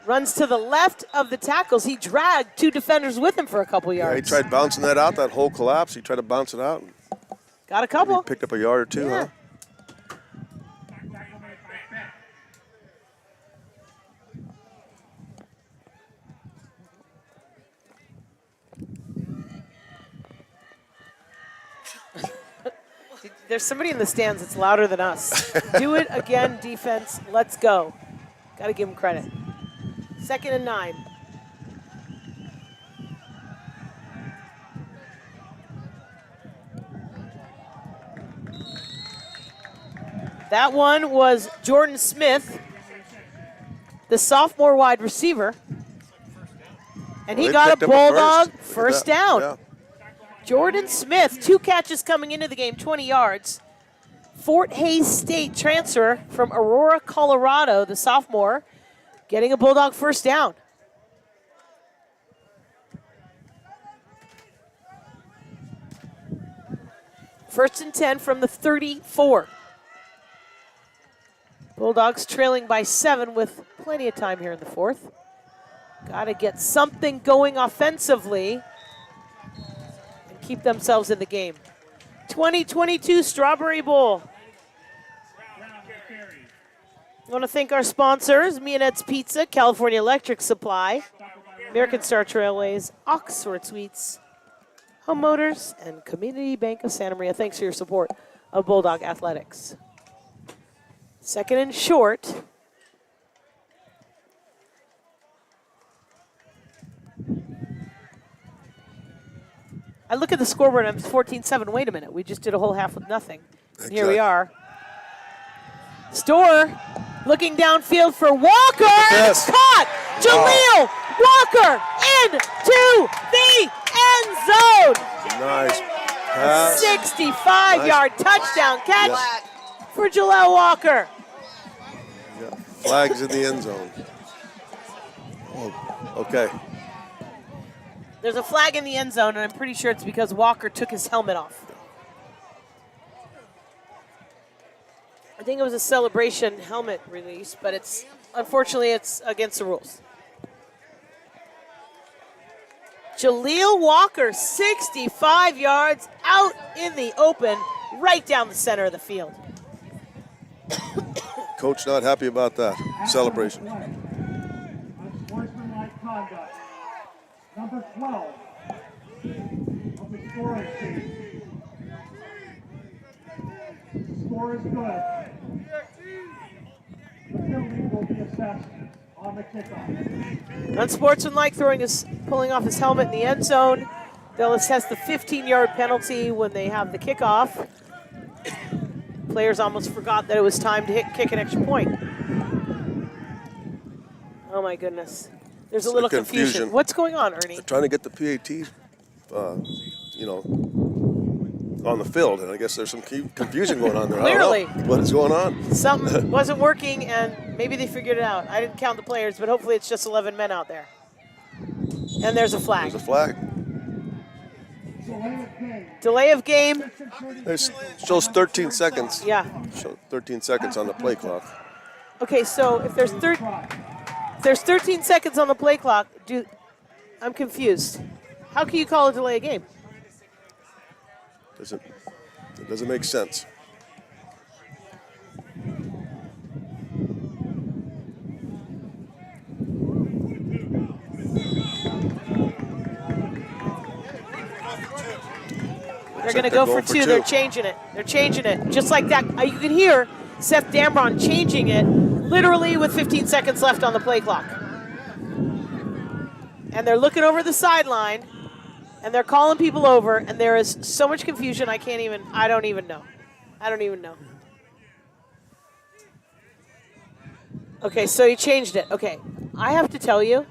[SPEAKER 1] runs to the left of the tackles. He dragged 2 defenders with him for a couple yards.
[SPEAKER 2] Yeah, he tried bouncing that out, that whole collapse. He tried to bounce it out.
[SPEAKER 1] Got a couple.
[SPEAKER 2] Picked up a yard or two,
[SPEAKER 1] Yeah.
[SPEAKER 2] huh?
[SPEAKER 1] There's somebody in the stands that's louder than us. Do it again, defense. Let's go. Got to give them credit. 2nd and 9. That one was Jordan Smith, the sophomore wide receiver. And he got a Bulldog first down.
[SPEAKER 2] Yeah.
[SPEAKER 1] Jordan Smith, 2 catches coming into the game, 20 yards. Fort Hays State transfer from Aurora, Colorado, the sophomore, getting a Bulldog first down. First and 10 from the 34. Bulldogs trailing by 7 with plenty of time here in the 4th. Got to get something going offensively and keep themselves in the game. 2022 Strawberry Bowl. I want to thank our sponsors, Me and Ed's Pizza, California Electric Supply, American Star Trailways, Oxford Suites, Home Motors, and Community Bank of Santa Maria. Thanks for your support of Bulldog Athletics. 2nd and short. I look at the scoreboard and I'm 14-7. Wait a minute. We just did a whole half with nothing. And here we are. Storr looking downfield for Walker.
[SPEAKER 2] Yes.
[SPEAKER 1] Caught. Jaleel Walker into the end zone.
[SPEAKER 2] Nice pass.
[SPEAKER 1] 65-yard touchdown catch for Jaleel Walker.
[SPEAKER 2] Yeah. Flags in the end zone. Oh, okay.
[SPEAKER 1] There's a flag in the end zone, and I'm pretty sure it's because Walker took his helmet off. I think it was a celebration helmet release, but unfortunately it's against the rules. Jaleel Walker, 65 yards out in the open, right down the center of the field.
[SPEAKER 2] Coach not happy about that celebration.
[SPEAKER 4] Unsportsmanlike conduct. Number 12 of the scoring team. The score is good. The penalty will be assessed on the kickoff.
[SPEAKER 1] Unsportsmanlike pulling off his helmet in the end zone. They'll assess the 15-yard penalty when they have the kickoff. Players almost forgot that it was time to kick an extra point. Oh my goodness. There's a little confusion. What's going on, Ernie?
[SPEAKER 2] They're trying to get the PAT, on the field, and I guess there's some confusion going on there.
[SPEAKER 1] Clearly.
[SPEAKER 2] I don't know what is going on.
[SPEAKER 1] Something wasn't working, and maybe they figured it out. I didn't count the players, but hopefully it's just 11 men out there. And there's a flag.
[SPEAKER 2] There's a flag.
[SPEAKER 1] Delay of game.
[SPEAKER 2] It shows 13 seconds.
[SPEAKER 1] Yeah.
[SPEAKER 2] Shows 13 seconds on the play clock.
[SPEAKER 1] Okay, so if there's 13 seconds on the play clock, I'm confused. How can you call a delay a game?
[SPEAKER 2] It doesn't make sense.
[SPEAKER 1] They're going to go for two. They're changing it. They're changing it. Just like that. You can hear Seth Damron changing it literally with 15 seconds left on the play clock. And they're looking over the sideline, and they're calling people over, and there is so much confusion, I don't even know. Okay, so he changed it. Okay, I have to tell you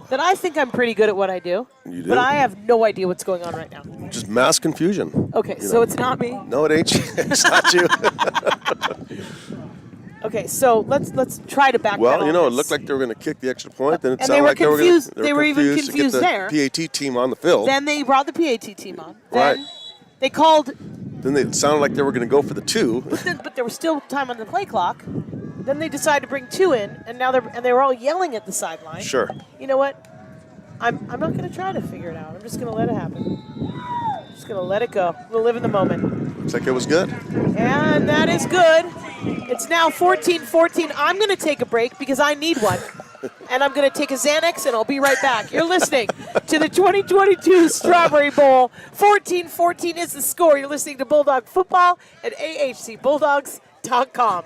[SPEAKER 1] that I think I'm pretty good at what I do.
[SPEAKER 2] You do?
[SPEAKER 1] But I have no idea what's going on right now.
[SPEAKER 2] Just mass confusion.
[SPEAKER 1] Okay, so it's not me.
[SPEAKER 2] No, it ain't you. It's not you.
[SPEAKER 1] Okay, so let's try to back
[SPEAKER 2] Well,
[SPEAKER 1] that
[SPEAKER 2] it looked like they were going to kick the extra point. Then it
[SPEAKER 1] and
[SPEAKER 2] sounded like
[SPEAKER 1] they were
[SPEAKER 2] confused.
[SPEAKER 1] even
[SPEAKER 2] to get
[SPEAKER 1] confused
[SPEAKER 2] the
[SPEAKER 1] there.
[SPEAKER 2] PAT team on the field.
[SPEAKER 1] Then they brought the PAT team on. Then
[SPEAKER 2] Right.
[SPEAKER 1] they called,
[SPEAKER 2] Then it sounded like they were going to go for the two.
[SPEAKER 1] but there was still time on the play clock. Then they decided to bring two in, and now they were all yelling at the sideline.
[SPEAKER 2] Sure.
[SPEAKER 1] You know what? I'm not going to try to figure it out. I'm just going to let it happen. I'm just going to let it go. We'll live in the moment.
[SPEAKER 2] Looks like it was good.
[SPEAKER 1] And that is good. It's now 14-14. I'm going to take a break because I need one. And I'm going to take a Xanax, and I'll be right back. You're listening to the 2022 Strawberry Bowl. 14-14 is the score. You're listening to Bulldog Football at ahcbulldogs.com.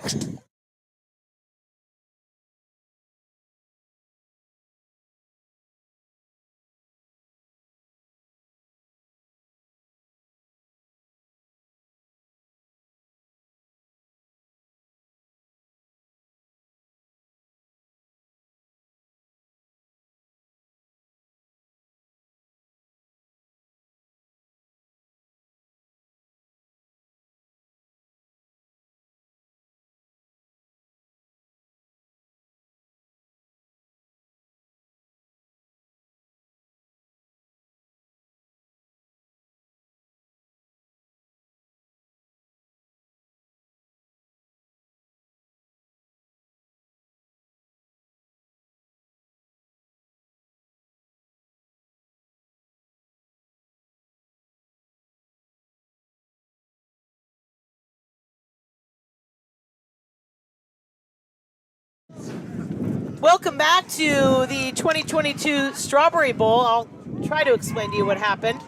[SPEAKER 1] Welcome back to the 2022 Strawberry Bowl. I'll try to explain to you what happened.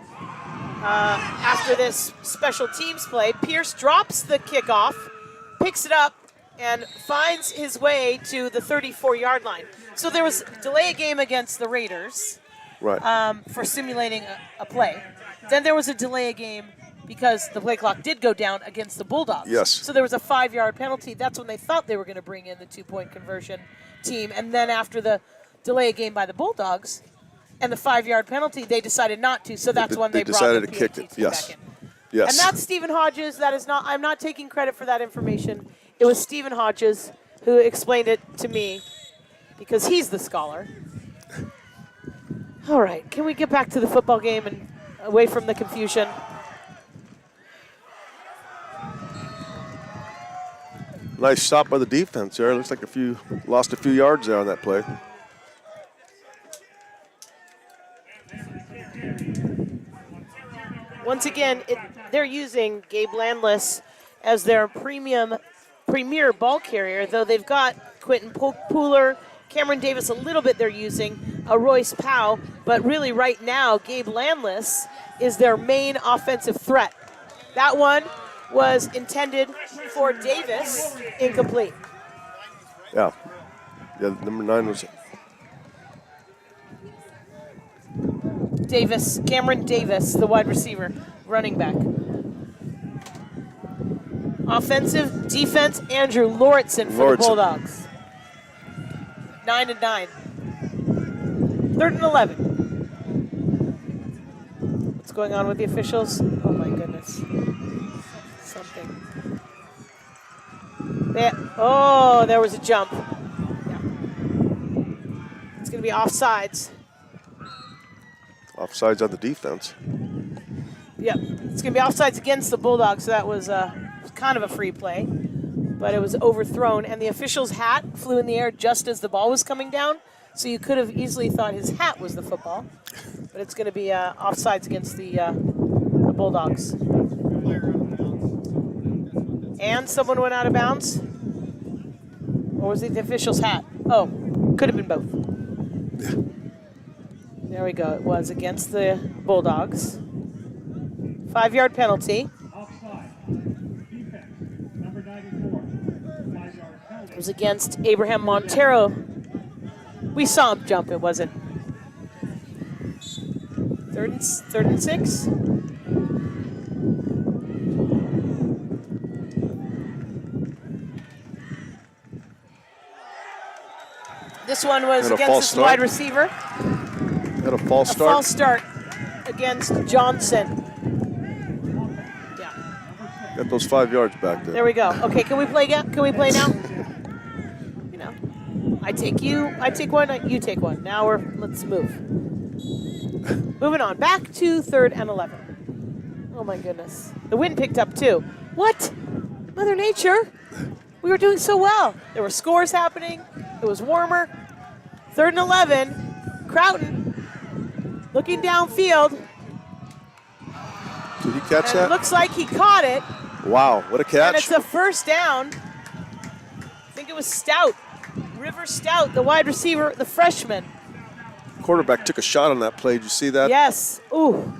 [SPEAKER 1] After this special teams play, Pierce drops the kickoff, picks it up, and finds his way to the 34-yard line. So there was delay a game against the Raiders for simulating a play. Then there was a delay a game because the play clock did go down against the Bulldogs.
[SPEAKER 2] Yes.
[SPEAKER 1] So there was a 5-yard penalty. That's when they thought they were going to bring in the 2-point conversion team. And then after the delay a game by the Bulldogs and the 5-yard penalty, they decided not to. So that's when they brought
[SPEAKER 2] decided
[SPEAKER 1] the
[SPEAKER 2] to kick
[SPEAKER 1] PAT
[SPEAKER 2] it.
[SPEAKER 1] team
[SPEAKER 2] Yes.
[SPEAKER 1] back in.
[SPEAKER 2] Yes.
[SPEAKER 1] And that's Stephen Hodges. That is not. I'm not taking credit for that information. It was Stephen Hodges who explained it to me because he's the scholar. All right, can we get back to the football game and away from the confusion?
[SPEAKER 2] Nice stop by the defense there. Looks like lost a few yards there on that play.
[SPEAKER 1] Once again, they're using Gabe Landless as their premier ball carrier, though they've got Quentin Pooler, Cameron Davis a little bit they're using, Royce Powell, but really right now, Gabe Landless is their main offensive threat. That one was intended for Davis, incomplete.
[SPEAKER 2] Yeah, number 9 was
[SPEAKER 1] Davis, Cameron Davis, the wide receiver, running back. Offensive, defense, Andrew Lauritsen for the Bulldogs. 9-9. 3rd and 11. What's going on with the officials? Oh my goodness. Something. There was a jump. Yeah. It's going to be offsides.
[SPEAKER 2] offsides on the defense.
[SPEAKER 1] Yep, it's going to be offsides against the Bulldogs, so that was kind of a free play. But it was overthrown, and the official's hat flew in the air just as the ball was coming down, so you could have easily thought his hat was the football. But it's going to be offsides against the Bulldogs. And someone went out of bounds? Or was it the official's hat? Oh, could have been both. There we go. It was against the Bulldogs. 5-yard penalty. It was against Abraham Montero. We saw him jump. It wasn't. Third and 6. This one was against his wide receiver.
[SPEAKER 2] Had a false start.
[SPEAKER 1] False start against Johnson. Yeah.
[SPEAKER 2] Got those 5 yards back there.
[SPEAKER 1] There we go. Okay, can we play again? Can we play now? You know, I take one, you take one. Now let's move. Moving on. Back to 3rd and 11. Oh my goodness. The wind picked up too. What? Mother Nature. We were doing so well. There were scores happening. It was warmer. 3rd and 11. Croughton looking downfield.
[SPEAKER 2] Did he catch that?
[SPEAKER 1] It looks like he caught it.
[SPEAKER 2] Wow, what a
[SPEAKER 1] And
[SPEAKER 2] catch.
[SPEAKER 1] it's a first down. I think it was Stout. River Stout, the wide receiver, the freshman.
[SPEAKER 2] Quarterback took a shot on that play. Did you see that?
[SPEAKER 1] Yes. Ooh.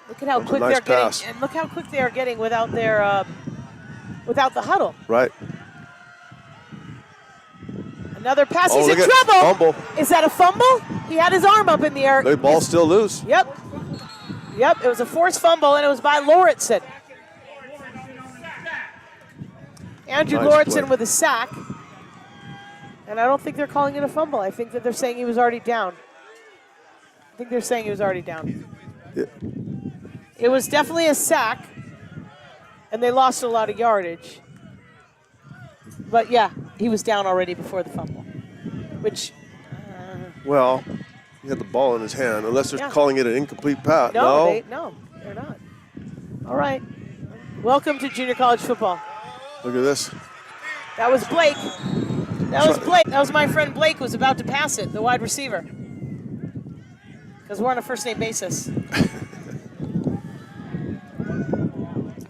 [SPEAKER 1] Look at how
[SPEAKER 2] That was a
[SPEAKER 1] quick
[SPEAKER 2] nice
[SPEAKER 1] they're
[SPEAKER 2] pass.
[SPEAKER 1] getting, and look how quick they are getting without their without the huddle.
[SPEAKER 2] Right.
[SPEAKER 1] Another pass.
[SPEAKER 2] Oh,
[SPEAKER 1] He's in
[SPEAKER 2] look at
[SPEAKER 1] trouble.
[SPEAKER 2] fumble.
[SPEAKER 1] Is that a fumble? He had his arm up in the air.
[SPEAKER 2] The ball still loose.
[SPEAKER 1] Yep. Yep. It was a forced fumble, and it was by Lauritsen. Andrew
[SPEAKER 2] Nice
[SPEAKER 1] Lauritsen
[SPEAKER 2] play.
[SPEAKER 1] with a sack. And I don't think they're calling it a fumble. I think that they're saying he was already down. I think they're saying he was already down.
[SPEAKER 2] Yeah.
[SPEAKER 1] It was definitely a sack, and they lost a lot of yardage. But yeah, he was down already before the fumble, which,
[SPEAKER 2] Well, he had the ball in his hand, unless they're
[SPEAKER 1] Yeah.
[SPEAKER 2] calling it an incomplete pass.
[SPEAKER 1] no, they're not. All right. Welcome to junior college football.
[SPEAKER 2] Look at this.
[SPEAKER 1] That was Blake. That was Blake. That was my friend Blake who was about to pass it, the wide receiver. Because we're on a first-name basis.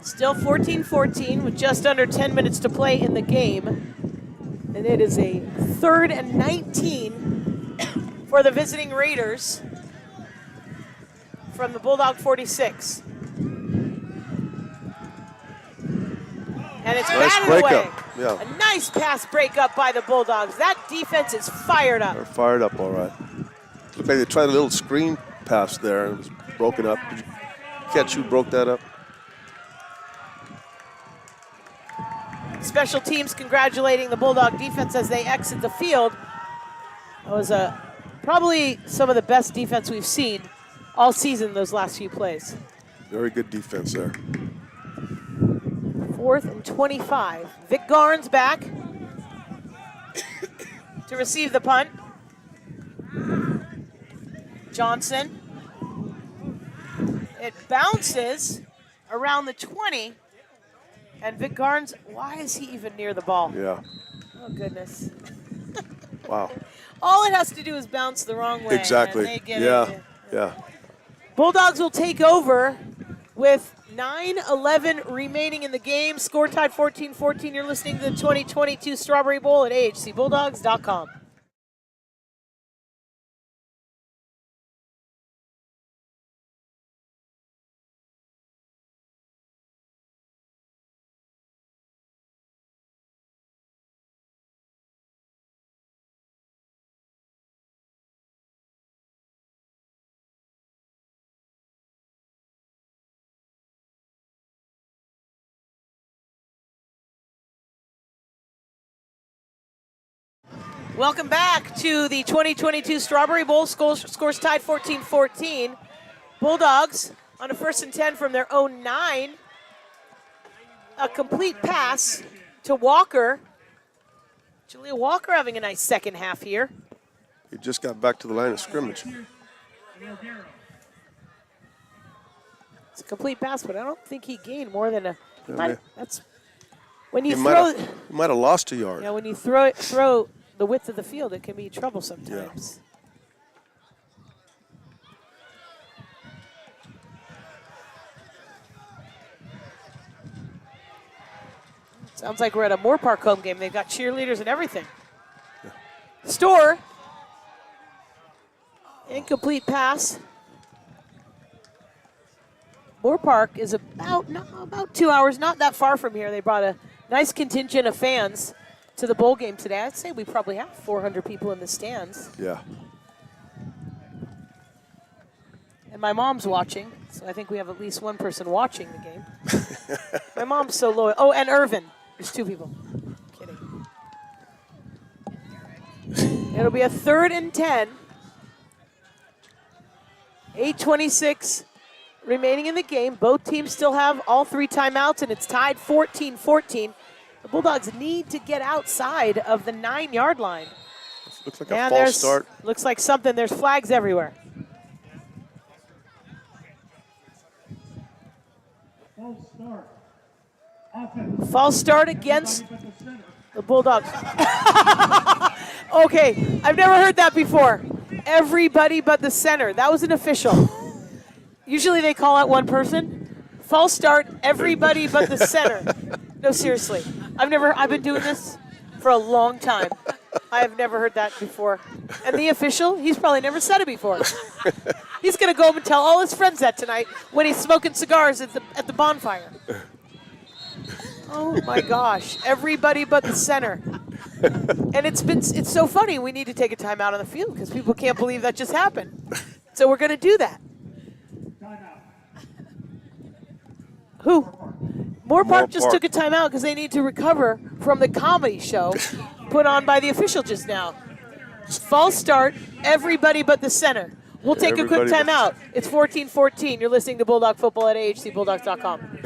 [SPEAKER 1] Still 14-14 with just under 10 minutes to play in the game. And it is a 3rd and 19 for the visiting Raiders from the Bulldog 46. And it's
[SPEAKER 2] Nice
[SPEAKER 1] batted away.
[SPEAKER 2] breakup. Yeah.
[SPEAKER 1] A nice pass breakup by the Bulldogs. That defense is fired up.
[SPEAKER 2] They're fired up all right. Looked like they tried a little screen pass there and it was broken up. Did you catch who broke that up?
[SPEAKER 1] Special teams congratulating the Bulldog defense as they exit the field. That was probably some of the best defense we've seen all season those last few plays.
[SPEAKER 2] Very good defense there.
[SPEAKER 1] 4th and 25. Vic Garns back to receive the punt. Johnson. It bounces around the 20. And Vic Garns, why is he even near the ball?
[SPEAKER 2] Yeah.
[SPEAKER 1] Oh, goodness.
[SPEAKER 2] Wow.
[SPEAKER 1] All it has to do is bounce the wrong way.
[SPEAKER 2] Exactly.
[SPEAKER 1] And they get
[SPEAKER 2] Yeah.
[SPEAKER 1] it.
[SPEAKER 2] Yeah.
[SPEAKER 1] Bulldogs will take over with 9:11 remaining in the game. Score tied 14-14. You're listening to the 2022 Strawberry Bowl at ahcbulldogs.com. Welcome back to the 2022 Strawberry Bowl. Scores tied 14-14. Bulldogs on a 1st and 10 from their own 9. A complete pass to Walker. Julia Walker having a nice second half here.
[SPEAKER 2] He just got back to the line of scrimmage.
[SPEAKER 1] It's a complete pass, but I don't think he gained more than a.
[SPEAKER 2] Yeah,
[SPEAKER 1] That's when
[SPEAKER 2] He
[SPEAKER 1] you
[SPEAKER 2] might
[SPEAKER 1] throw.
[SPEAKER 2] have lost a yard.
[SPEAKER 1] Yeah, when you throw the width of the field, it can be trouble sometimes. Sounds like we're at a Moorpark home game. They've got cheerleaders and everything.
[SPEAKER 2] Yeah.
[SPEAKER 1] Store. Incomplete pass. Moorpark is about 2 hours, not that far from here. They brought a nice contingent of fans to the bowl game today. I'd say we probably have 400 people in the stands.
[SPEAKER 2] Yeah.
[SPEAKER 1] And my mom's watching, so I think we have at least one person watching the game. My mom's so loyal. Oh, and Irvin. There's 2 people. Kidding. It'll be a 3rd and 10. 8:26 remaining in the game. Both teams still have all 3 timeouts, and it's tied 14-14. The Bulldogs need to get outside of the 9-yard line.
[SPEAKER 2] Looks like a false start.
[SPEAKER 1] Looks like something. There's flags everywhere.
[SPEAKER 4] False start. Offense.
[SPEAKER 1] False start against the Bulldogs. Okay, I've never heard that before. Everybody but the center. That was an official. Usually they call out one person. False start, everybody but the center. No, seriously. I've been doing this for a long time. I have never heard that before. And the official, he's probably never said it before. He's going to go home and tell all his friends that tonight when he's smoking cigars at the bonfire. Oh my gosh, everybody but the center. And it's so funny. We need to take a timeout on the field because people can't believe that just happened. So we're going to do that. Who? Moorpark just took a timeout because they need to recover from the comedy show put on by the official just now. False start, everybody but the center. We'll take a quick timeout. It's 14-14. You're listening to Bulldog Football at AHCBulldogs.com.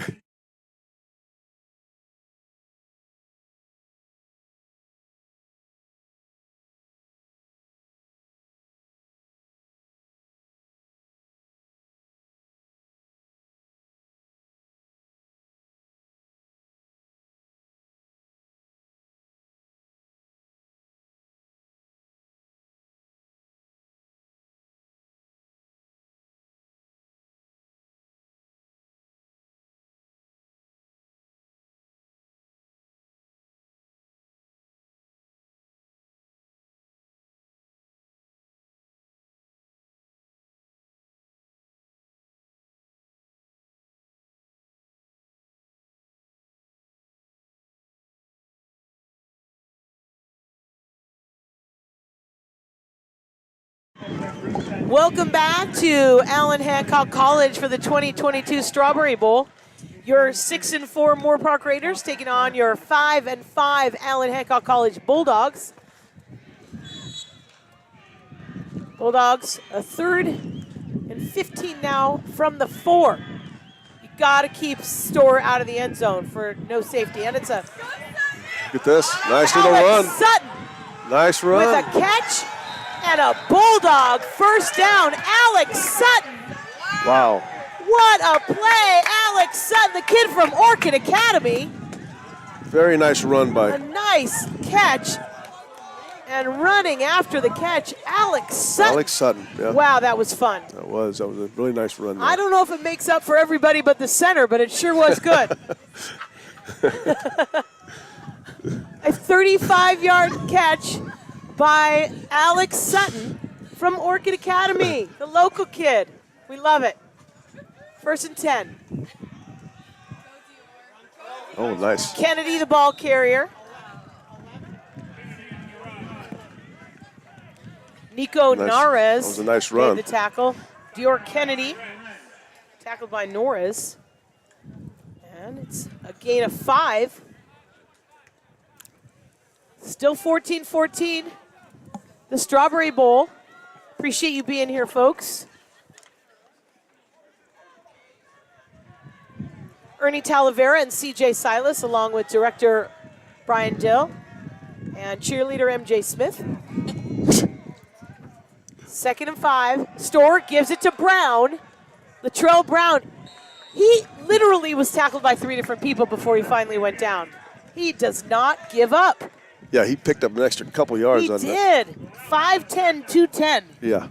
[SPEAKER 1] Welcome back to Allen Hancock College for the 2022 Strawberry Bowl. Your 6-4 Moorpark Raiders taking on your 5-5 Allen Hancock College Bulldogs. Bulldogs, a 3rd and 15 now from the 4. You got to keep Store out of the end zone for no safety. And it's a
[SPEAKER 2] Look at this. Nice little run.
[SPEAKER 1] Sutton
[SPEAKER 2] Nice run.
[SPEAKER 1] with a catch and a Bulldog first down. Alex Sutton.
[SPEAKER 2] Wow.
[SPEAKER 1] What a play. Alex Sutton, the kid from Orchid Academy.
[SPEAKER 2] Very nice run
[SPEAKER 1] A
[SPEAKER 2] by.
[SPEAKER 1] nice catch. And running after the catch, Alex Sutton.
[SPEAKER 2] Alex Sutton. Yeah.
[SPEAKER 1] Wow, that was fun.
[SPEAKER 2] That was a really nice run. There.
[SPEAKER 1] I don't know if it makes up for everybody but the center, but it sure was good. A 35-yard catch by Alex Sutton from Orchid Academy, the local kid. We love it. 1st and 10.
[SPEAKER 2] Oh, nice.
[SPEAKER 1] Kennedy, the ball carrier. Nico
[SPEAKER 2] Nice.
[SPEAKER 1] Nares
[SPEAKER 2] That was a nice
[SPEAKER 1] made
[SPEAKER 2] run.
[SPEAKER 1] the tackle. Dior Kennedy tackled by Norris. And it's a gain of 5. Still 14-14. The Strawberry Bowl. Appreciate you being here, folks. Ernie Talavera and CJ Silas, along with director Brian Dill and cheerleader MJ Smith. 2nd and 5. Store gives it to Brown. Latrell Brown. He literally was tackled by 3 different people before he finally went down. He does not give up.
[SPEAKER 2] Yeah, he picked up an extra couple yards
[SPEAKER 1] He
[SPEAKER 2] on that.
[SPEAKER 1] did. 5'10", 210.
[SPEAKER 2] Yeah.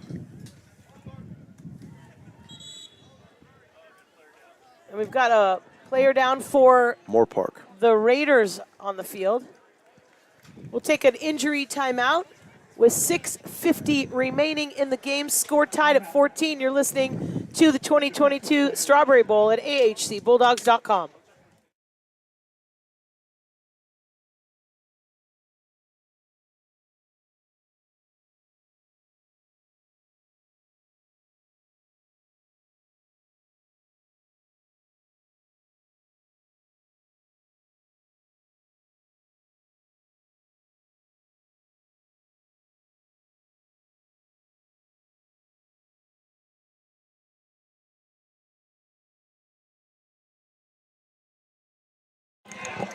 [SPEAKER 1] And we've got a player down for
[SPEAKER 2] Moorpark.
[SPEAKER 1] the Raiders on the field. We'll take an injury timeout with 6:50 remaining in the game. Score tied at 14. You're listening to the 2022 Strawberry Bowl at AHCBulldogs.com.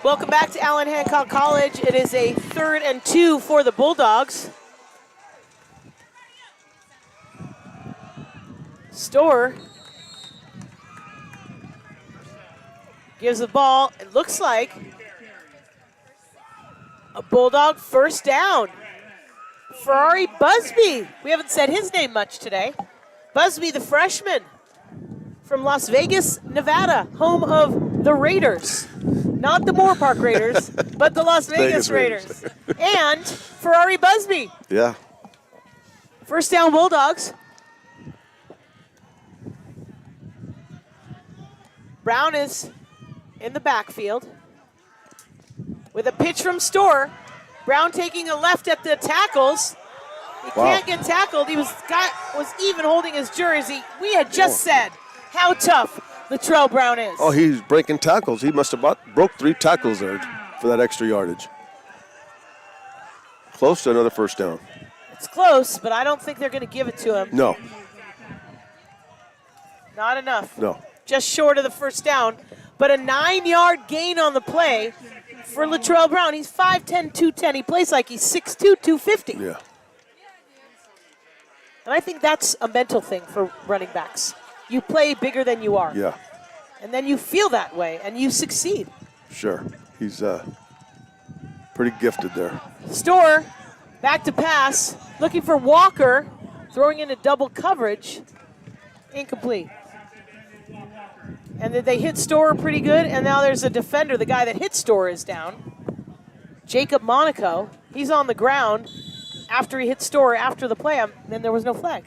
[SPEAKER 1] Welcome back to Allen Hancock College. It is a 3rd and 2 for the Bulldogs. Store gives the ball, it looks like a Bulldog first down. Ferrari Busby. We haven't said his name much today. Busby, the freshman. from Las Vegas, Nevada, home of the Raiders. Not the Moorpark Raiders, but the Las Vegas Raiders. And Ferrari Busby.
[SPEAKER 2] Yeah.
[SPEAKER 1] First down, Bulldogs. Brown is in the backfield with a pitch from Storr. Brown taking a left at the tackles. He can't get tackled. He was even holding his jersey. We had just said how tough Latrell Brown is.
[SPEAKER 2] Oh, he's breaking tackles. He must have broke 3 tackles there for that extra yardage. Close to another first down.
[SPEAKER 1] It's close, but I don't think they're going to give it to him.
[SPEAKER 2] No.
[SPEAKER 1] Not enough.
[SPEAKER 2] No.
[SPEAKER 1] Just short of the first down, but a 9-yard gain on the play for Latrell Brown. He's 5'10", 210. He plays like he's 6'2", 250.
[SPEAKER 2] Yeah.
[SPEAKER 1] And I think that's a mental thing for running backs. You play bigger than you are.
[SPEAKER 2] Yeah.
[SPEAKER 1] And then you feel that way, and you succeed.
[SPEAKER 2] Sure. He's pretty gifted there.
[SPEAKER 1] Storr, back to pass, looking for Walker, throwing into double coverage. Incomplete. And then they hit Storr pretty good, and now there's a defender. The guy that hit Storr is down. Jacob Monaco, he's on the ground after he hit Storr after the play, and then there was no flag.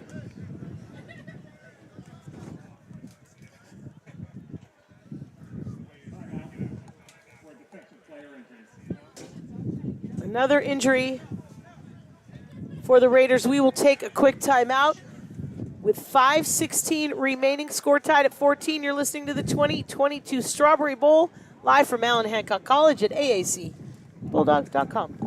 [SPEAKER 1] Another injury for the Raiders. We will take a quick timeout. With 5:16 remaining, score tied at 14. You're listening to the 2022 Strawberry Bowl, live from Allen Hancock College at AHC Bulldogs.com.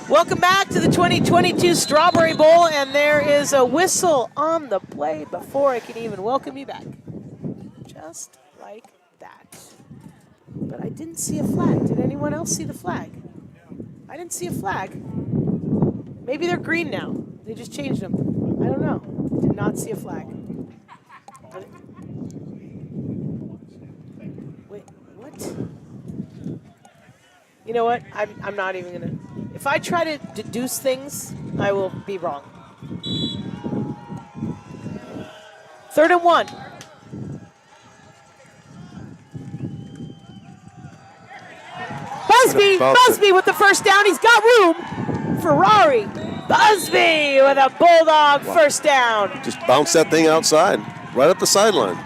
[SPEAKER 1] Welcome back to the 2022 Strawberry Bowl, and there is a whistle on the play before I can even welcome you back. Just like that. But I didn't see a flag. Did anyone else see the flag? I didn't see a flag. Maybe they're green now. They just changed them. I don't know. Did not see a flag. Wait, what? You know what? I'm not even going to. If I try to deduce things, I will be wrong. 3rd and 1. Busby with the first down. He's got room. Ferrari. Busby with a Bulldog first down.
[SPEAKER 2] Just bounce that thing outside, right up the sideline.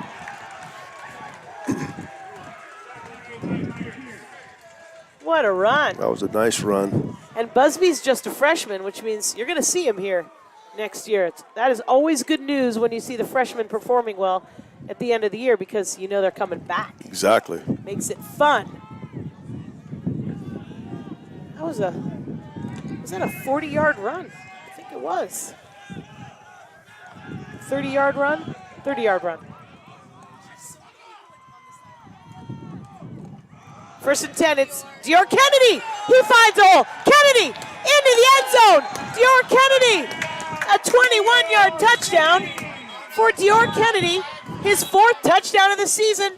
[SPEAKER 1] What a run.
[SPEAKER 2] That was a nice run.
[SPEAKER 1] And Busby's just a freshman, which means you're going to see him here next year. That is always good news when you see the freshmen performing well at the end of the year, because you know they're coming back.
[SPEAKER 2] Exactly.
[SPEAKER 1] Makes it fun. Was that a 40-yard run? I think it was. 30-yard run? 30-yard run. 1st and 10, it's Dior Kennedy. He finds a hole. Kennedy into the end zone. Dior Kennedy, a 21-yard touchdown for Dior Kennedy, his 4th touchdown of the season.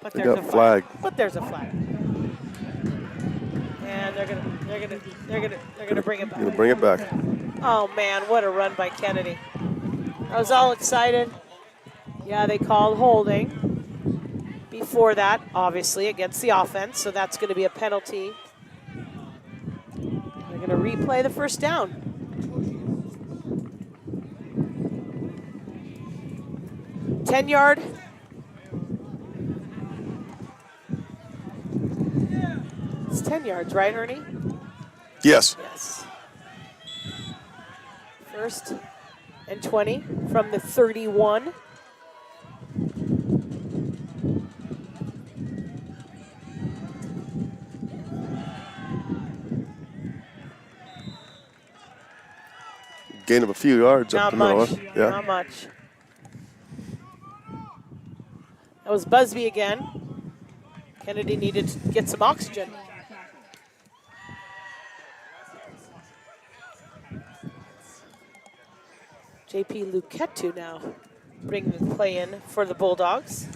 [SPEAKER 1] But there's a flag. But there's a flag. And they're gonna bring it back.
[SPEAKER 2] Gonna bring it back.
[SPEAKER 1] Oh man, what a run by Kennedy. I was all excited. Yeah, they called holding before that, obviously, against the offense, so that's going to be a penalty. They're going to replay the first down. Ten-yard. It's 10 yards, right, Ernie?
[SPEAKER 2] Yes.
[SPEAKER 1] Yes. 1st and 20 from the 31.
[SPEAKER 2] gain of a few yards
[SPEAKER 1] Not
[SPEAKER 2] up the middle.
[SPEAKER 1] much.
[SPEAKER 2] Yeah.
[SPEAKER 1] Not much. That was Busby again. Kennedy needed to get some oxygen. JP Luquetu now bringing the play in for the Bulldogs.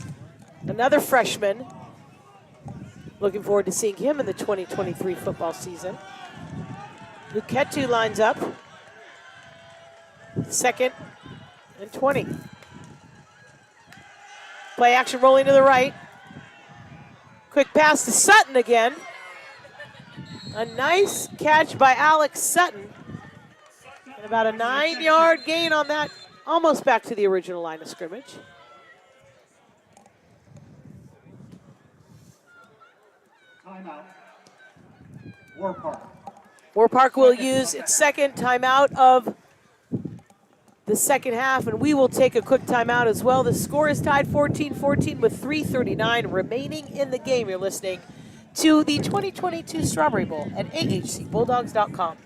[SPEAKER 1] Another freshman. Looking forward to seeing him in the 2023 football season. Luquetu lines up. 2nd and 20. Play action rolling to the right. Quick pass to Sutton again. A nice catch by Alex Sutton. And about a 9-yard gain on that, almost back to the original line of scrimmage.
[SPEAKER 4] Timeout. Moorpark.
[SPEAKER 1] Moorpark will use its second timeout of the second half, and we will take a quick timeout as well. The score is tied 14-14 with 3:39 remaining in the game. You're listening to the 2022 Strawberry Bowl at ahcbulldogs.com.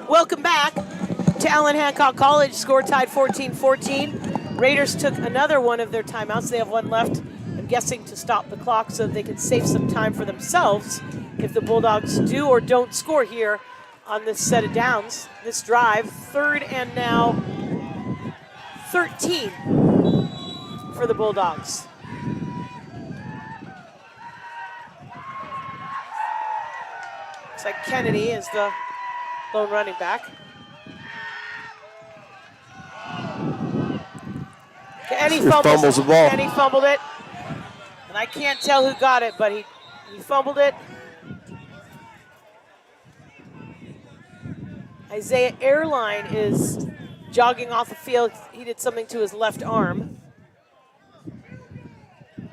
[SPEAKER 1] Welcome back to Allen Hancock College. Score tied 14-14. Raiders took another one of their timeouts. They have one left, I'm guessing, to stop the clock so they can save some time for themselves if the Bulldogs do or don't score here on this set of downs. This drive, 3rd and now 13 for the Bulldogs. Looks like Kennedy is the lone running back. And he
[SPEAKER 2] fumbles the ball.
[SPEAKER 1] And he fumbled it. And I can't tell who got it, but he fumbled it. Isaiah Airline is jogging off the field. He did something to his left arm.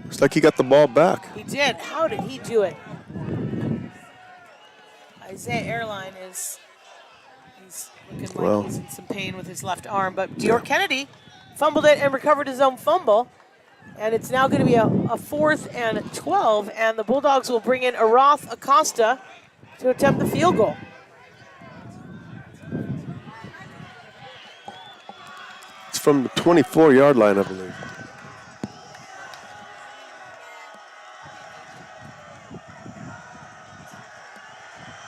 [SPEAKER 2] Looks like he got the ball back.
[SPEAKER 1] He did. How did he do it? Isaiah Airline is looking like he's in some pain with his left arm, but Dior Kennedy fumbled it and recovered his own fumble. And it's now going to be a 4th and 12, and the Bulldogs will bring in Aroth Acosta to attempt the field goal.
[SPEAKER 2] It's from the 24-yard line, I believe.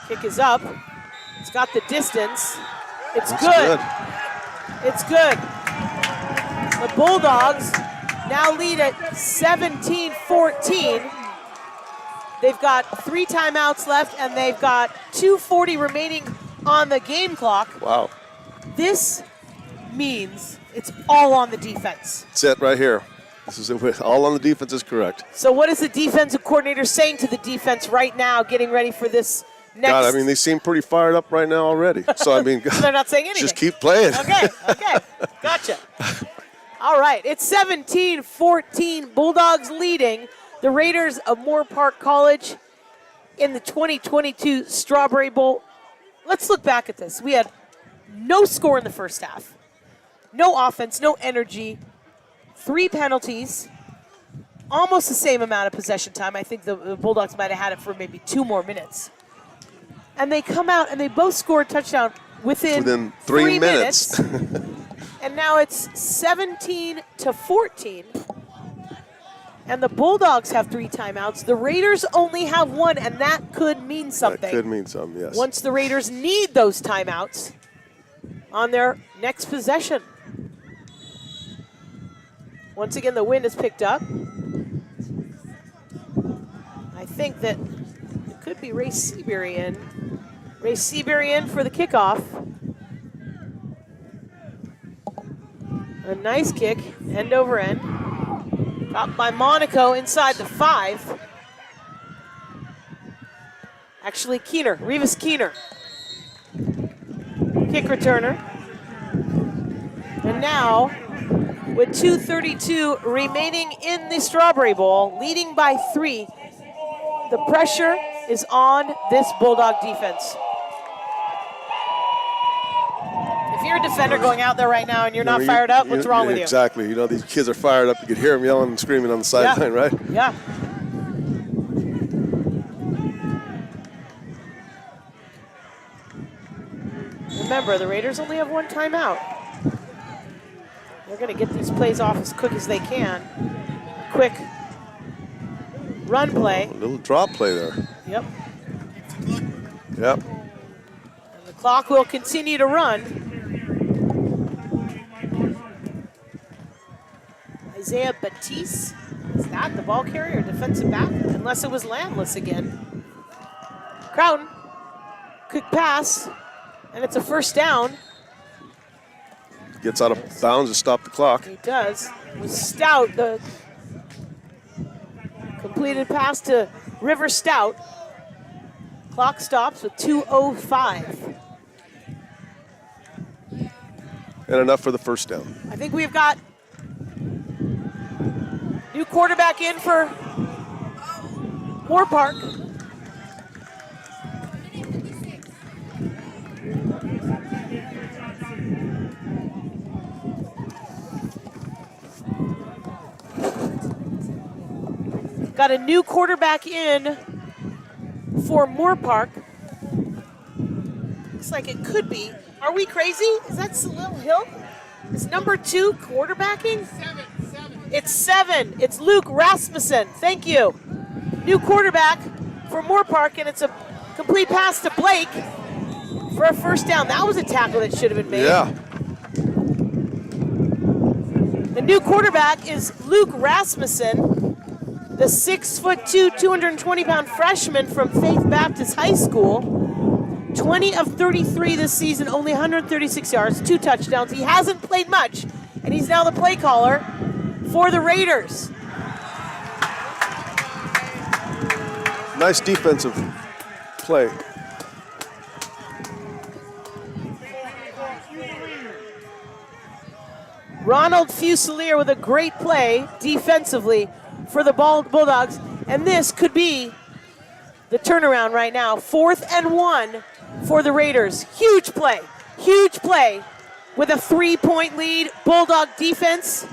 [SPEAKER 1] Kick is up. It's got the distance. It's
[SPEAKER 2] That's
[SPEAKER 1] good. It's good. The Bulldogs now lead at 17-14. They've got 3 timeouts left, and they've got 2:40 remaining on the game clock.
[SPEAKER 2] Wow.
[SPEAKER 1] This means it's all on the defense.
[SPEAKER 2] That's it right here. This is it. All on the defense is correct.
[SPEAKER 1] So what is the defensive coordinator saying to the defense right now, getting ready for this next?
[SPEAKER 2] God, I mean, they seem pretty fired up right now already. So, I mean,
[SPEAKER 1] They're not saying anything.
[SPEAKER 2] just keep playing.
[SPEAKER 1] Okay, gotcha. All right, it's 17-14, Bulldogs leading the Raiders of Moorpark College in the 2022 Strawberry Bowl. Let's look back at this. We had no score in the first half, no offense, no energy, 3 penalties, almost the same amount of possession time. I think the Bulldogs might have had it for maybe 2 more minutes. And they come out and they both score a touchdown within 3 minutes. And now it's 17-14. And the Bulldogs have 3 timeouts. The Raiders only have 1, and that could mean something.
[SPEAKER 2] That could mean something, yes.
[SPEAKER 1] Once the Raiders need those timeouts on their next possession. Once again, the wind is picked up. I think that it could be Ray Seabury in. Ray Seabury in for the kickoff. A nice kick, end over end. Dropped by Monaco inside the 5. Actually, Keener, Revis Keener. Kick returner. And now, with 2:32 remaining in the Strawberry Bowl, leading by 3, the pressure is on this Bulldog defense. If you're a defender going out there right now and you're not fired up, what's wrong with you?
[SPEAKER 2] Exactly. You know, these kids are fired up. You could hear them yelling and screaming on the sideline, right?
[SPEAKER 1] Yeah. Remember, the Raiders only have 1 timeout. They're going to get these plays off as quick as they can. Quick run play.
[SPEAKER 2] A little drop play there.
[SPEAKER 1] Yep.
[SPEAKER 2] Yep.
[SPEAKER 1] And the clock will continue to run. Isaiah Batiste, is that the ball carrier or defensive back? Unless it was Landless again. Crowden, quick pass, and it's a first down.
[SPEAKER 2] Gets out of bounds to stop the clock.
[SPEAKER 1] He does. It was Stout, the completed pass to River Stout. Clock stops with 2:05.
[SPEAKER 2] And enough for the first down.
[SPEAKER 1] I think we've got new quarterback in for Moorpark. Got a new quarterback in for Moorpark. Looks like it could be. Are we crazy? Is that Salil Hill? Is number 2 quarterbacking?
[SPEAKER 3] 7.
[SPEAKER 1] It's 7. It's Luke Rasmussen. Thank you. New quarterback for Moorpark, and it's a complete pass to Blake for a first down. That was a tackle that should have been made.
[SPEAKER 2] Yeah.
[SPEAKER 1] The new quarterback is Luke Rasmussen, the 6'2", 220-pound freshman from Faith Baptist High School. 20 of 33 this season, only 136 yards, 2 touchdowns. He hasn't played much, and he's now the play caller for the Raiders.
[SPEAKER 2] Nice defensive play.
[SPEAKER 1] Ronald Fusilier with a great play defensively for the Bulldogs, and this could be the turnaround right now. 4th and 1 for the Raiders. Huge play with a 3-point lead. Bulldog defense.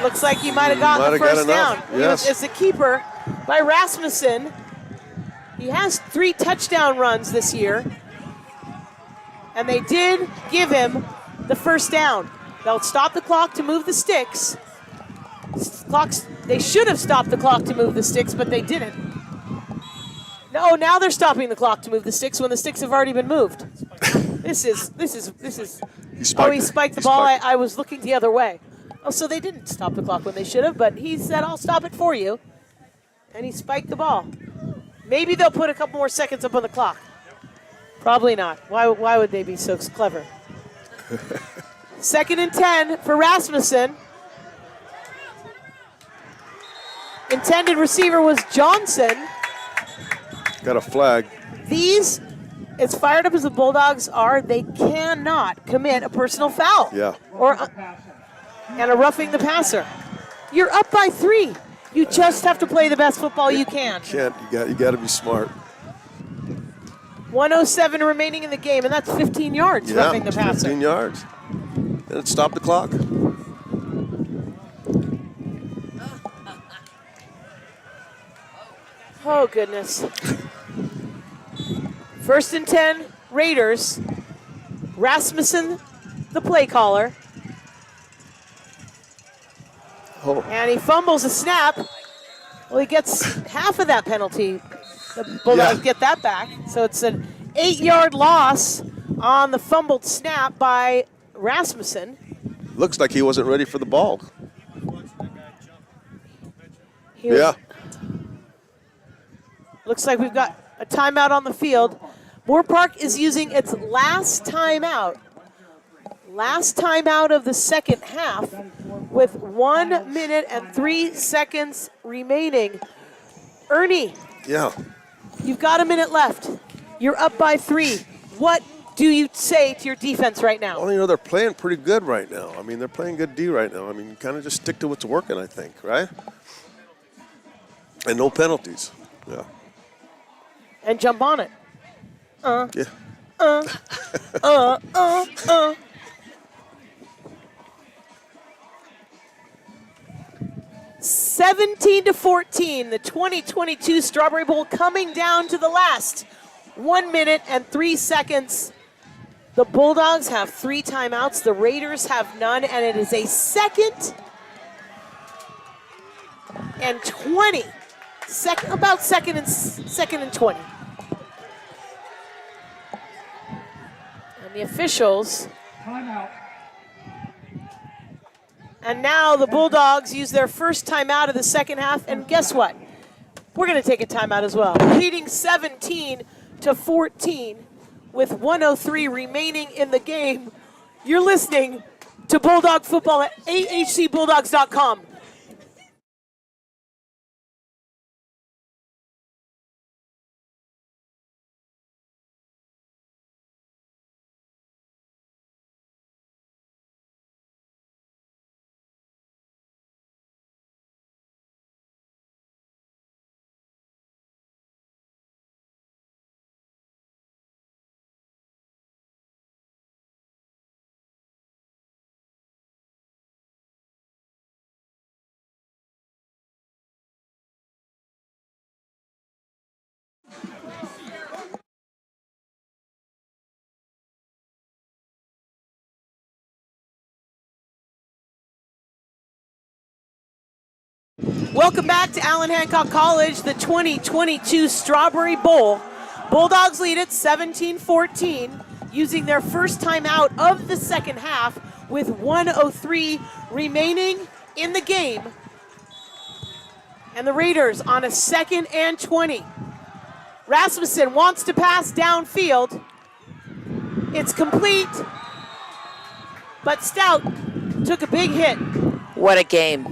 [SPEAKER 1] Looks like he might have gotten the first down.
[SPEAKER 2] Yes.
[SPEAKER 1] It's a keeper by Rasmussen. He has 3 touchdown runs this year, and they did give him the first down. They'll stop the clock to move the sticks. They should have stopped the clock to move the sticks, but they didn't. No, now they're stopping the clock to move the sticks when the sticks have already been moved. This is. He spiked the ball. I was looking the other way. Oh, so they didn't stop the clock when they should have, but he said, I'll stop it for you. And he spiked the ball. Maybe they'll put a couple more seconds up on the clock. Probably not. Why would they be so clever? 2nd and 10 for Rasmussen. Intended receiver was Johnson.
[SPEAKER 2] Got a flag.
[SPEAKER 1] These, as fired up as the Bulldogs are, they cannot commit a personal foul.
[SPEAKER 2] Yeah.
[SPEAKER 1] And a roughing the passer. You're up by 3. You just have to play the best football you can.
[SPEAKER 2] You got to be smart.
[SPEAKER 1] 1:07 remaining in the game, and that's 15 yards roughing the passer.
[SPEAKER 2] 15 yards. And it stopped the clock.
[SPEAKER 1] Oh, goodness. 1st and 10, Raiders. Rasmussen, the play caller.
[SPEAKER 2] Oh.
[SPEAKER 1] And he fumbles a snap. Well, he gets half of that penalty. The Bulldogs get that back. So it's an 8-yard loss on the fumbled snap by Rasmussen.
[SPEAKER 2] Looks like he wasn't ready for the ball.
[SPEAKER 1] Looks like we've got a timeout on the field. Moorpark is using its last timeout Last timeout of the second half with 1 minute and 3 seconds remaining. Ernie,
[SPEAKER 2] Yeah.
[SPEAKER 1] you've got a minute left. You're up by 3. What do you say to your defense right now?
[SPEAKER 2] Well, you know, they're playing pretty good right now. I mean, they're playing good D right now. I mean, kind of just stick to what's working, I think, right? And no penalties. Yeah.
[SPEAKER 1] And jump on it.
[SPEAKER 2] Yeah.
[SPEAKER 1] 17-14, the 2022 Strawberry Bowl coming down to the last 1 minute and 3 seconds. The Bulldogs have 3 timeouts, the Raiders have none, and it is a 2nd and 20. About second and 20. And the officials.
[SPEAKER 4] Timeout.
[SPEAKER 1] And now the Bulldogs use their first timeout of the second half, and guess what? We're going to take a timeout as well. Leading 17-14 with 1:03 remaining in the game. You're listening to Bulldog Football at ahcbulldogs.com. Welcome back to Allen Hancock College, the 2022 Strawberry Bowl. Bulldogs lead it 17-14, using their first timeout of the second half with 1:03 remaining in the game. And the Raiders on a 2nd and 20. Rasmussen wants to pass downfield. It's complete, but Stout took a big hit.
[SPEAKER 3] What a game.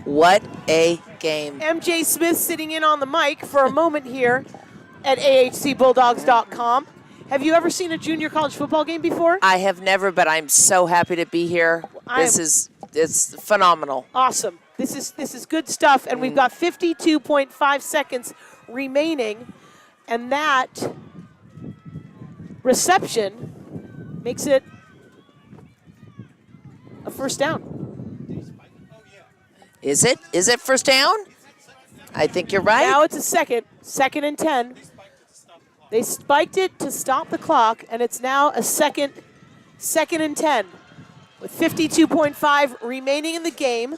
[SPEAKER 3] What a game.
[SPEAKER 1] MJ Smith sitting in on the mic for a moment here at ahcbulldogs.com. Have you ever seen a junior college football game before?
[SPEAKER 3] I have never, but I'm so happy to be here. It's phenomenal.
[SPEAKER 1] Awesome. This is good stuff, and we've got 52.5 seconds remaining, and that reception makes it a first down.
[SPEAKER 3] Is it? Is it first down? I think you're right.
[SPEAKER 1] Now it's a second and 10. They spiked it to stop the clock, and it's now a second and 10. With 52.5 remaining in the game.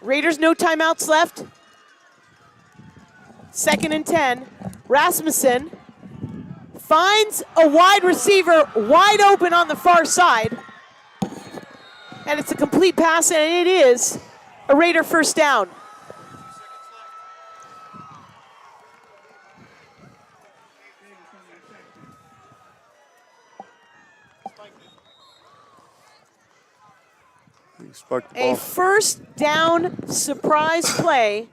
[SPEAKER 1] Raiders no timeouts left. 2nd and 10. Rasmussen finds a wide receiver wide open on the far side. And it's a complete pass, and it is a Raider first down. A first down surprise play.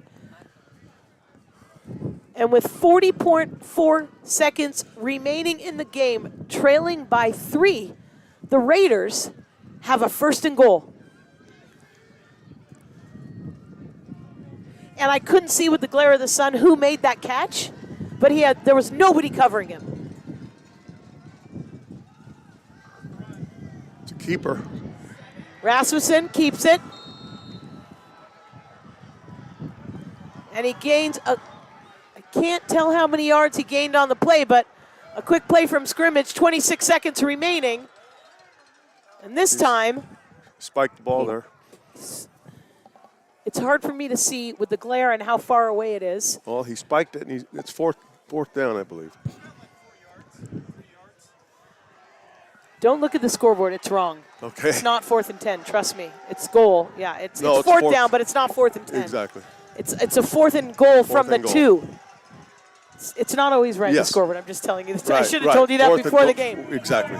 [SPEAKER 1] And with 40.4 seconds remaining in the game, trailing by 3, the Raiders have a 1st and goal. And I couldn't see with the glare of the sun who made that catch, but there was nobody covering him.
[SPEAKER 2] It's a keeper.
[SPEAKER 1] Rasmussen keeps it. And he gains I can't tell how many yards he gained on the play, but a quick play from scrimmage, 26 seconds remaining. And this time,
[SPEAKER 2] Spiked the ball there.
[SPEAKER 1] it's hard for me to see with the glare and how far away it is.
[SPEAKER 2] Well, he spiked it, and it's fourth down, I believe.
[SPEAKER 1] Don't look at the scoreboard, it's wrong.
[SPEAKER 2] Okay.
[SPEAKER 1] It's not 4th and 10, trust me. It's goal, yeah. It's
[SPEAKER 2] No, it's
[SPEAKER 1] fourth
[SPEAKER 2] fourth
[SPEAKER 1] down, but it's not 4th and 10.
[SPEAKER 2] Exactly.
[SPEAKER 1] It's a 4th and goal from the
[SPEAKER 2] and goal.
[SPEAKER 1] 2. It's not always right,
[SPEAKER 2] Yes.
[SPEAKER 1] the scoreboard, I'm just telling you. I
[SPEAKER 2] Right,
[SPEAKER 1] should have
[SPEAKER 2] right.
[SPEAKER 1] told you that
[SPEAKER 2] Fourth and
[SPEAKER 1] before the
[SPEAKER 2] goal.
[SPEAKER 1] game.
[SPEAKER 2] Exactly.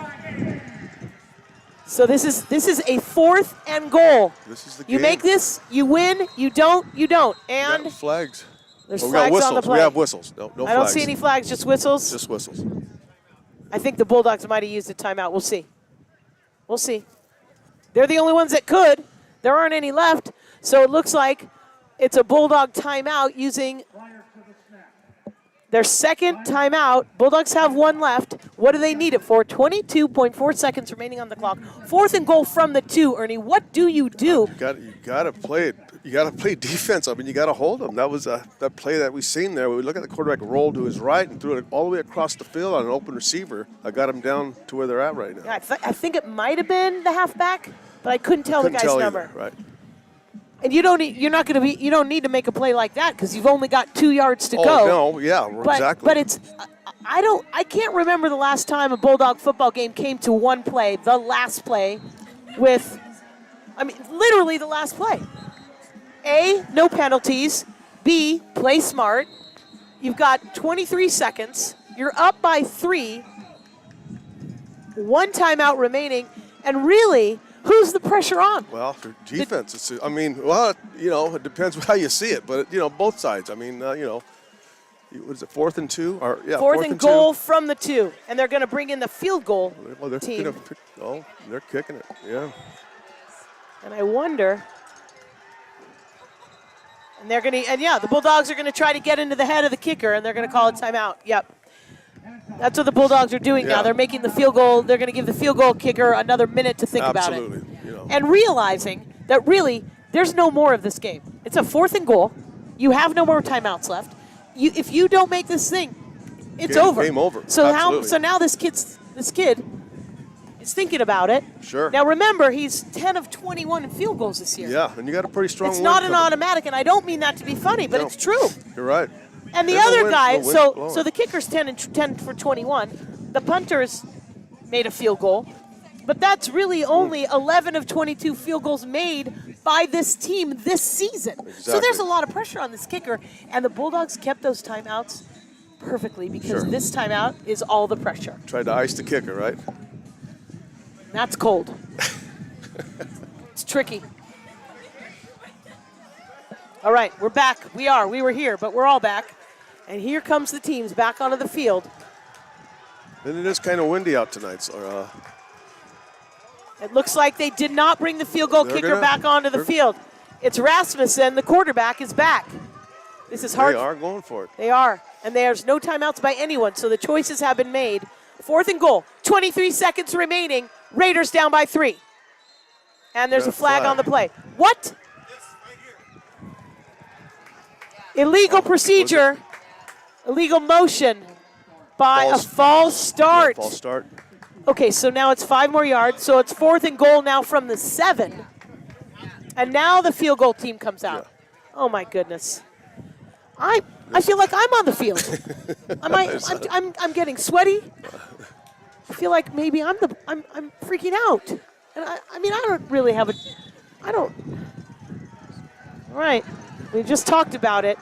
[SPEAKER 1] So this is a 4th and goal.
[SPEAKER 2] This is the
[SPEAKER 1] You
[SPEAKER 2] game.
[SPEAKER 1] make this, you win. You don't, you don't.
[SPEAKER 2] We
[SPEAKER 1] And
[SPEAKER 2] got flags.
[SPEAKER 1] there's
[SPEAKER 2] We got
[SPEAKER 1] flags
[SPEAKER 2] whistles.
[SPEAKER 1] on the play.
[SPEAKER 2] We have whistles. No flags.
[SPEAKER 1] I don't see any flags, just whistles.
[SPEAKER 2] Just whistles.
[SPEAKER 1] I think the Bulldogs might have used a timeout. We'll see. We'll see. They're the only ones that could. There aren't any left. So it looks like it's a Bulldog timeout using their second timeout. Bulldogs have one left. What do they need it for? 22.4 seconds remaining on the clock. 4th and goal from the 2, Ernie. What do you do?
[SPEAKER 2] You got to play it. You got to play defense. I mean, you got to hold them. That was that play that we seen there. We look at the quarterback roll to his right and threw it all the way across the field on an open receiver. I got him down to where they're at right now.
[SPEAKER 1] Yeah, I think it might have been the halfback, but I couldn't tell the guy's number.
[SPEAKER 2] Either, right.
[SPEAKER 1] And you don't need to make a play like that because you've only got 2 yards to go.
[SPEAKER 2] Oh no, yeah, exactly.
[SPEAKER 1] But it's I can't remember the last time a Bulldog football game came to one play, the last play, literally the last play. A, no penalties. B, play smart. You've got 23 seconds. You're up by 3. 1 timeout remaining, and really, who's the pressure on?
[SPEAKER 2] Well, for defense, it depends how you see it, but both sides. I mean, what is it, 4th and 2? Or yeah,
[SPEAKER 1] 4th and goal
[SPEAKER 2] 2.
[SPEAKER 1] from the 2, and they're going to bring in the field goal team.
[SPEAKER 2] They're kicking it. Yeah.
[SPEAKER 1] And I wonder. And the Bulldogs are going to try to get into the head of the kicker, and they're going to call a timeout. Yep. That's what the Bulldogs are doing now. They're making the field goal. They're going to give the field goal kicker another minute to think about it.
[SPEAKER 2] Absolutely.
[SPEAKER 1] And realizing that really there's no more of this game. It's a 4th and goal. You have no more timeouts left. If you don't make this thing, it's over.
[SPEAKER 2] Game over.
[SPEAKER 1] So now this kid is thinking about it.
[SPEAKER 2] Sure.
[SPEAKER 1] Now remember, he's 10 of 21 in field goals this year.
[SPEAKER 2] Yeah, and you got a pretty strong
[SPEAKER 1] It's
[SPEAKER 2] win
[SPEAKER 1] not an
[SPEAKER 2] coming.
[SPEAKER 1] automatic, and I don't mean that to be funny, but it's true.
[SPEAKER 2] You're right.
[SPEAKER 1] And the other guy, so the kicker's 10 for 21. The punter's made a field goal, but that's really only 11 of 22 field goals made by this team this season.
[SPEAKER 2] Exactly.
[SPEAKER 1] So there's a lot of pressure on this kicker, and the Bulldogs kept those timeouts perfectly because this timeout is all the pressure.
[SPEAKER 2] Tried to ice the kicker, right?
[SPEAKER 1] That's cold. It's tricky. All right, we're back. We were here, but we're all back. And here comes the teams back onto the field.
[SPEAKER 2] And it is kind of windy out tonight, so
[SPEAKER 1] It looks like they did not bring the field goal kicker back onto the field. It's Rasmussen, the quarterback, is back. This is hard.
[SPEAKER 2] They are going for it.
[SPEAKER 1] They are. And there's no timeouts by anyone, so the choices have been made. 4th and goal, 23 seconds remaining. Raiders down by 3. And there's a flag on the play. What? Illegal procedure, illegal motion by a false start.
[SPEAKER 2] False start.
[SPEAKER 1] Okay, so now it's 5 more yards. So it's 4th and goal now from the 7. And now the field goal team comes out.
[SPEAKER 2] Yeah.
[SPEAKER 1] Oh my goodness. I feel like I'm on the field. I'm getting sweaty. I feel like maybe I'm freaking out. And I don't really have all right. We just talked about it.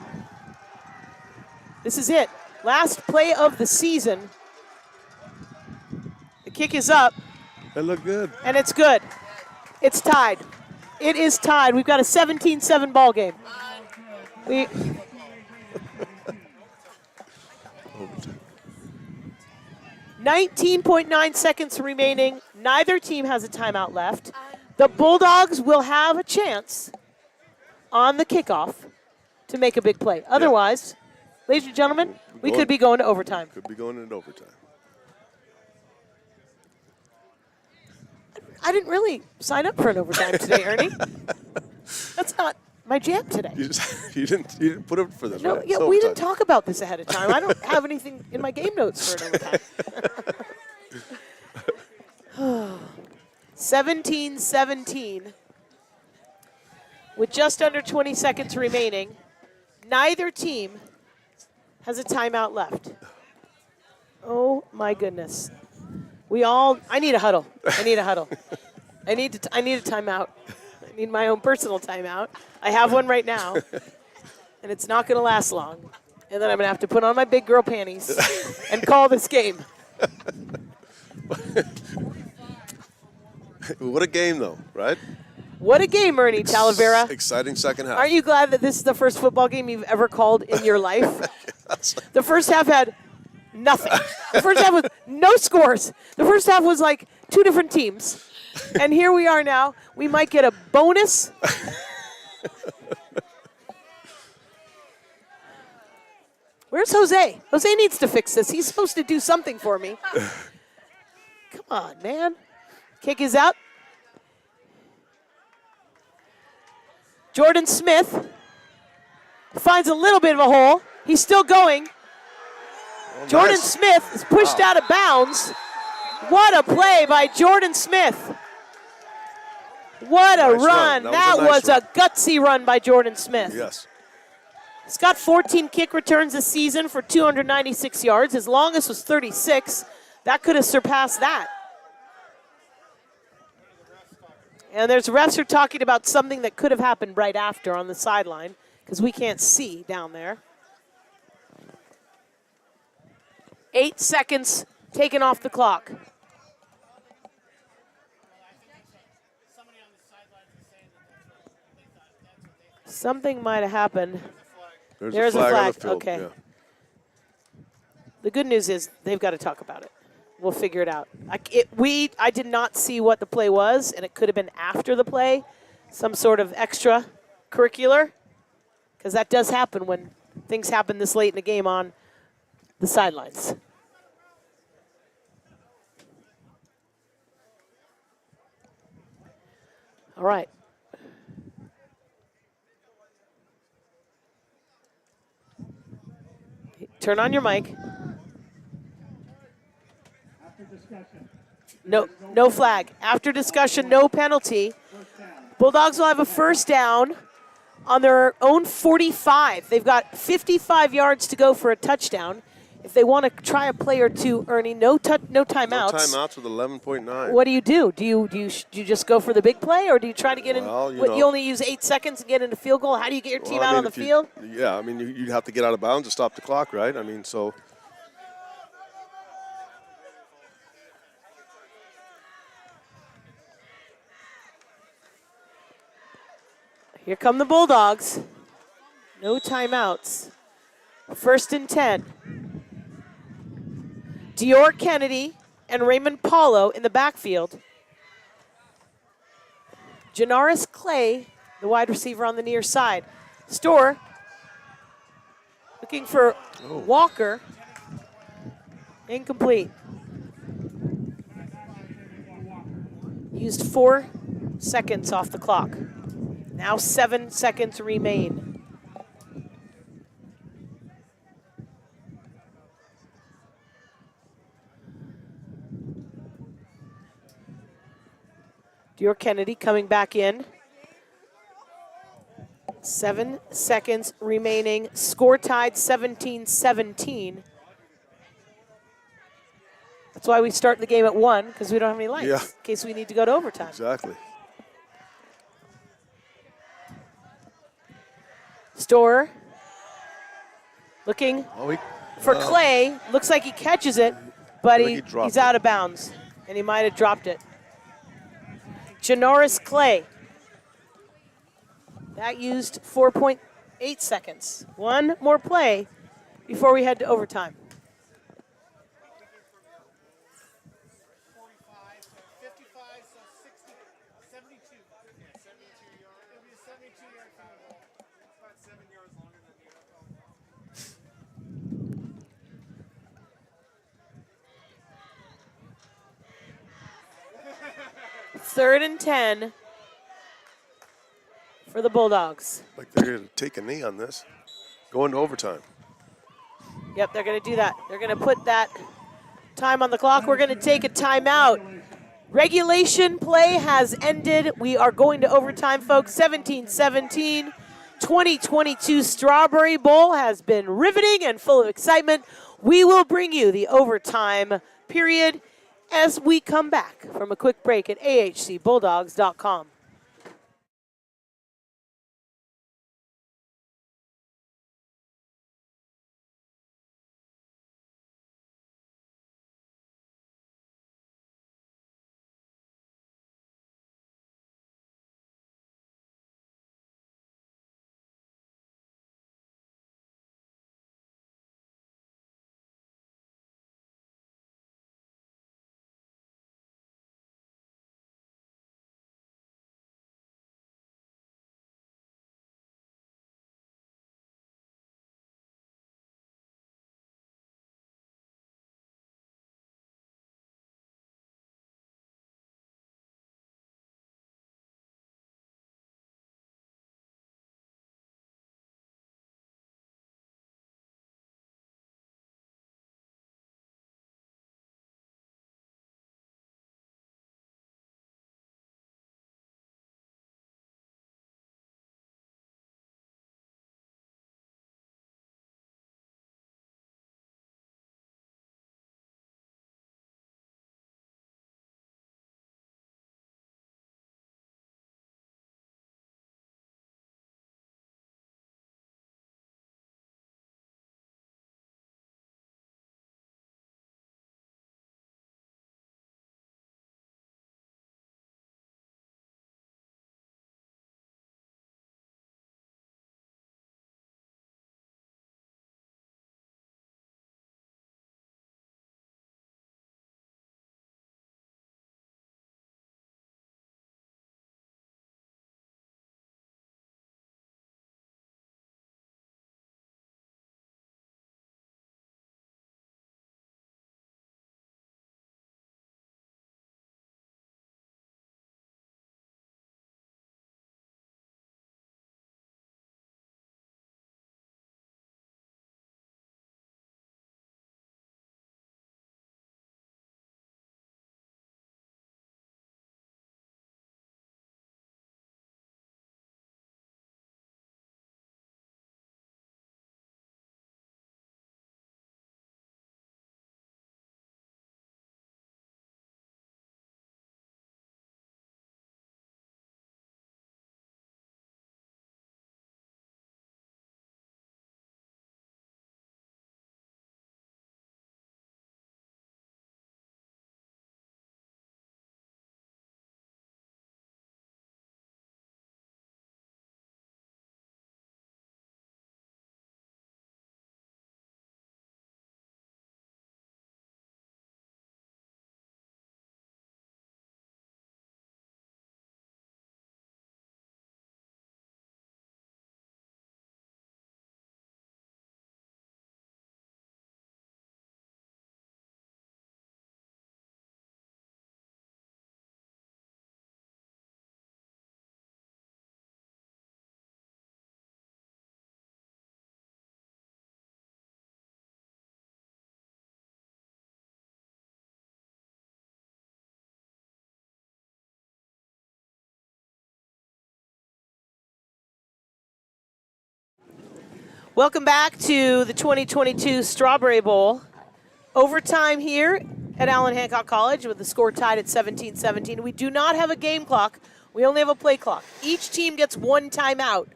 [SPEAKER 1] This is it. Last play of the season. The kick is up.
[SPEAKER 2] They look good.
[SPEAKER 1] And it's good. It's tied. It is tied. We've got a 17-7 ball game. 19.9 seconds remaining. Neither team has a timeout left. The Bulldogs will have a chance on the kickoff to make a big play. Otherwise, ladies and gentlemen, we could be going to overtime.
[SPEAKER 2] Could be going into overtime.
[SPEAKER 1] I didn't really sign up for an overtime today, Ernie. That's not my jam today.
[SPEAKER 2] You didn't put up for this,
[SPEAKER 1] No,
[SPEAKER 2] right?
[SPEAKER 1] yeah,
[SPEAKER 2] It's
[SPEAKER 1] we didn't
[SPEAKER 2] overtime.
[SPEAKER 1] talk about this ahead of time. I don't have anything in my game notes for an overtime. 17-17. With just under 20 seconds remaining, neither team has a timeout left. Oh my goodness. I need a huddle. I need a huddle. I need a timeout. I need my own personal timeout. I have one right now, and it's not going to last long. And then I'm going to have to put on my big girl panties and call this game.
[SPEAKER 2] What a game, though, right?
[SPEAKER 1] What a game, Ernie Talavera.
[SPEAKER 2] Exciting second half.
[SPEAKER 1] Aren't you glad that this is the first football game you've ever called in your life?
[SPEAKER 2] Yes.
[SPEAKER 1] The first half had nothing. The first half was no scores. The first half was like two different teams. And here we are now. We might get a bonus. Where's Jose? Jose needs to fix this. He's supposed to do something for me. Come on, man. Kick is out. Jordan Smith finds a little bit of a hole. He's still going.
[SPEAKER 2] Oh,
[SPEAKER 1] Jordan
[SPEAKER 2] nice.
[SPEAKER 1] Smith is pushed out of bounds. What a play by Jordan Smith. What a
[SPEAKER 2] Nice
[SPEAKER 1] run.
[SPEAKER 2] run.
[SPEAKER 1] That
[SPEAKER 2] That was
[SPEAKER 1] was
[SPEAKER 2] a nice
[SPEAKER 1] a gutsy run by Jordan Smith.
[SPEAKER 2] Yes.
[SPEAKER 1] He's got 14 kick returns this season for 296 yards. His longest was 36. That could have surpassed that. And there's refs who are talking about something that could have happened right after on the sideline because we can't see down there. 8 seconds taken off the clock. Something might have happened. There's a flag.
[SPEAKER 2] On the field.
[SPEAKER 1] Okay.
[SPEAKER 2] Yeah.
[SPEAKER 1] The good news is they've got to talk about it. We'll figure it out. I did not see what the play was, and it could have been after the play, some sort of extra curricular, because that does happen when things happen this late in the game on the sidelines. All right. Turn on your mic. No flag. After discussion, no penalty. Bulldogs will have a first down on their own 45. They've got 55 yards to go for a touchdown. If they want to try a play or two, Ernie, no timeouts.
[SPEAKER 2] No timeouts with 11.9.
[SPEAKER 1] What do you do? Do you just go for the big play, or do you try to get in?
[SPEAKER 2] Well,
[SPEAKER 1] You only use 8 seconds and get into field goal. How do you get your team out on the field?
[SPEAKER 2] Yeah, I mean, you'd have to get out of bounds to stop the clock, right? I mean, so.
[SPEAKER 1] Here come the Bulldogs. No timeouts. First and 10. Dior Kennedy and Raymond Paulo in the backfield. Janaris Clay, the wide receiver on the near side. Storr looking for Walker. Incomplete. Used 4 seconds off the clock. Now 7 seconds remain. Dior Kennedy coming back in. 7 seconds remaining. Score tied 17-17. That's why we start the game at 1, because we don't have any lights in case we need to go to overtime.
[SPEAKER 2] Exactly.
[SPEAKER 1] Storr looking for Clay. Looks like he catches it, but he's out of bounds, and he might have dropped it. Janaris Clay. That used 4.8 seconds. One more play before we head to overtime. Third and 10 for the Bulldogs.
[SPEAKER 2] Like they're going to take a knee on this. Going to overtime.
[SPEAKER 1] Yep, they're going to do that. They're going to put that time on the clock. We're going to take a timeout. Regulation play has ended. We are going to overtime, folks. 17-17. 2022 Strawberry Bowl has been riveting and full of excitement. We will bring you the overtime period as we come back from a quick break at ahcbulldogs.com. Welcome back to the 2022 Strawberry Bowl. Overtime here at Allen Hancock College with the score tied at 17-17. We do not have a game clock. We only have a play clock. Each team gets one timeout.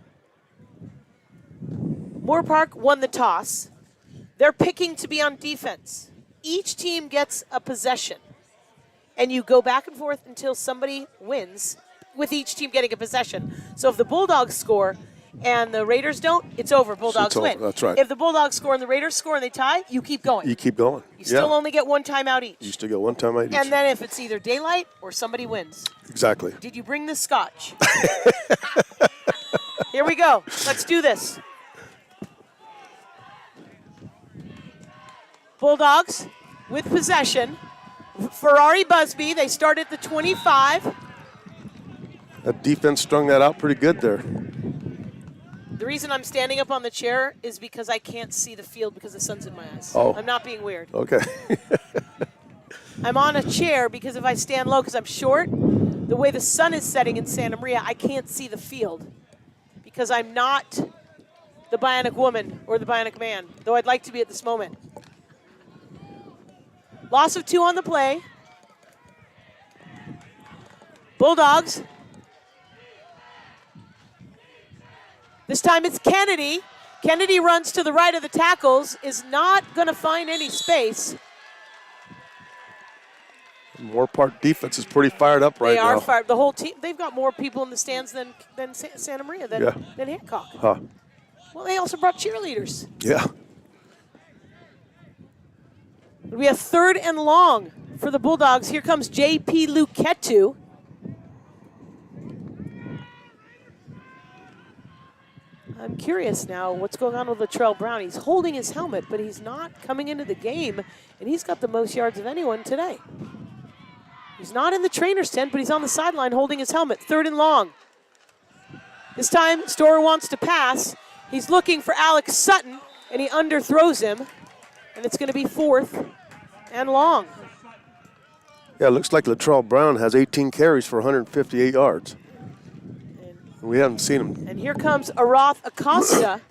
[SPEAKER 1] Moorpark won the toss. They're picking to be on defense. Each team gets a possession. And you go back and forth until somebody wins, with each team getting a possession. So if the Bulldogs score and the Raiders don't, it's over. Bulldogs win.
[SPEAKER 2] That's right.
[SPEAKER 1] If the Bulldogs score and the Raiders score and they tie, you keep going.
[SPEAKER 2] You keep going.
[SPEAKER 1] You still only get one timeout each.
[SPEAKER 2] You still get one timeout each.
[SPEAKER 1] And then if it's either daylight or somebody wins.
[SPEAKER 2] Exactly.
[SPEAKER 1] Did you bring the scotch? Here we go. Let's do this. Bulldogs with possession. Ferrari Busby, they start at the 25.
[SPEAKER 2] That defense strung that out pretty good there.
[SPEAKER 1] The reason I'm standing up on the chair is because I can't see the field because the sun's in my eyes.
[SPEAKER 2] Oh.
[SPEAKER 1] I'm not being weird.
[SPEAKER 2] Okay.
[SPEAKER 1] I'm on a chair because if I stand low because I'm short, the way the sun is setting in Santa Maria, I can't see the field because I'm not the bionic woman or the bionic man, though I'd like to be at this moment. Loss of 2 on the play. Bulldogs. This time it's Kennedy. Kennedy runs to the right of the tackles, is not going to find any space.
[SPEAKER 2] Moorpark defense is pretty fired up right now.
[SPEAKER 1] They are fired. The whole team, they've got more people in the stands than Santa Maria, than Hancock.
[SPEAKER 2] Huh.
[SPEAKER 1] Well, they also brought cheerleaders.
[SPEAKER 2] Yeah.
[SPEAKER 1] We have 3rd and long for the Bulldogs. Here comes J.P. Luketu. I'm curious now what's going on with Latrell Brown. He's holding his helmet, but he's not coming into the game, and he's got the most yards of anyone today. He's not in the trainer's tent, but he's on the sideline holding his helmet. 3rd and long. This time, Storer wants to pass. He's looking for Alex Sutton, and he underthrows him, and it's going to be 4th and long.
[SPEAKER 2] Yeah, it looks like Latrell Brown has 18 carries for 158 yards. We haven't seen him.
[SPEAKER 1] And here comes Aroth Acosta.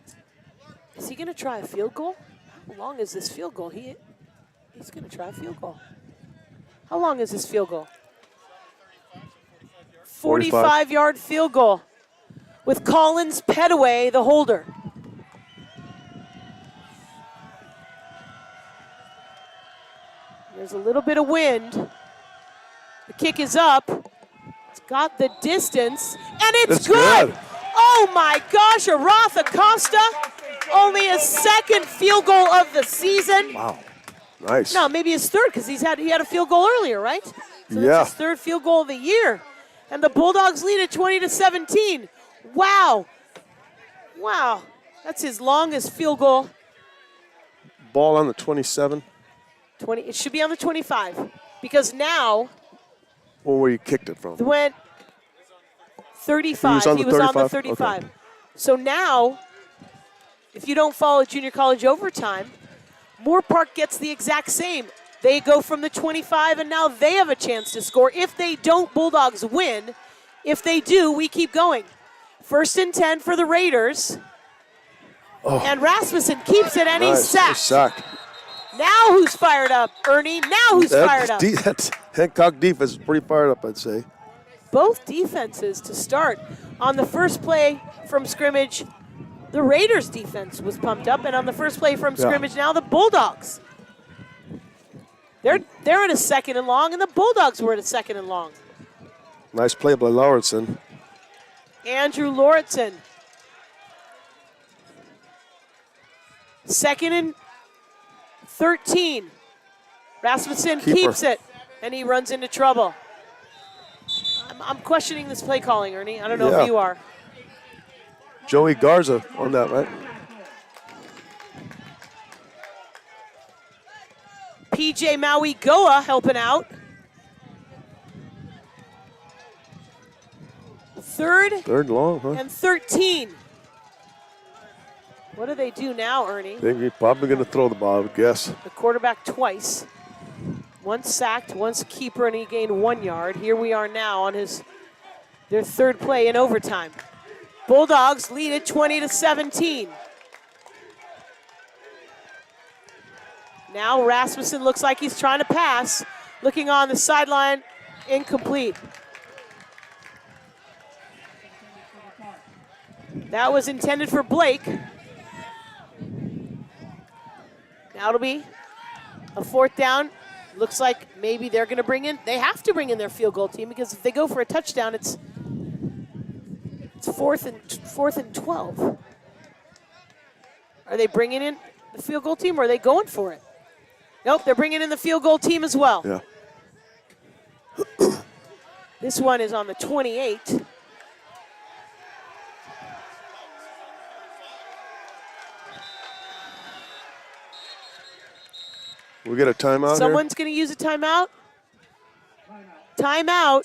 [SPEAKER 1] Is he going to try a field goal? How long is this field goal? He's going to try a field goal. How long is this field goal? 45-yard field goal with Collins Petaway, the holder. There's a little bit of wind. The kick is up. It's got the distance, and it's good. Oh my gosh, Aroth Acosta, only his 2nd field goal of the season.
[SPEAKER 2] Wow, nice.
[SPEAKER 1] No, maybe his 3rd because he had a field goal earlier, right? So
[SPEAKER 2] yeah.
[SPEAKER 1] That's his 3rd field goal of the year. And the Bulldogs lead at 20-17. Wow. Wow. That's his longest field goal.
[SPEAKER 2] Ball on the 27.
[SPEAKER 1] It should be on the 25 because now
[SPEAKER 2] Where you kicked it from?
[SPEAKER 1] went 35.
[SPEAKER 2] He was on the
[SPEAKER 1] 35.
[SPEAKER 2] Okay.
[SPEAKER 1] So now, if you don't follow junior college overtime, Moorpark gets the exact same. They go from the 25, and now they have a chance to score. If they don't, Bulldogs win. If they do, we keep going. 1st and 10 for the Raiders.
[SPEAKER 2] Oh.
[SPEAKER 1] And Rasmussen keeps it, and he's sacked.
[SPEAKER 2] Sacked.
[SPEAKER 1] Now who's fired up, Ernie? Now who's fired up?
[SPEAKER 2] That Hancock defense is pretty fired up, I'd say.
[SPEAKER 1] Both defenses to start. On the first play from scrimmage, the Raiders defense was pumped up, and on the first play from scrimmage now, the Bulldogs. They're in a 2nd and long, and the Bulldogs were at a 2nd and long.
[SPEAKER 2] Nice play by Lauritsen.
[SPEAKER 1] Andrew Lauritsen. 2nd and 13. Rasmussen keeps it, and he runs into trouble. I'm questioning this play calling, Ernie. I don't know if you are.
[SPEAKER 2] Joey Garza on that, right?
[SPEAKER 1] PJ Maui Goa helping out. 3rd
[SPEAKER 2] long, huh?
[SPEAKER 1] and 13. What do they do now, Ernie?
[SPEAKER 2] They're probably going to throw the ball, I would guess.
[SPEAKER 1] The quarterback twice. Once sacked, once keeper, and he gained 1 yard. Here we are now on their 3rd play in overtime. Bulldogs lead it 20-17. Now Rasmussen looks like he's trying to pass. Looking on the sideline, incomplete. That was intended for Blake. Now it'll be a 4th down. Looks like maybe they're going to bring in, they have to bring in their field goal team, because if they go for a touchdown, it's 4th and 12. Are they bringing in the field goal team, or are they going for it? Nope, they're bringing in the field goal team as well.
[SPEAKER 2] Yeah.
[SPEAKER 1] This one is on the 28.
[SPEAKER 2] We get a timeout.
[SPEAKER 1] Someone's going to use a timeout. Timeout.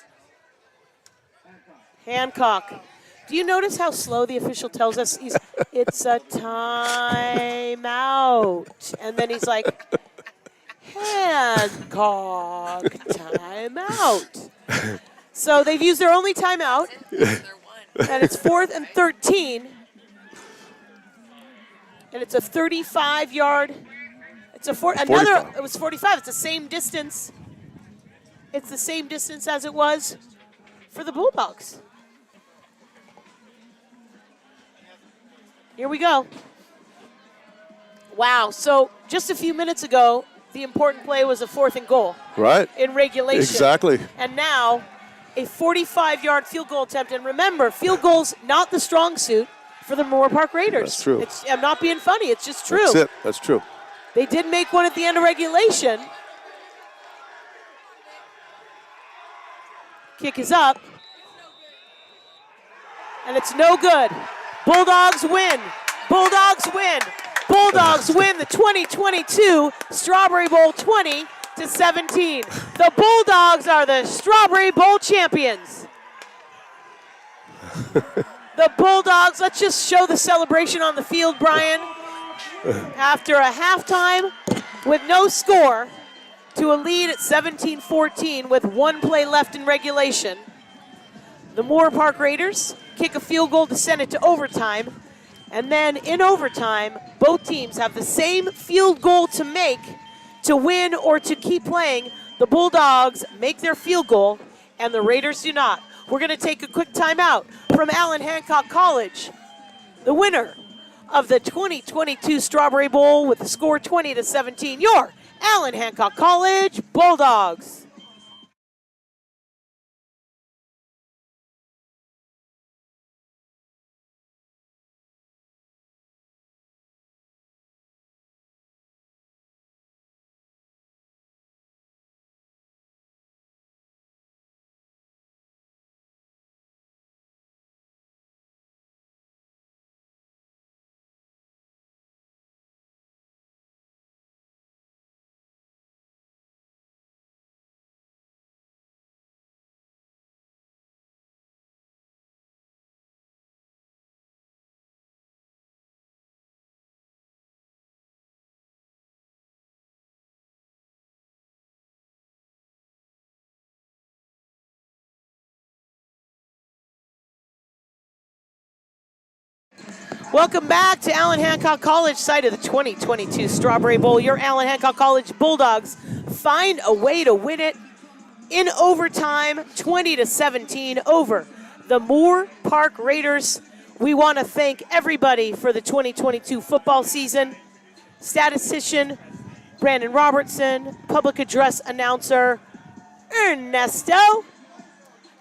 [SPEAKER 1] Hancock. Do you notice how slow the official tells us it's a timeout? And then he's like, Hancock, timeout. So they've used their only timeout. And it's 4th and 13. And it's a 35-yard. It's a another. It was 45. It's the same distance. It's the same distance as it was for the Bulldogs. Here we go. Wow. So just a few minutes ago, the important play was a 4th and goal.
[SPEAKER 2] Right.
[SPEAKER 1] In regulation.
[SPEAKER 2] Exactly.
[SPEAKER 1] And now a 45-yard field goal attempt. And remember, field goal's not the strong suit for the Moorpark Raiders.
[SPEAKER 2] That's true.
[SPEAKER 1] I'm not being funny. It's just true.
[SPEAKER 2] That's it. That's true.
[SPEAKER 1] They did make one at the end of regulation. Kick is up. And it's no good. Bulldogs win. Bulldogs win. Bulldogs win the 2022 Strawberry Bowl 20-17. The Bulldogs are the Strawberry Bowl champions. The Bulldogs, let's just show the celebration on the field, Brian. After a halftime with no score to a lead at 17-14 with 1 play left in regulation, the Moorpark Raiders kick a field goal to send it to overtime. And then in overtime, both teams have the same field goal to make to win or to keep playing. The Bulldogs make their field goal, and the Raiders do not. We're going to take a quick timeout from Allen Hancock College, the winner of the 2022 Strawberry Bowl with the score 20-17. Your Allen Hancock College Bulldogs. Welcome back to Allen Hancock College, site of the 2022 Strawberry Bowl. Your Allen Hancock College Bulldogs find a way to win it in overtime, 20-17 over the Moorpark Raiders. We want to thank everybody for the 2022 football season. Statistician Brandon Robertson, public address announcer Ernesto,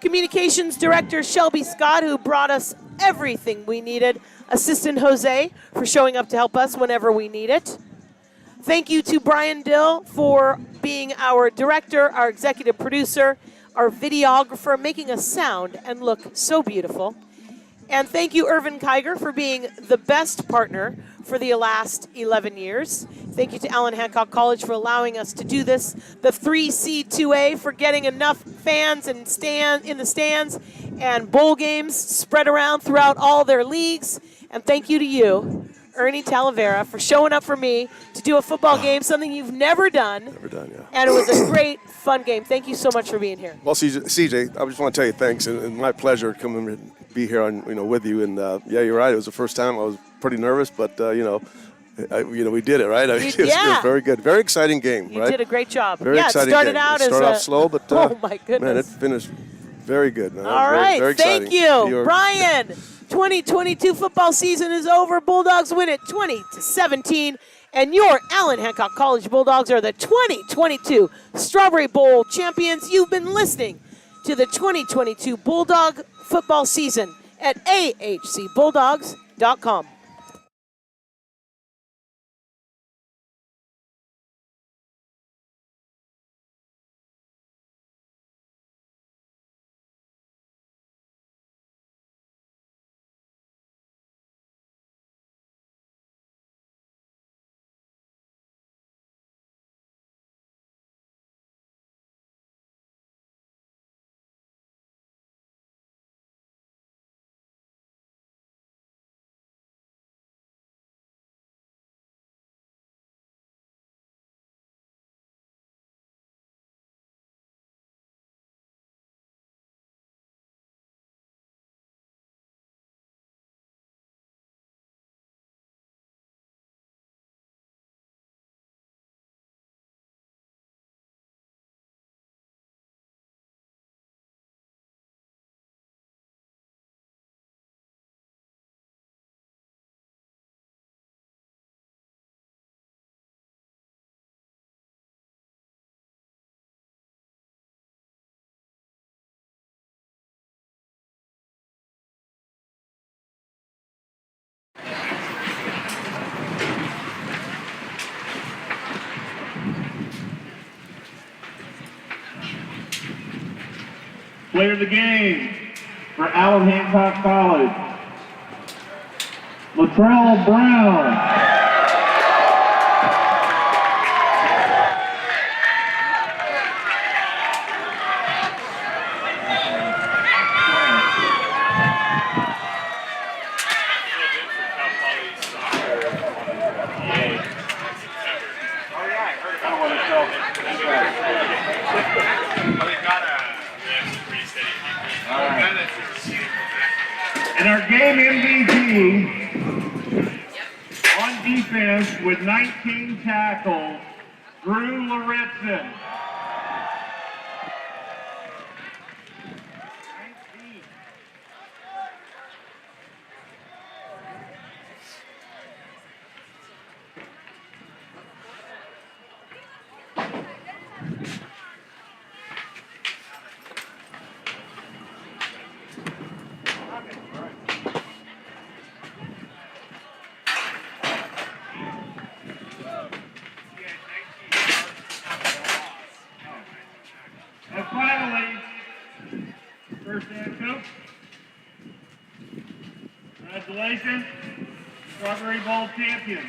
[SPEAKER 1] communications director Shelby Scott, who brought us everything we needed, assistant Jose for showing up to help us whenever we need it. Thank you to Brian Dill for being our director, our executive producer, our videographer, making us sound and look so beautiful. And thank you, Irvin Kiger, for being the best partner for the last 11 years. Thank you to Allen Hancock College for allowing us to do this. The 3C2A for getting enough fans and in the stands and bowl games spread around throughout all their leagues. And thank you to you, Ernie Talavera, for showing up for me to do a football game, something you've never done.
[SPEAKER 2] Never done, yeah.
[SPEAKER 1] And it was a great, fun game. Thank you so much for being here.
[SPEAKER 2] Well, CJ, I just want to tell you thanks, and my pleasure coming and be here on with you. And yeah, you're right. It was the first time. I was pretty nervous, but we did it, right? I mean, it was very good. Very exciting game,
[SPEAKER 1] You
[SPEAKER 2] right?
[SPEAKER 1] did a great job.
[SPEAKER 2] Very exciting
[SPEAKER 1] it started
[SPEAKER 2] game.
[SPEAKER 1] out
[SPEAKER 2] It started
[SPEAKER 1] as
[SPEAKER 2] off slow, but
[SPEAKER 1] oh my goodness.
[SPEAKER 2] man, it finished very good. Man.
[SPEAKER 1] All right,
[SPEAKER 2] very
[SPEAKER 1] thank
[SPEAKER 2] exciting.
[SPEAKER 1] you, Brian. 2022 football season is over. Bulldogs win it 20-17, and your Allen Hancock College Bulldogs are the 2022 Strawberry Bowl champions. You've been listening to the 2022 Bulldog football season at ahcbulldogs.com.
[SPEAKER 4] Player of the game for Allen Hancock College, Latrell Brown. And our game MVP on defense with 19 tackles, Drew Lauritzen. 19. And finally, first head coach, congratulations, Strawberry Bowl champions.